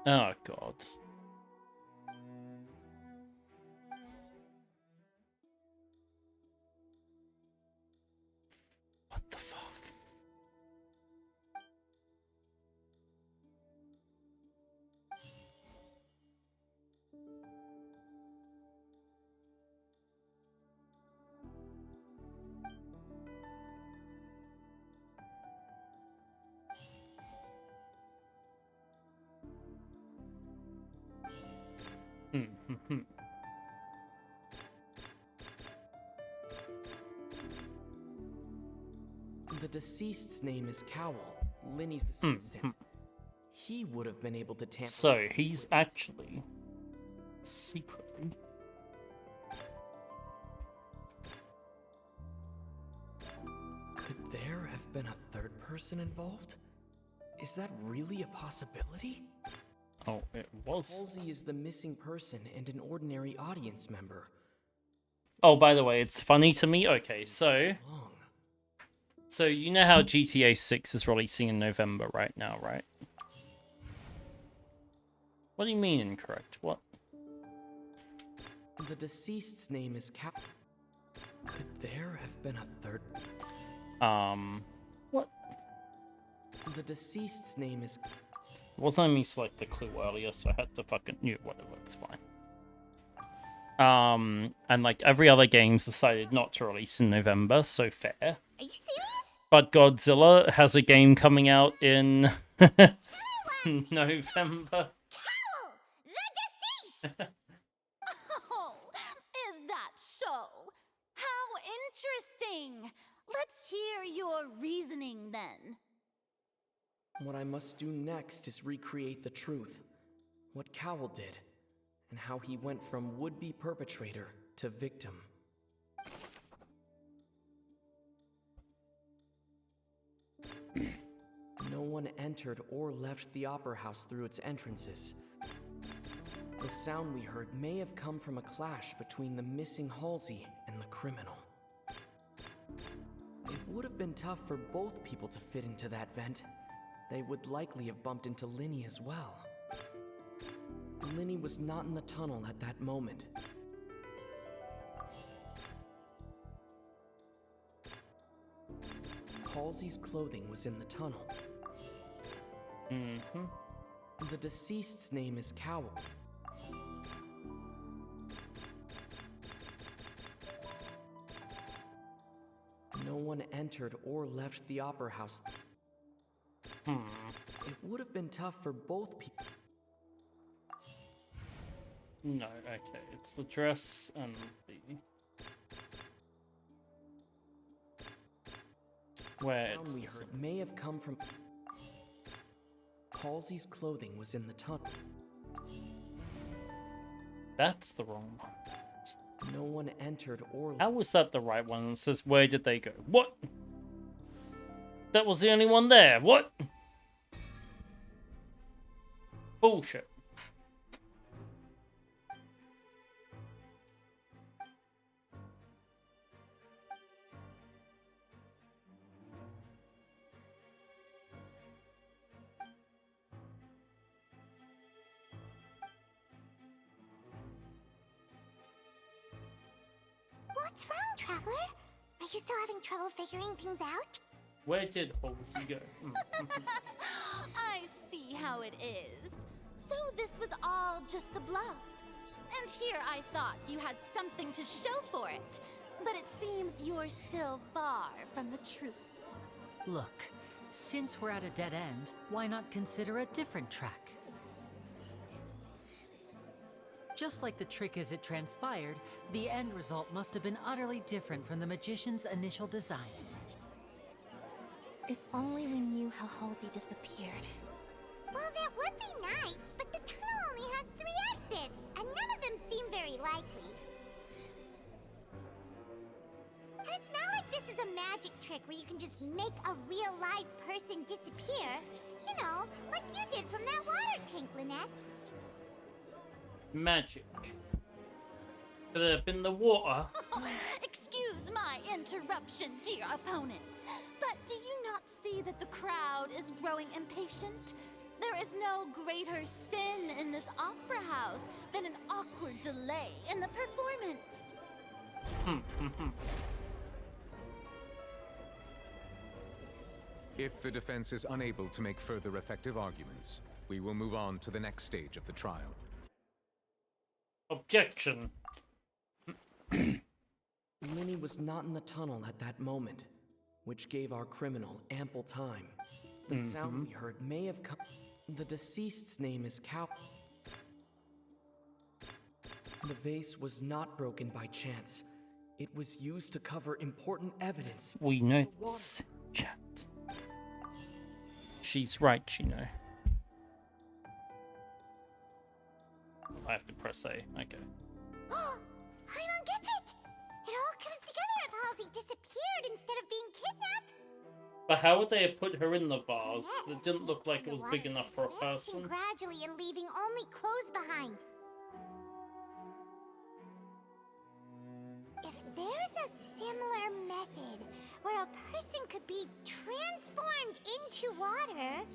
Oh god. What the fuck? The deceased's name is Cowell, Linny's assistant. He would have been able to tamper. So he's actually secretly. Could there have been a third person involved? Is that really a possibility? Oh, it was. Halsey is the missing person and an ordinary audience member. Oh, by the way, it's funny to me. Okay, so you know how GTA 6 is releasing in November right now, right? What do you mean incorrect? What? The deceased's name is Cap. Could there have been a third? What? The deceased's name is. Wasn't let me select the clue earlier, so I had to fucking whatever. It's fine. And like every other game's decided not to release in November, so fair. Are you serious? But Godzilla has a game coming out in November. Cowell, the deceased! Oh, is that so? How interesting! Let's hear your reasoning then. What I must do next is recreate the truth. What Cowell did, and how he went from would-be perpetrator to victim. No one entered or left the Opera House through its entrances. The sound we heard may have come from a clash between the missing Halsey and the criminal. It would have been tough for both people to fit into that vent. They would likely have bumped into Linny as well. Linny was not in the tunnel at that moment. Halsey's clothing was in the tunnel. The deceased's name is Cowell. No one entered or left the Opera House. It would have been tough for both people. No, okay, it's the dress and the... Where The sound we heard may have come from... Halsey's clothing was in the tunnel. That's the wrong one. No one entered or... How was that the right one? It says, where did they go? What? That was the only one there. What? Bullshit. What's wrong, Traveler? Are you still having trouble figuring things out? Where did Halsey go? I see how it is. So this was all just a bluff. And here I thought you had something to show for it. But it seems you're still far from the truth. Look, since we're at a dead end, why not consider a different track? Just like the trick as it transpired, the end result must have been utterly different from the magician's initial design. If only we knew how Halsey disappeared. Well, that would be nice, but the tunnel only has 3 exits, and none of them seem very likely. And it's not like this is a magic trick where you can just make a real live person disappear. You know, like you did from that water tank, Lynette. Magic. Could it have been the water? Excuse my interruption, dear opponents. But do you not see that the crowd is growing impatient? There is no greater sin in this opera house than an awkward delay in the performance. If the defense is unable to make further effective arguments, we will move on to the next stage of the trial. Objection. Linny was not in the tunnel at that moment, which gave our criminal ample time. The sound we heard may have come... The deceased's name is Cal. The vase was not broken by chance. It was used to cover important evidence. We know this, chat. She's right, you know. I have to press A. Okay. Paimon gets it! It all comes together if Halsey disappeared instead of being kidnapped. But how would they have put her in the vase? It didn't look like it was big enough for a person. Gradually and leaving only clothes behind. If there's a similar method where a person could be transformed into water...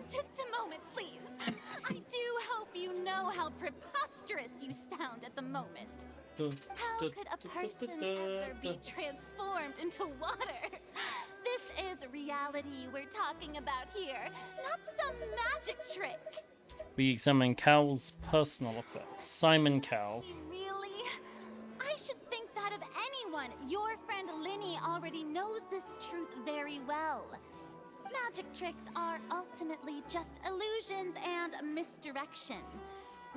Just a moment, please. I do hope you know how preposterous you sound at the moment. How could a person ever be transformed into water? This is reality we're talking about here, not some magic trick. We examine Cowell's personal effects. Simon Cowell. Really? I should think that of anyone. Your friend Linny already knows this truth very well. Magic tricks are ultimately just illusions and misdirection.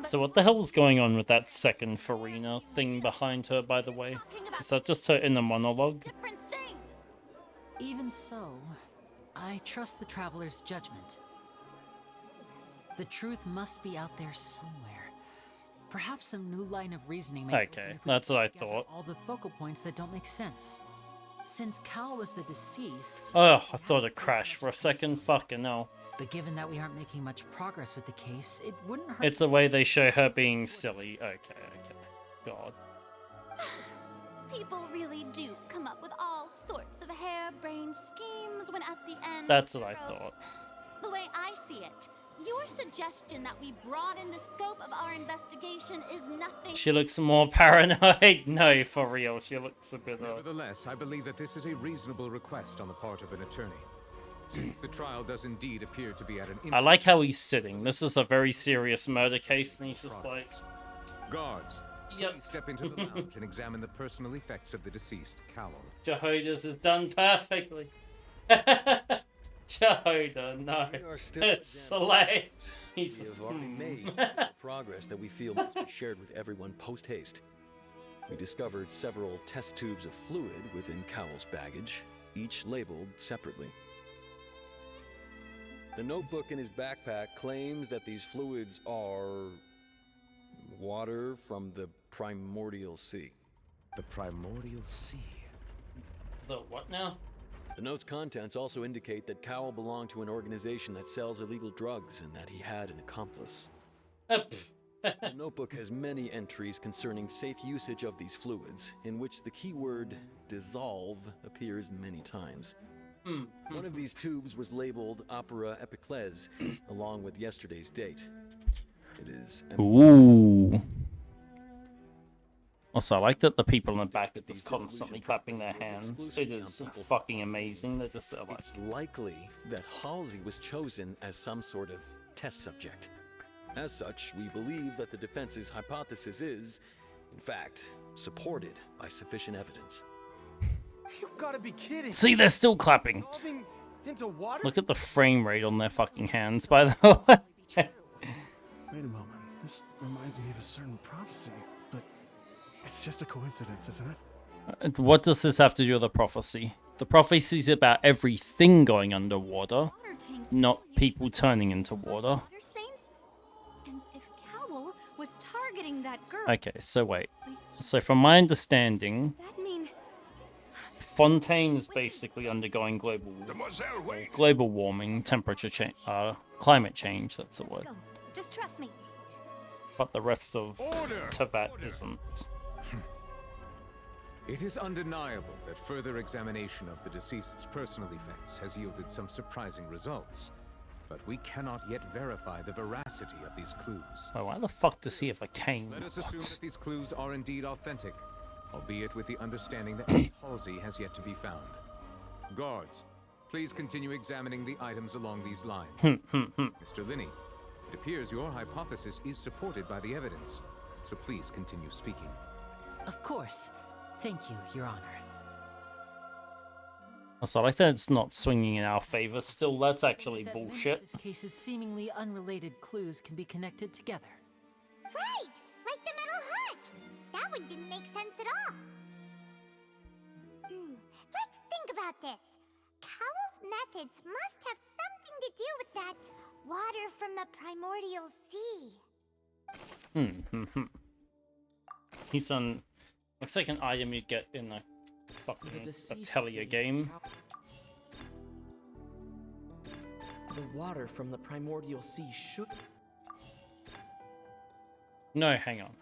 So what the hell was going on with that second Farina thing behind her, by the way? Is that just her inner monologue? Even so, I trust the traveler's judgment. The truth must be out there somewhere. Perhaps some new line of reasoning may Okay, that's what I thought. all the focal points that don't make sense. Since Cal was the deceased... Oh, I thought it crashed for a second. Fucking no. But given that we aren't making much progress with the case, it wouldn't hurt... It's the way they show her being silly. Okay. God. People really do come up with all sorts of harebrained schemes when at the end... That's what I thought. The way I see it, your suggestion that we broaden the scope of our investigation is nothing... She looks more paranoid. No, for real. She looks a bit... Nevertheless, I believe that this is a reasonable request on the part of an attorney. Since the trial does indeed appear to be at an... I like how he's sitting. This is a very serious murder case, and he's just like... Guards, please step into the lounge and examine the personal effects of the deceased, Cowell. Jehodas is done perfectly. Jehoda, no. It's Slay. We have already made progress that we feel must be shared with everyone post-haste. We discovered several test tubes of fluid within Cowell's baggage, each labeled separately. The notebook in his backpack claims that these fluids are... water from the primordial sea. The primordial sea? The what now? The note's contents also indicate that Cowell belonged to an organization that sells illegal drugs and that he had an accomplice. The notebook has many entries concerning safe usage of these fluids, in which the keyword dissolve appears many times. One of these tubes was labeled Opera Epiclese, along with yesterday's date. It is empty. Ooh. Also, I like that the people in the back are just constantly clapping their hands. It is fucking amazing. They're just like... It's likely that Halsey was chosen as some sort of test subject. As such, we believe that the defense's hypothesis is, in fact, supported by sufficient evidence. You've got to be kidding. See, they're still clapping. Into water? Look at the frame rate on their fucking hands, by the way. Wait a moment. This reminds me of a certain prophecy, but it's just a coincidence, isn't it? What does this have to do with the prophecy? The prophecy's about everything going underwater, not people turning into water. And if Cowell was targeting that girl... Okay, so wait. So from my understanding, that mean... Fontaine is basically undergoing global warming, temperature change, climate change, that's the word. Just trust me. But the rest of Tibet isn't. It is undeniable that further examination of the deceased's personal effects has yielded some surprising results. But we cannot yet verify the veracity of these clues. Oh, why the fuck does he have a cane? Let us assume that these clues are indeed authentic, albeit with the understanding that Miss Halsey has yet to be found. Guards, please continue examining the items along these lines. Mr. Linney, it appears your hypothesis is supported by the evidence, so please continue speaking. Of course. Thank you, Your Honor. Also, I like that it's not swinging in our favor. Still, that's actually bullshit. This case's seemingly unrelated clues can be connected together. Right! Like the metal hook! That one didn't make sense at all. Let's think about this. Cowell's methods must have something to do with that water from the primordial sea. He's on... Looks like an item you get in a fucking Atelier game. The water from the primordial sea should... No, hang on.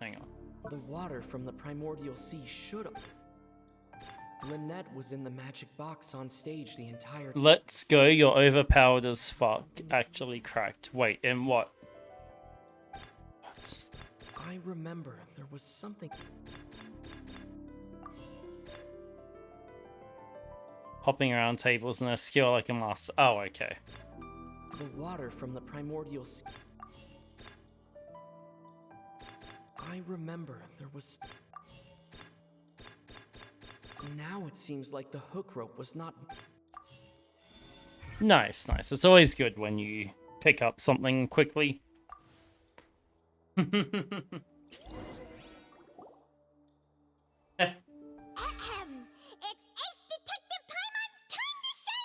The water from the primordial sea should... Lynette was in the magic box on stage the entire time. Let's go, you're overpowered as fuck. Actually cracked. Wait, in what? I remember there was something... Hopping around tables and a skill I can master. Oh, okay. The water from the primordial sea... I remember there was... Now it seems like the hook rope was not... Nice. It's always good when you pick up something quickly.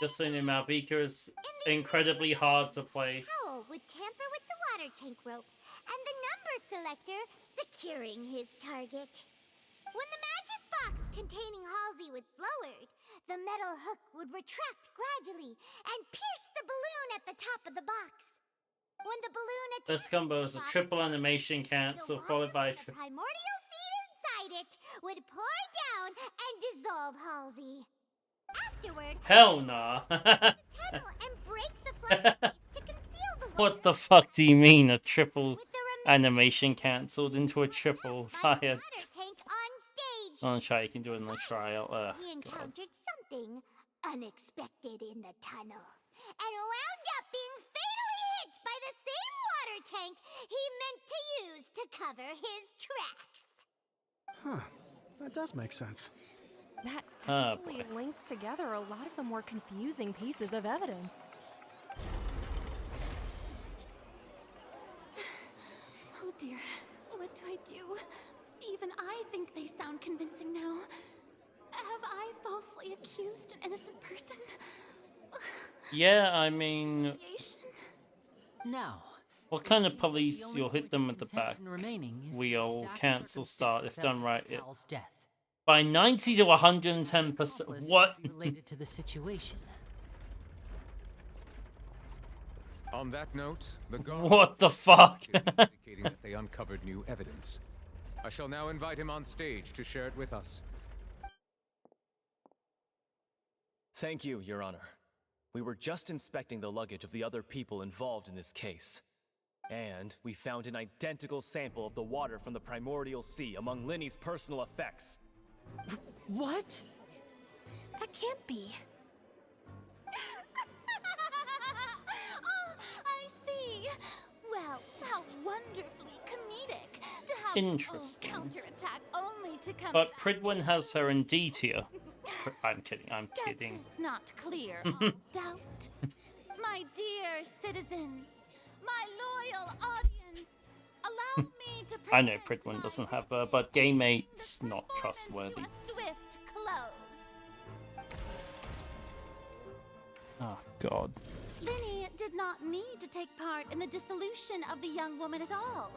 Just so you know, Malvika is incredibly hard to play. Cowell would tamper with the water tank rope, and the number selector securing his target. When the magic box containing Halsey was lowered, the metal hook would retract gradually and pierce the balloon at the top of the box. When the balloon This combo is a triple animation cancel followed by... the primordial seed inside it would pour down and dissolve Halsey. Afterward, Hell nah. What the fuck do you mean a triple animation cancelled into a triple fired? On try, you can do it in the trial. He encountered something unexpected in the tunnel and wound up being fatally hit by the same water tank he meant to use to cover his tracks. Huh. That does make sense. That actually links together a lot of the more confusing pieces of evidence. Oh dear, what do I do? Even I think they sound convincing now. Have I falsely accused an innocent person? Yeah, I mean... Now, what kind of police? You'll hit them with the back remaining is wheel, cancel start. If done right, it... death. By 90 to 110%. What? Related to the situation. On that note, the guard What the fuck? indicating that they uncovered new evidence. I shall now invite him on stage to share it with us. Thank you, Your Honor. We were just inspecting the luggage of the other people involved in this case. And we found an identical sample of the water from the primordial sea among Linny's personal effects. What? That can't be. Oh, I see. Well, how wonderfully comedic to have Interesting. counterattack only to come But back. Pridwin has her in D tier. I'm kidding, I'm Does kidding. this not clear all doubt? My dear citizens, my loyal audience, allow me to I know Pridwin doesn't have her, but Game8's not to trustworthy. a swift close. Oh, God. Linny did not need to take part in the dissolution of the young woman at all.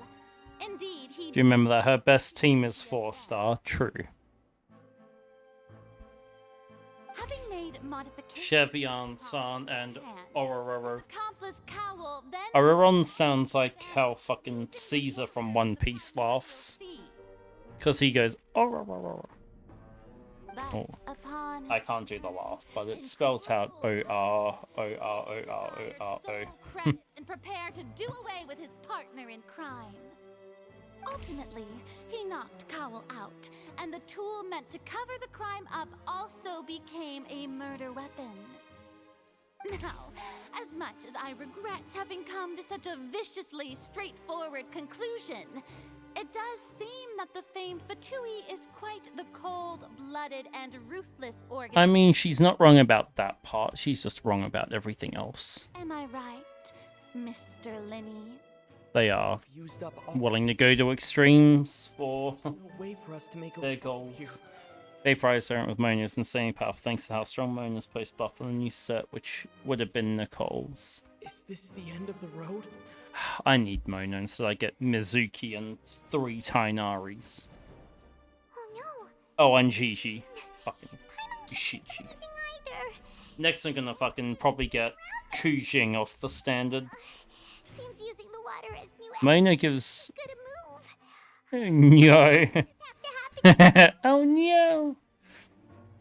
Indeed, he Do you remember that her best team is 4-star? True. having made modifications Chevian, San, and Ororo. accomplice Cowl then Oriron sounds like how fucking Caesar from One Piece laughs. Because he goes, Ororo. Oh, upon I can't do the laugh, but it spells out O-R-O-R-O-R-O-R-O. credit and prepare to do away with his partner in crime. Ultimately, he knocked Cowl out, and the tool meant to cover the crime up also became a murder weapon. Now, as much as I regret having come to such a viciously straightforward conclusion, it does seem that the famed Fatui is quite the cold-blooded and ruthless organ. I mean, she's not wrong about that part. She's just wrong about everything else. Am I right, Mr. Linny? They are Used up all willing to go to extremes for no way for us to make a their here. goals. Vaporize Errant with Mona's insane power thanks to how strong Mona's placed buff on the new set, which would have been Nicole's. Is this the end of the road? I need Mona instead I get Mizuki and 3 Tainaris. Oh no. Oh, and Gigi. Fucking Gigi. Either. Next I'm gonna fucking probably get Kujing off the standard. Seems using the water as new Mona gives... good move. No. Oh no.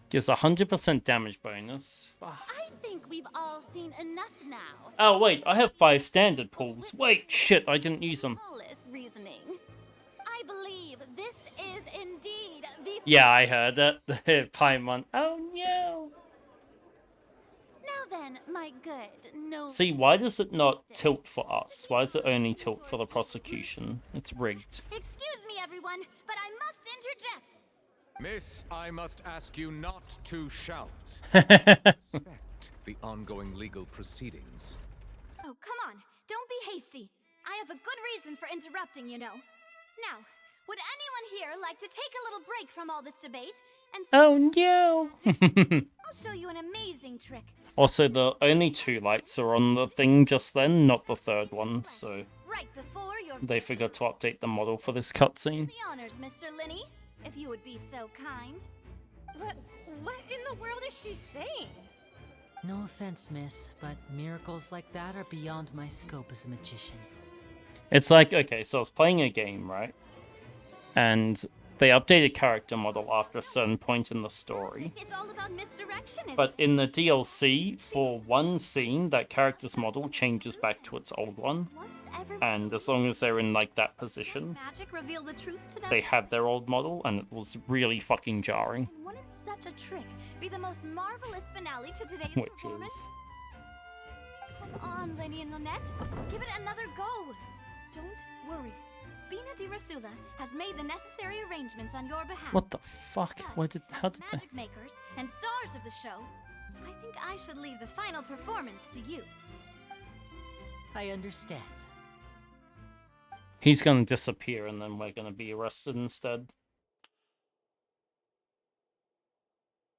Gives 100% damage bonus. Fuck. I think we've all seen enough now. Oh wait, I have 5 standard pools. Wait, shit, I didn't use them. Flawless reasoning. I believe this is indeed the. Yeah, I heard that. The Paimon. Oh no. Now then, my good, no. See, why does it not tilt for us? Why does it only tilt for the prosecution? It's rigged. Excuse me, everyone, but I must interject. Miss, I must ask you not to shout. Respect the ongoing legal proceedings. Oh, come on. Don't be hasty. I have a good reason for interrupting, you know. Now, would anyone here like to take a little break from all this debate and Oh no. I'll show you an amazing trick. Also, the only 2 lights are on the thing just then, not the third one, so Right before your they forgot to update the model for this cutscene. the honors, Mr. Linny, if you would be so kind. What in the world is she saying? No offense, miss, but miracles like that are beyond my scope as a magician. It's like, okay, so I was playing a game, right? And they updated character model after a certain point in the story. It's all about misdirection, isn't But in the DLC, for one scene, that character's model changes back to its old one. Once everyone And as long as they're in, like, that position, magic reveal the truth to them. they have their old model, and it was really fucking jarring. And wouldn't such a trick be the most marvelous finale to today's Which performance? is... Come on, Lenny and Lynette. Give it another go. Don't worry. Spina di Rasula has made the necessary arrangements on your behalf. What the fuck? How did they... Magic makers and stars of the show, I think I should leave the final performance to you. I understand. He's gonna disappear and then we're gonna be arrested instead.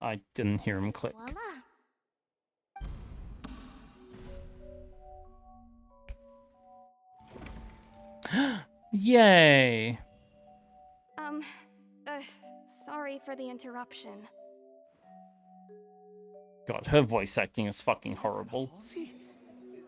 I didn't hear him click. Voila. Yay! Uh, Sorry for the interruption. God, her voice acting is fucking horrible. Halsey?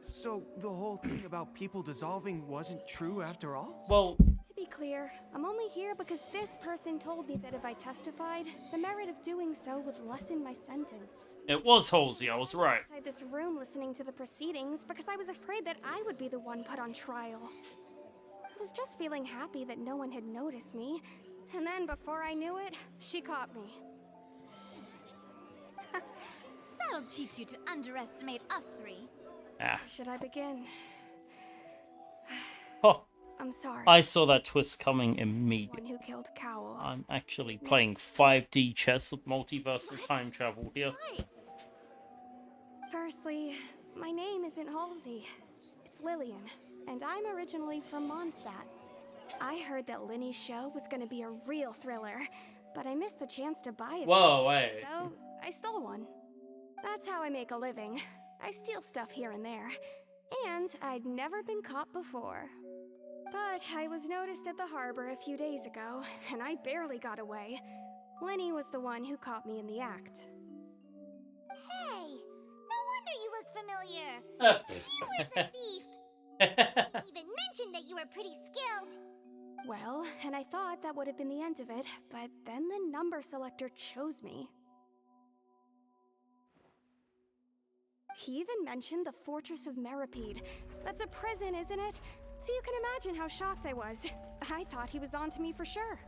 So the whole thing about people dissolving wasn't true after all? Well, to be clear, I'm only here because this person told me that if I testified, the merit of doing so would lessen my sentence. It was Halsey, I was right. Inside this room listening to the proceedings because I was afraid that I would be the one put on trial. I was just feeling happy that no one had noticed me, and then before I knew it, she caught me. That'll teach you to underestimate us three. Ah. Should I begin? Oh. I'm sorry. I saw that twist coming One immediately. who killed Cowell. I'm actually playing 5D chess with multiversal time travel here. Firstly, my name isn't Halsey. It's Lillian, and I'm originally from Mondstadt. I heard that Linny's show was gonna be a real thriller, but I missed the chance to buy it. Whoa, wait. So, I stole one. That's how I make a living. I steal stuff here and there. And I'd never been caught before. But I was noticed at the harbor a few days ago, and I barely got away. Linny was the one who caught me in the act. Hey, no wonder you look familiar. You were the thief. You even mentioned that you were pretty skilled. Well, and I thought that would have been the end of it, but then the number selector chose me. He even mentioned the Fortress of Meripede. That's a prison, isn't it? So you can imagine how shocked I was. I thought he was onto me for sure.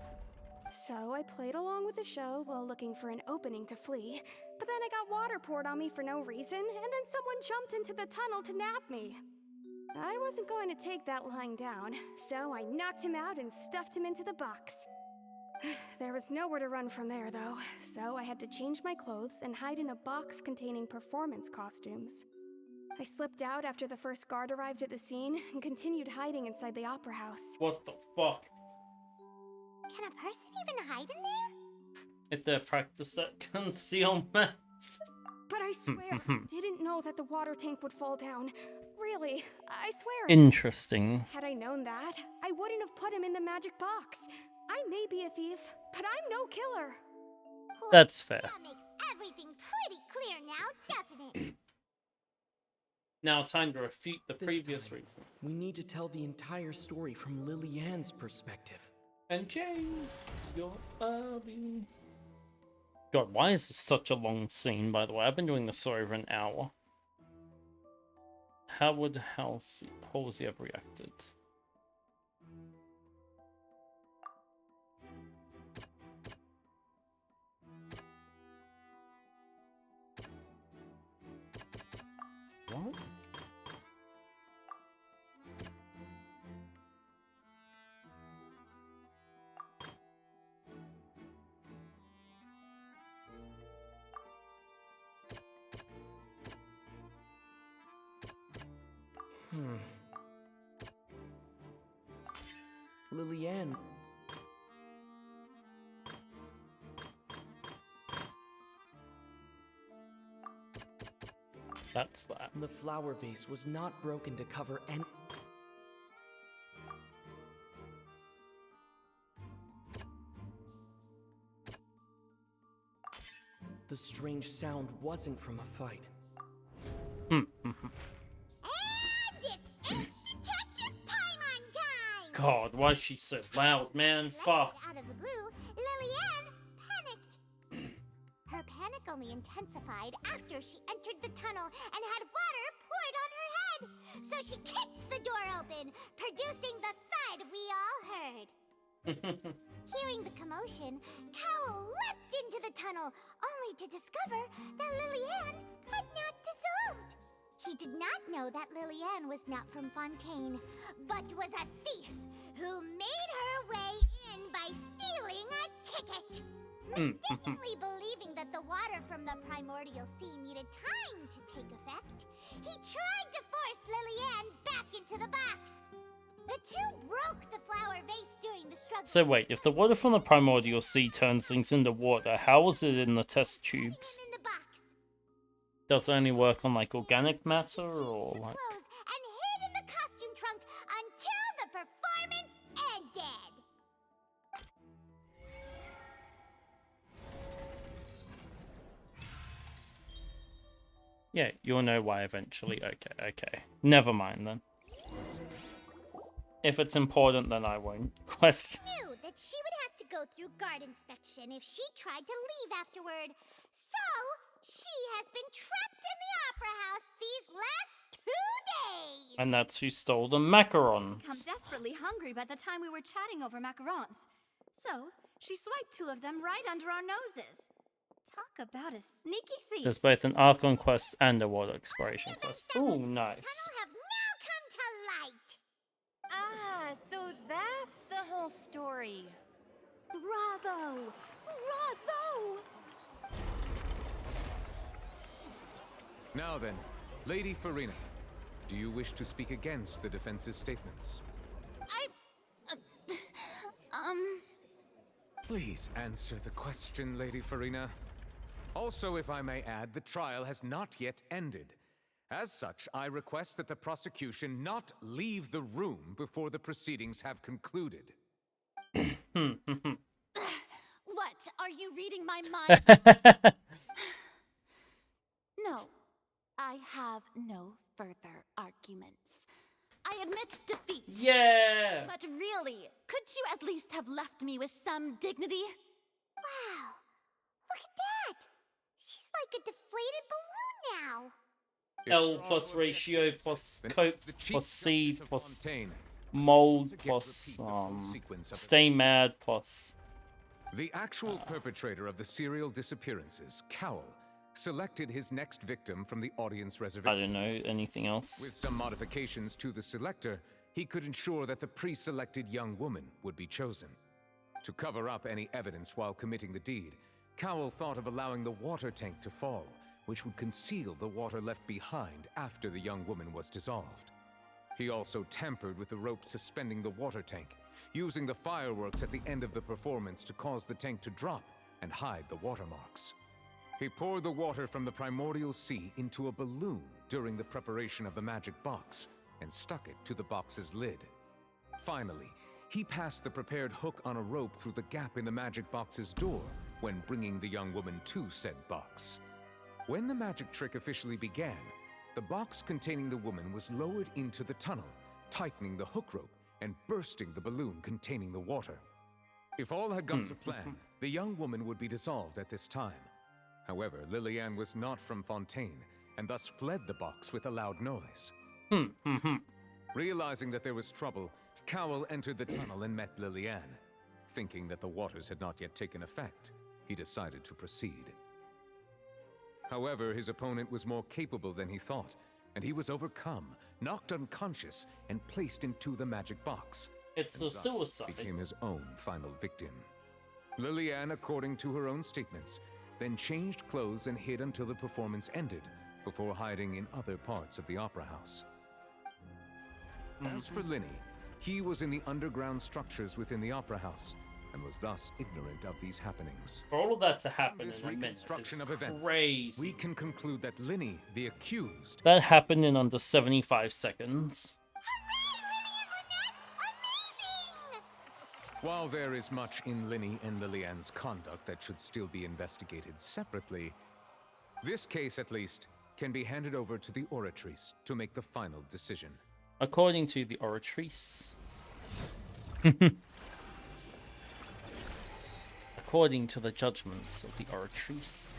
So I played along with the show while looking for an opening to flee, but then I got water poured on me for no reason, and then someone jumped into the tunnel to nab me. I wasn't going to take that lying down, so I knocked him out and stuffed him into the box. There was nowhere to run from there, though, so I had to change my clothes and hide in a box containing performance costumes. I slipped out after the first guard arrived at the scene and continued hiding inside the opera house. What the fuck? Can a person even hide in there? If they practice that concealment. But I swear, I didn't know that the water tank would fall down. Really, I swear. Interesting. Had I known that, I wouldn't have put him in the magic box. I may be a thief, but I'm no killer. That's fair. That makes everything pretty clear now, doesn't it? Now time to refute the previous reason. We need to tell the entire story from Lily-Ann's perspective. And Jane, you're early. God, why is this such a long scene, by the way? I've been doing this for over an hour. How would Halsey have reacted? What? Lily-Ann. That's that. The flower vase was not broken to cover any... The strange sound wasn't from a fight. And it's Ex-Detective Paimon time! God, why is she so loud, man? Fuck. Out of the blue, Lily-Ann panicked. Her panic only intensified after she entered the tunnel and had water poured on her head. So she kicked the door open, producing the thud we all heard. Hearing the commotion, Cowell leapt into the tunnel, only to discover that Lily-Ann had not dissolved. He did not know that Lily-Ann was not from Fontaine, but was a thief who made her way in by stealing a ticket. Mistakenly believing that the water from the primordial sea needed time to take effect, he tried to force Lily-Ann back into the box. The two broke the flower vase during the struggle. So wait, if the water from the primordial sea turns things into water, how is it in the test tubes? Does it only work on like organic matter or like... And hid in the costume trunk until the performance ended. Yeah, you'll know why eventually. Okay. Never mind then. If it's important, then I won't question. She knew that she would have to go through guard inspection if she tried to leave afterward. So, she has been trapped in the Opera House these last 2 days. And that's who stole the macarons. I'm desperately hungry by the time we were chatting over macarons. So, she swiped 2 of them right under our noses. Talk about a sneaky thief. There's both an Archon quest and a water exploration quest. Ooh, nice. Have now come to light. Ah, so that's the whole story. Bravo! Bravo! Now then, Lady Farina, do you wish to speak against the defense's statements? Please answer the question, Lady Farina. Also, if I may add, the trial has not yet ended. As such, I request that the prosecution not leave the room before the proceedings have concluded. What? Are you reading my mind? No, I have no further arguments. I admit defeat. Yeah! But really, could you at least have left me with some dignity? Wow, look at that. She's like a deflated balloon now. L plus ratio plus cope plus seed plus mold plus stay mad plus... The actual perpetrator of the serial disappearances, Cowell, selected his next victim from the audience reservation. I don't know anything else. With some modifications to the selector, he could ensure that the pre-selected young woman would be chosen. To cover up any evidence while committing the deed, Cowell thought of allowing the water tank to fall, which would conceal the water left behind after the young woman was dissolved. He also tampered with the rope suspending the water tank, using the fireworks at the end of the performance to cause the tank to drop and hide the watermarks. He poured the water from the primordial sea into a balloon during the preparation of the magic box and stuck it to the box's lid. Finally, he passed the prepared hook on a rope through the gap in the magic box's door when bringing the young woman to said box. When the magic trick officially began, the box containing the woman was lowered into the tunnel, tightening the hook rope and bursting the balloon containing the water. If all had gone to plan, the young woman would be dissolved at this time. However, Lillian was not from Fontaine, and thus fled the box with a loud noise. Realizing that there was trouble, Cowell entered the tunnel and met Lillian. Thinking that the waters had not yet taken effect, he decided to proceed. However, his opponent was more capable than he thought, and he was overcome, knocked unconscious, and placed into the magic box. It's a suicide. Became his own final victim. Lillian, according to her own statements, then changed clothes and hid until the performance ended, before hiding in other parts of the opera house. As for Linny, he was in the underground structures within the opera house, and was thus ignorant of these happenings. For all of that to happen This in a minute reconstruction is of events, crazy. we can conclude that Linny, the accused... That happened in under 75 seconds. While there is much in Linny and Lillian's conduct that should still be investigated separately, this case, at least, can be handed over to the Oratrice to make the final decision. According to the Oratrice... According to the judgments of the Oratrice...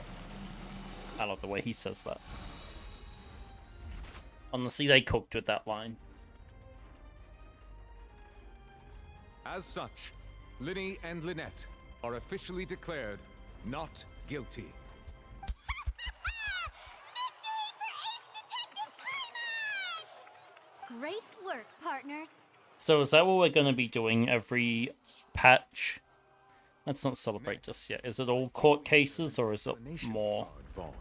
I love the way he says that. Honestly, they cooked with that line. As such, Linny and Lynette are officially declared not guilty. Great work, partners. So is that what we're going to be doing every patch? Let's not celebrate just yet. Is it all court cases or is it more? Vaughn,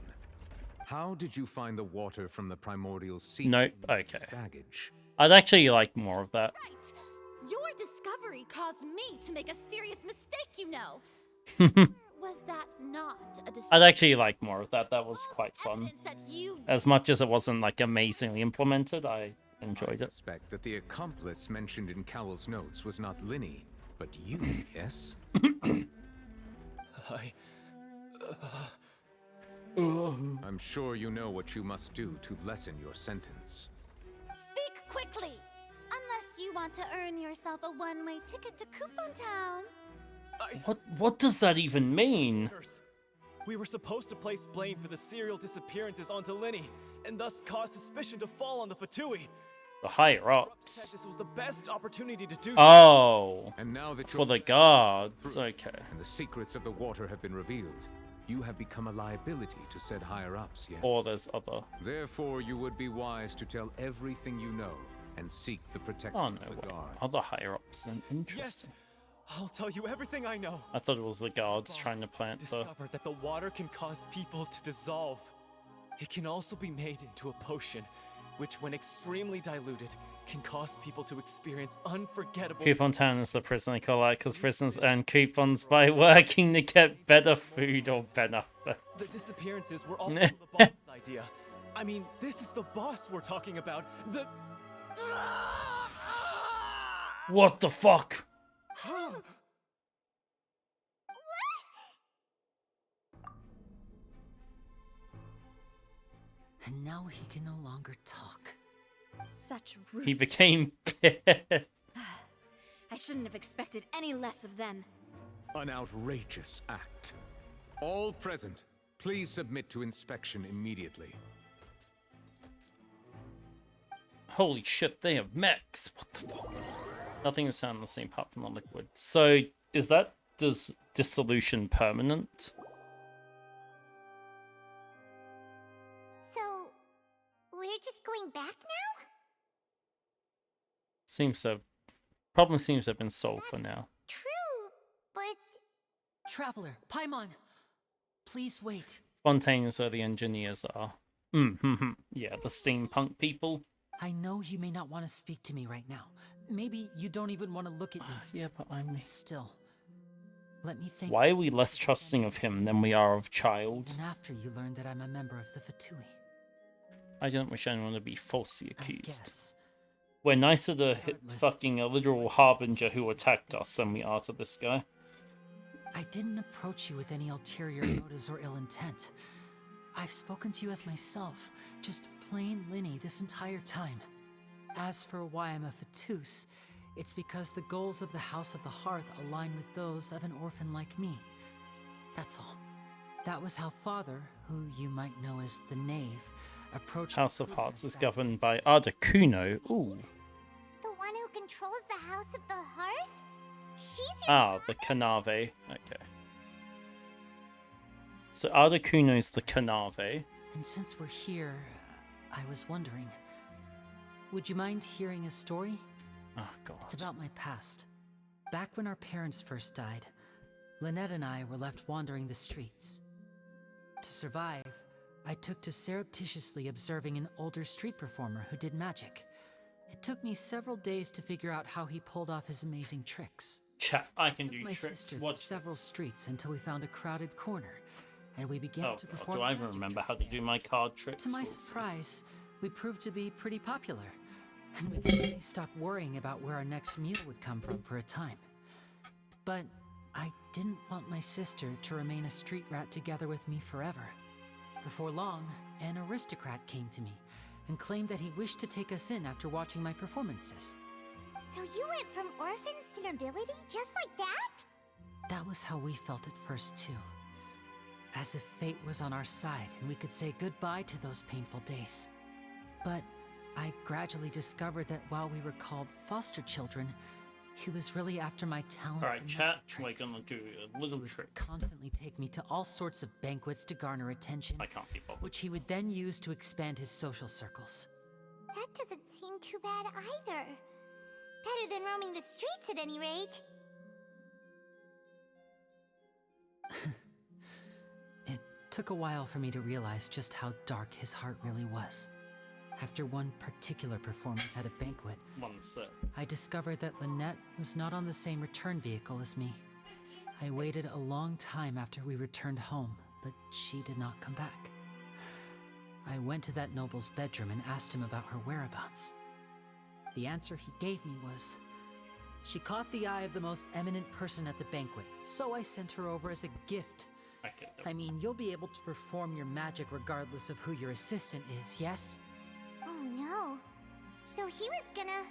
how did you find the water from the primordial sea? Nope. Okay. Baggage? I'd actually like more of that. Right. Your discovery caused me to make a serious mistake, you know. Was that not a discovery? I'd actually like more of that. That was quite fun. As much as it wasn't like amazingly implemented, I enjoyed it. I suspect that the accomplice mentioned in Cowell's notes was not Linny, but you, yes? I'm sure you know what you must do to lessen your sentence. Speak quickly! Unless you want to earn yourself a one-way ticket to Coupon Town. What does that even mean? We were supposed to place blame for the serial disappearances onto Linny, and thus cause suspicion to fall on the Fatui. The higher Said ups. this was the best opportunity to do. Oh. And now that for the guards, okay. And the secrets of the water have been revealed, you have become a liability to said higher ups, yes? Or there's other. Therefore, you would be wise to tell everything you know and seek the protection of the guards. Other higher ups. Interesting. Yes, I'll tell you everything I know. I thought it was the guards trying to plant the. Discovered that the water can cause people to dissolve. It can also be made into a potion, which, when extremely diluted, can cause people to experience unforgettable. Coupon Town is the prison they call out because prisoners earn coupons by working to get better food or benefits. The disappearances were all the boss's idea. I mean, this is the boss we're talking about. The. What the fuck? And now he can no longer talk. Such rude. He became pissed. I shouldn't have expected any less of them. An outrageous act. All present, please submit to inspection immediately. Holy shit, they have mechs. What the fuck? Nothing is found in the same apart from the liquid. So, is that dissolution permanent? So, we're just going back now? Seems so. Problem seems to have been solved for now. True, but... Traveler, Paimon, please wait. Fontaine is where the engineers are. Yeah, the steampunk people. I know you may not want to speak to me right now. Maybe you don't even want to look at me. Yeah, but I'm... Still, let me think. Why are we less trusting of him than we are of Child? Even after you learned that I'm a member of the Fatui. I don't wish anyone to be falsely accused. We're nicer to fucking a literal harbinger who attacked us than we are to this guy. I didn't approach you with any ulterior motives or ill intent. I've spoken to you as myself, just plain Linny this entire time. As for why I'm a Fatus, it's because the goals of the House of the Hearth align with those of an orphan like me. That's all. That was how Father, who you might know as the Knave, approached House of Hearts is governed by Articuno. Ooh. The one who controls the House of the Hearth? She's your the Canave. Okay. So Articuno's the Canave. And since we're here, I was wondering, would you mind hearing a story? Oh, God. It's about my past. Back when our parents first died, Lynette and I were left wandering the streets. To survive, I took to surreptitiously observing an older street performer who did magic. It took me several days to figure out how he pulled off his amazing tricks. Chat, I can do my tricks. Sister Watch several streets until we found a crowded corner, and we began to perform. Do I even remember how to do my card tricks? To my surprise, we proved to be pretty popular, and we could really stop worrying about where our next meal would come from for a time. But I didn't want my sister to remain a street rat together with me forever. Before long, an aristocrat came to me and claimed that he wished to take us in after watching my performances. So you went from orphans to nobility just like that? That was how we felt at first too. As if fate was on our side and we could say goodbye to those painful days. But I gradually discovered that while we were called foster children, he was really after my talent. Alright, chat, we're gonna do a little trick. Constantly take me to all sorts of banquets to garner attention. I can't be bothered. Which he would then use to expand his social circles. That doesn't seem too bad either. Better than roaming the streets at any rate. It took a while for me to realize just how dark his heart really was. After one particular performance at a banquet, I discovered that Lynette was not on the same return vehicle as me. I waited a long time after we returned home, but she did not come back. I went to that noble's bedroom and asked him about her whereabouts. The answer he gave me was, she caught the eye of the most eminent person at the banquet, so I sent her over as a gift I mean, you'll be able to perform your magic regardless of who your assistant is, yes? Oh no. So he was gonna...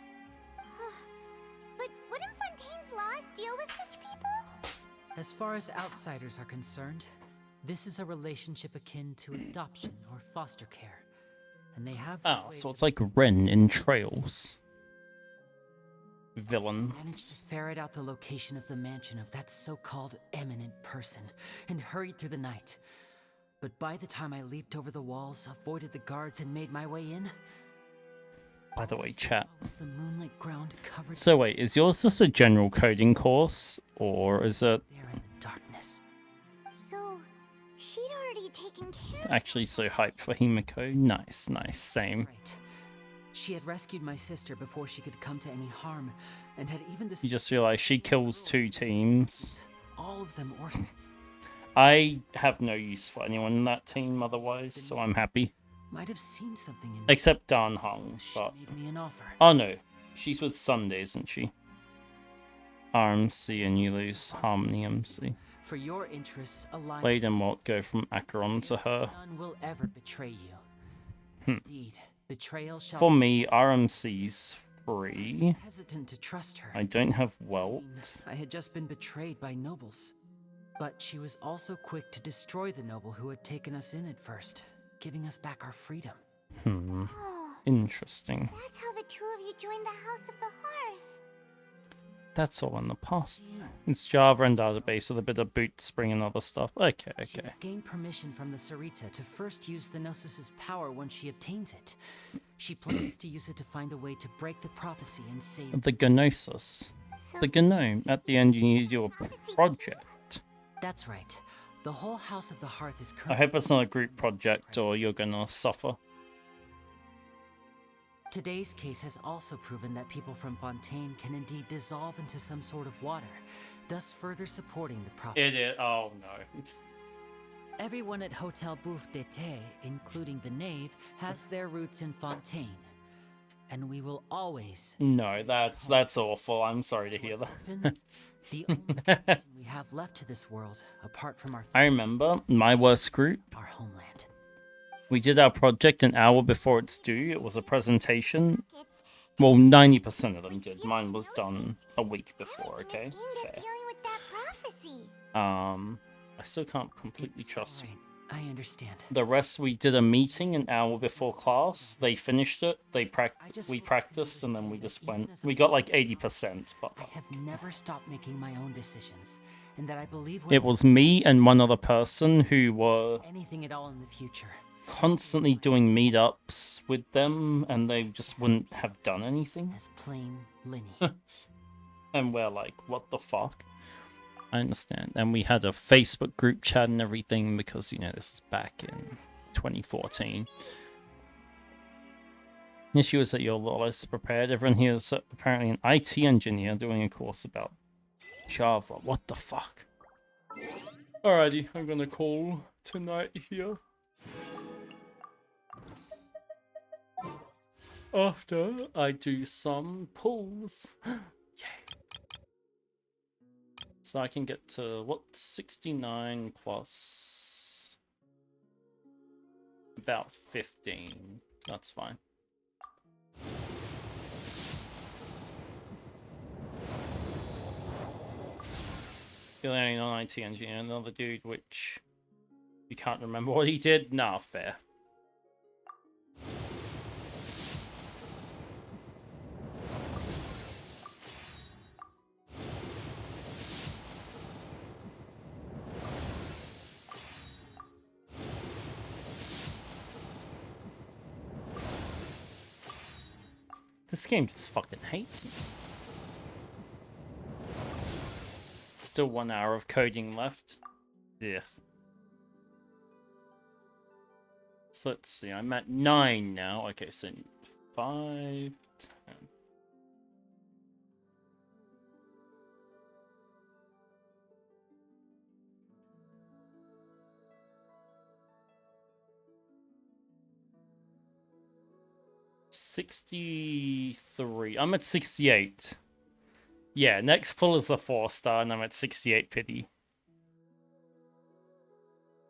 But wouldn't Fontaine's laws deal with such people? As far as outsiders are concerned, this is a relationship akin to adoption or foster care. And they have... Oh, so it's like Ren in Trails. Villain. Managed to ferret out the location of the mansion of that so-called eminent person and hurried through the night. But by the time I leaped over the walls, avoided the guards, and made my way in... By the way, chat. The moonlit ground covered... So wait, is yours just a general coding course? Or is it... There in the darkness. So, she'd already taken care of... Actually so hyped for Himiko. Nice, nice, same. Right. She had rescued my sister before she could come to any harm, and had even You just realized she kills 2 teams. all of them orphans. I have no use for anyone in that team otherwise, so I'm happy. Might have seen something in Except Dan Hong, but... made me an offer. Oh no, she's with Sunday, isn't she? RMC and you lose Harmony MC. For your interests, aligned... Blade and Mort go from Acheron to her. None will ever betray you. Indeed, betrayal shall... For me, RMC's free. Hesitant to trust her. I don't have wealth. I had just been betrayed by nobles. But she was also quick to destroy the noble who had taken us in at first, giving us back our freedom. Interesting. That's how the two of you joined the House of the Hearth. That's all in the past. It's Java and database with a bit of boot spring and other stuff. Okay, She okay. has gained permission from the Saritsa to first use the Gnosis' power when she obtains it. She plans to use it to find a way to break the prophecy and save... The Gnosis. The Gnome. At the end you need to do a project. That's right. The whole House of the Hearth is I currently... hope it's not a group project or you're gonna suffer. Today's case has also proven that people from Fontaine can indeed dissolve into some sort of water, thus further supporting the prophecy. Oh no. Everyone at Hotel Bouffe d'été, including the knave, has their roots in Fontaine. And we will always... No, that's awful. I'm sorry to hear that. Orphans, the only connection we have left to this world, apart from our... I remember my worst group. Our homeland. We did our project an hour before it's due. It was a presentation. Well, 90% of them did. Mine was done a week before, okay? Fair. I still can't completely trust I understand. the rest. We did a meeting an hour before class. They finished it. We practiced, and then we just went. We got like 80%, but I have never stopped making my own decisions, and that I believe it was me and one other person who were anything at all in the future. Constantly doing meetups with them, and they just wouldn't have done anything. As plain Linny. And we're like, what the fuck? I understand. And we had a Facebook group chat and everything because, you know, this is back in 2014. The issue is that you're a lot less prepared. Everyone here is apparently an IT engineer doing a course about Java. What the fuck? Alrighty, I'm gonna call tonight here. After I do some pulls. Yay. So I can get to, what, 69 plus about 15. That's fine. You're the only non-IT engineer, another dude which you can't remember what he did? Nah, fair. This game just fucking hates me. Still 1 hour of coding left. Yeah. So let's see, I'm at 9 now. Okay, so 5, 10. $63. I'm at 68. Yeah, next pull is the 4-star, and I'm at 68 pity.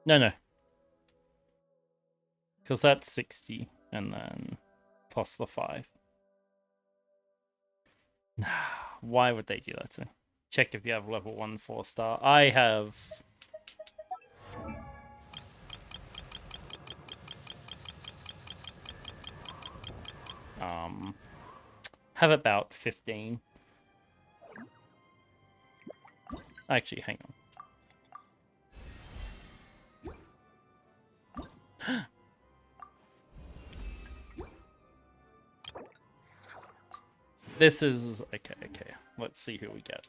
No. Because that's 60, and then plus the 5. Why would they do that to me? Check if you have level 1 4-star. I have... have about 15. Actually, hang on. This is... Okay. Let's see who we get.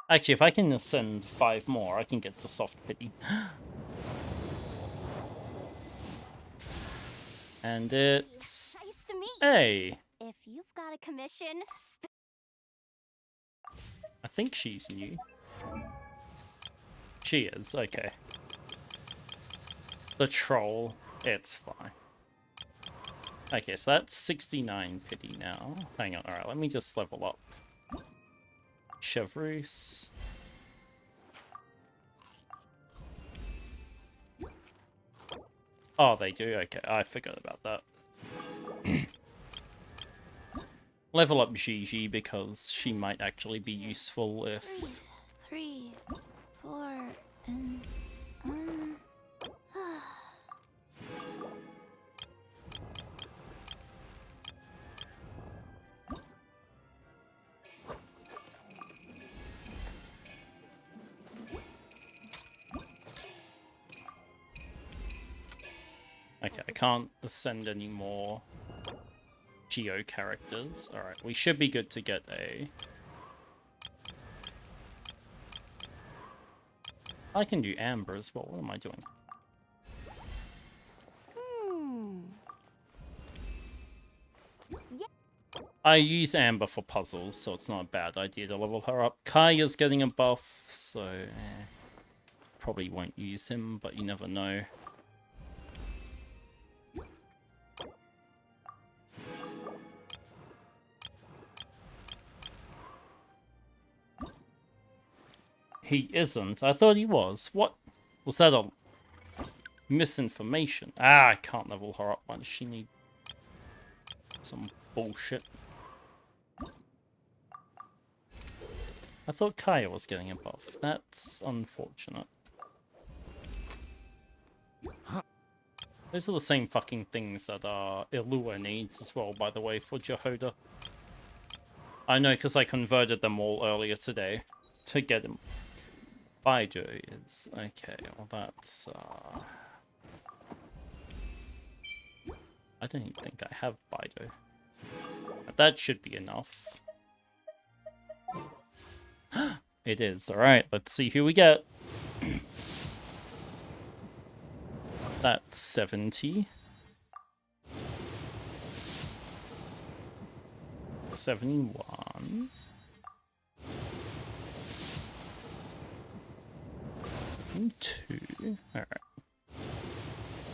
Actually, if I can send 5 more, I can get to soft pity. And it's... Nice to meet you. Hey! If you've got a commission, I think she's new. She is, okay. The troll, it's fine. Okay, so that's 69 pity now. Hang on, alright, let me just level up. Chevreuse. Oh, they do? Okay, I forgot about that. Level up Gigi because she might actually be useful if... 3, 4, and 1. Okay, I can't send any more Geo characters. Alright, we should be good to get a... I can do Amber as well. What am I doing? I use Amber for puzzles, so it's not a bad idea to level her up. Kaya's getting a buff, so... probably won't use him, but you never know. He isn't. I thought he was. What? Was that a misinformation? Ah, I can't level her up. Why does she need some bullshit? I thought Kaya was getting a buff. That's unfortunate. Those are the same fucking things that Illua needs as well, by the way, for Jehoda. I know, because I converted them all earlier today to get him. Baidu is... okay, well that's... I don't even think I have Baidu. But that should be enough. It is. Alright, let's see who we get. That's 70. 71. 72. Alright.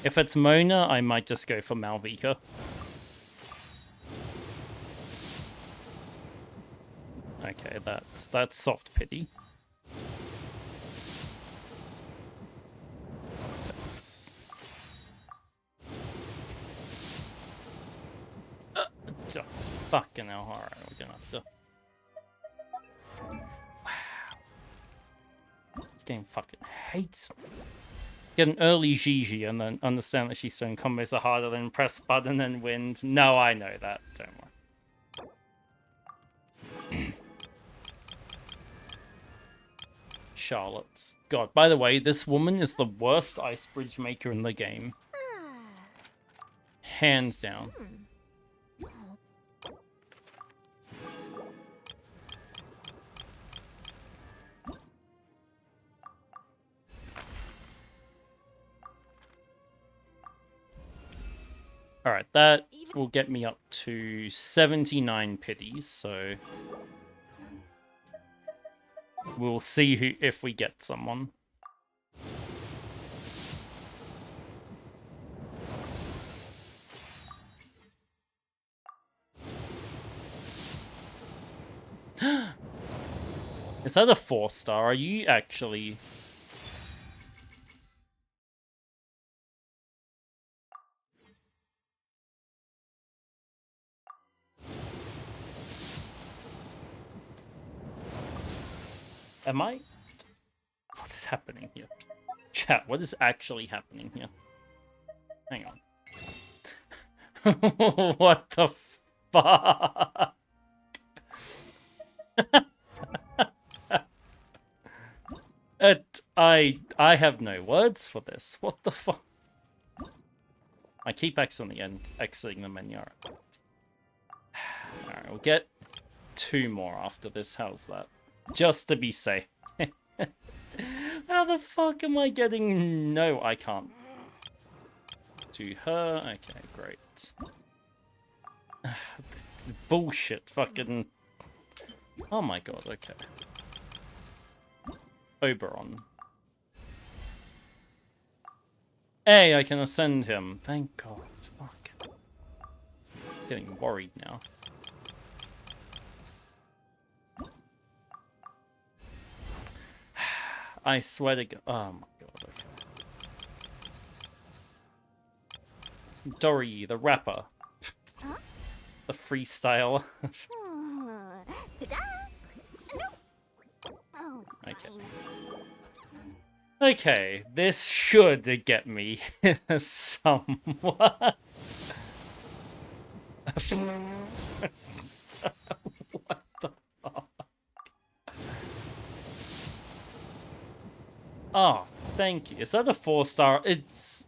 If it's Mona, I might just go for Malvika. Okay, that's soft pity. That's... fucking hell, alright, we're gonna have to... Wow. This game fucking hates me. Get an early Gigi and then understand that she's saying combos are harder than press button and wins. No, I know that, don't worry. Charlotte. God, by the way, this woman is the worst ice bridge maker in the game. Hands down. Alright, that will get me up to 79 pities, so... we'll see if we get someone. Is that a 4-star? Are you actually... Am I? What is happening here? Chat, what is actually happening here? Hang on. What the fuck? I have no words for this. What the fuck? I keep exiting the menu. Alright, we'll get 2 more after this. How's that? Just to be safe. How the fuck am I getting... No, I can't. To her. Okay, great. Bullshit. Fucking... Oh my god, okay. Oberon. Hey, I can ascend him. Thank god. Fuck. Getting worried now. I swear to god. Oh my god, okay. Dory, the rapper. Huh? The freestyle. Ta-da! Oh, Okay. Okay, this should get me somewhat. What the fuck? Oh, thank you. Is that a 4-star? It's...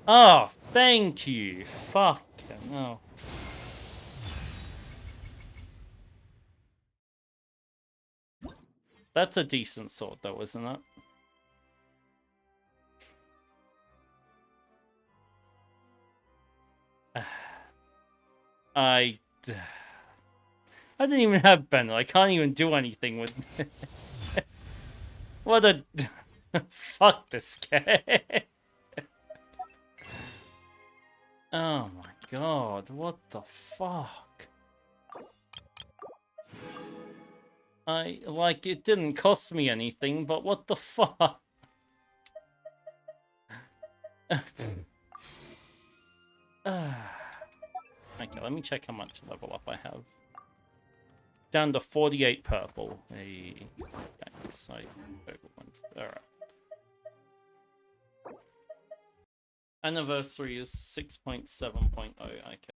Oh, thank you. Fucking hell. That's a decent sword, though, isn't it? I didn't even have Bennett. I can't even do anything with it. What a... Fuck this guy. Oh my god, what the fuck? Like, it didn't cost me anything, but what the fuck? Okay, let me check how much level up I have. Down to 48 purple. Hey, yikes, I overwent. Alright. Anniversary is 6.7.0. Okay.